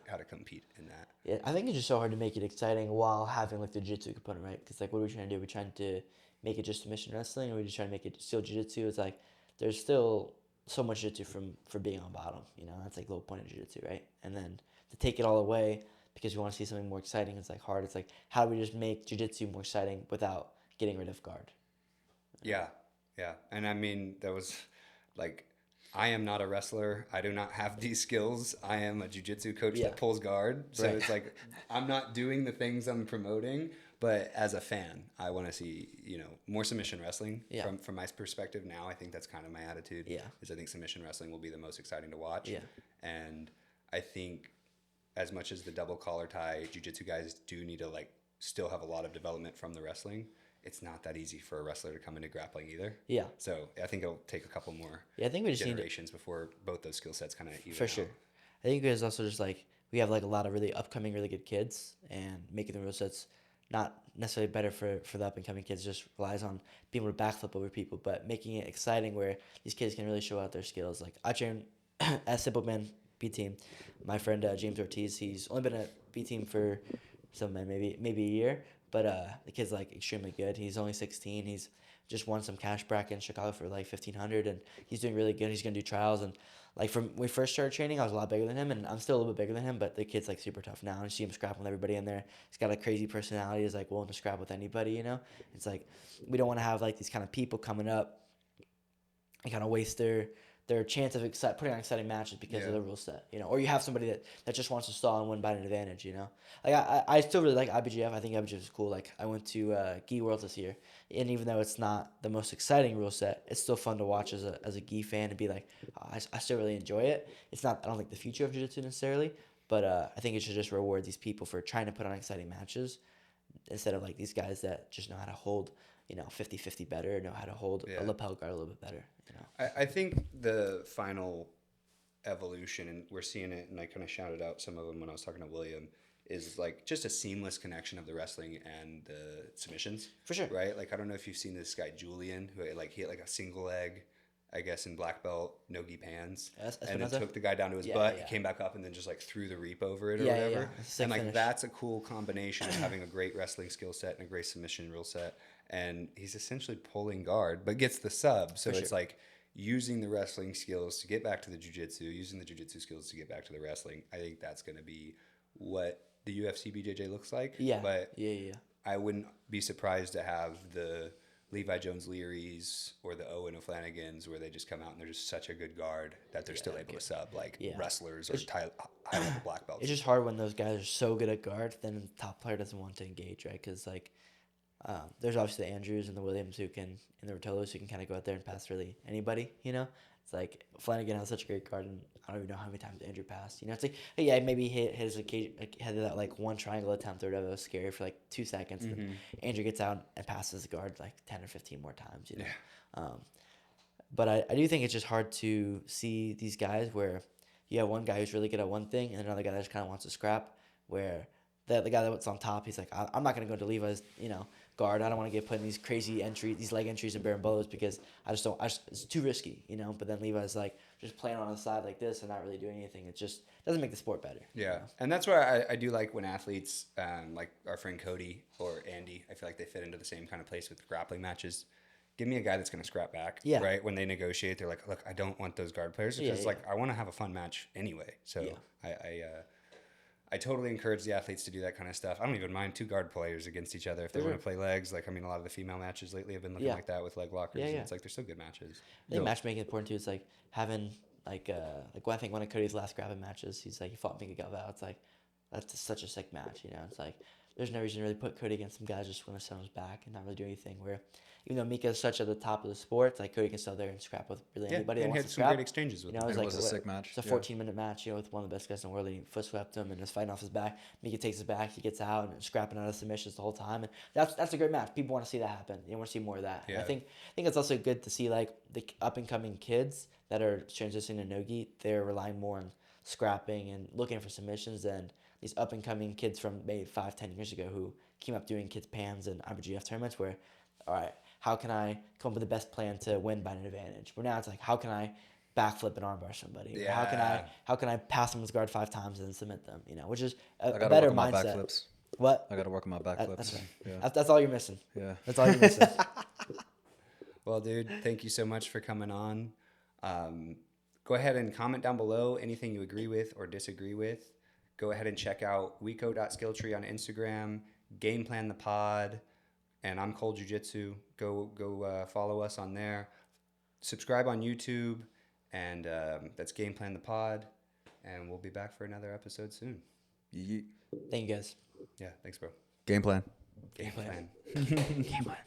How to compete in that. Yeah, I think it's just so hard to make it exciting while having like the jiu-jitsu component, right? Because like, what are we trying to do? We're trying to make it just submission wrestling, or we're just trying to make it still jiu-jitsu. It's like there's still so much jiu-jitsu for being on bottom. You know, that's like the whole point of jiu-jitsu, right? And then to take it all away because you want to see something more exciting, it's like hard. It's like how do we just make jiu-jitsu more exciting without getting rid of guard? Yeah, yeah. And I mean, that was like, I am not a wrestler. I do not have these skills. I am a jiu-jitsu coach Yeah. that pulls guard. So Right. it's like, I'm not doing the things I'm promoting, but as a fan, I want to see, more submission wrestling Yeah. from my perspective now. I think that's kind of my attitude. Yeah. Is I think submission wrestling will be the most exciting to watch. Yeah. And I think as much as the double collar tie jiu-jitsu guys do need to like still have a lot of development from the wrestling, it's not that easy for a wrestler to come into grappling either. Yeah. So I think it'll take a couple more Yeah, I think we just need to, generations before both those skill sets kind of even for out. sure. I think it's also just like we have like a lot of really upcoming really good kids, and making the rule sets not necessarily better for the up and coming kids just relies on being able to backflip over people, but making it exciting where these kids can really show out their skills. Like I train at Simple Man B team. My friend James Ortiz, he's only been at B team for maybe a year, but the kid's like extremely good. He's only 16. He's just won some cash bracket in Chicago for like $1,500, and he's doing really good. He's gonna do trials, and like from when we first started training, I was a lot bigger than him, and I'm still a little bit bigger than him, but the kid's like super tough now. And you see him scrapping with everybody in there. He's got a crazy personality. He's like willing to scrap with anybody, you know. It's like we don't want to have like these kind of people coming up and kind of waste their chance of putting on exciting matches because of the rule set, you know. Or you have somebody that just wants to stall and win by an advantage, you know. Like I still really like IBGF. I think IBGF is cool. Like I went to Gi Worlds this year, and even though it's not the most exciting rule set, it's still fun to watch as a Gi fan and be like, oh, I still really enjoy it. It's not, I don't think, the future of jiu-jitsu necessarily, but I think it should just reward these people for trying to put on exciting matches instead of like these guys that just know how to hold, 50-50 better, know how to hold a lapel guard a little bit better, you know. I think the final evolution, and we're seeing it, and I kind of shouted out some of them when I was talking to William, is like just a seamless connection of the wrestling and the submissions. For sure. Right? Like, I don't know if you've seen this guy, Julian, who he hit like a single leg, I guess, in black belt, no-gi pants, and then took the guy down to his butt. Yeah. He came back up and then just like threw the reap over it or Yeah, whatever. yeah. Sick And like finish. that's a cool combination of having a great wrestling skill set and a great submission rule set. And he's essentially pulling guard, but gets the sub. So it's like using the wrestling skills to get back to the jiu-jitsu, using the jiu-jitsu skills to get back to the wrestling. I think that's going to be what the UFC BJJ looks like. Yeah. But yeah. I wouldn't be surprised to have the Levi Jones Learys or the Owen O'Flanagans where they just come out and they're just such a good guard that they're still able to sub like wrestlers or high-level black belts. It's just hard when those guys are so good at guard, then the top player doesn't want to engage, right? Because like, there's obviously the Andrews and the Williams and the Rotolos who can kind of go out there and pass really anybody, you know? It's like Flanagan has such a great guard, and I don't even know how many times Andrew passed. You know, it's like, hey, maybe he had that like one triangle attempt or whatever that was scary for like 2 seconds. And then Andrew gets out and passes the guard like 10 or 15 more times, you know? Yeah. But I do think it's just hard to see these guys where you have one guy who's really good at one thing and another guy that just kind of wants to scrap, where the guy that's on top, he's like, I'm not going to go to Levi's, guard. I don't want to get put in these crazy these leg entries and Barambolos because it's too risky, But then Levi's like just playing on the side like this and not really doing anything. It just doesn't make the sport better. Yeah, and that's why I do like when athletes like our friend Cody or Andy, I feel like they fit into the same kind of place with grappling matches. Give me a guy that's going to scrap back, right? When they negotiate, they're like, look, I don't want those guard players because I want to have a fun match anyway. So I totally encourage the athletes to do that kind of stuff. I don't even mind 2 guard players against each other if they want to play legs. Like, I mean, a lot of the female matches lately have been looking like that with leg lockers. And it's like, they're still good matches. I think matchmaking is important too. It's like having I think one of Cody's last grappling matches, he's like, he fought Mika Galvao. It's like, that's such a sick match, It's like, there's no reason to really put Cody against some guys just want to sit on his back and not really do anything. Where, even though Mika is such at the top of the sport, it's like Cody can still there and scrap with really anybody that and wants had to some scrap. great exchanges with him. It was a sick match. It's a 14-minute match, with one of the best guys in the world. And he foot swept him and was fighting off his back. Mika takes his back, he gets out and scrapping out of submissions the whole time. And that's a great match. People want to see that happen. They want to see more of that. Yeah. And I think it's also good to see like the up and coming kids that are transitioning to no-gi. They're relying more on scrapping and looking for submissions than these up and coming kids from maybe 5-10 years ago who came up doing kids PAMs and IBGF tournaments where, all right, how can I come up with the best plan to win by an advantage? Where now it's like, how can I backflip and armbar somebody? Or how can I pass someone's guard 5 times and then submit them? You know, which is a I gotta better work on my mindset. backflips. What? I gotta work on my backflips. That's right. Yeah. That's all you're missing. Yeah. That's all you're missing. Well, dude, thank you so much for coming on. Go ahead and comment down below anything you agree with or disagree with. Go ahead and check out weco.skilltree on Instagram, Game Plan the Pod, and I'm Cole Jiu Jitsu. Go follow us on there. Subscribe on YouTube, and that's Game Plan the Pod. And we'll be back for another episode soon. Yeet. Thank you guys. Yeah, thanks, bro. Game plan. Game plan. Game plan.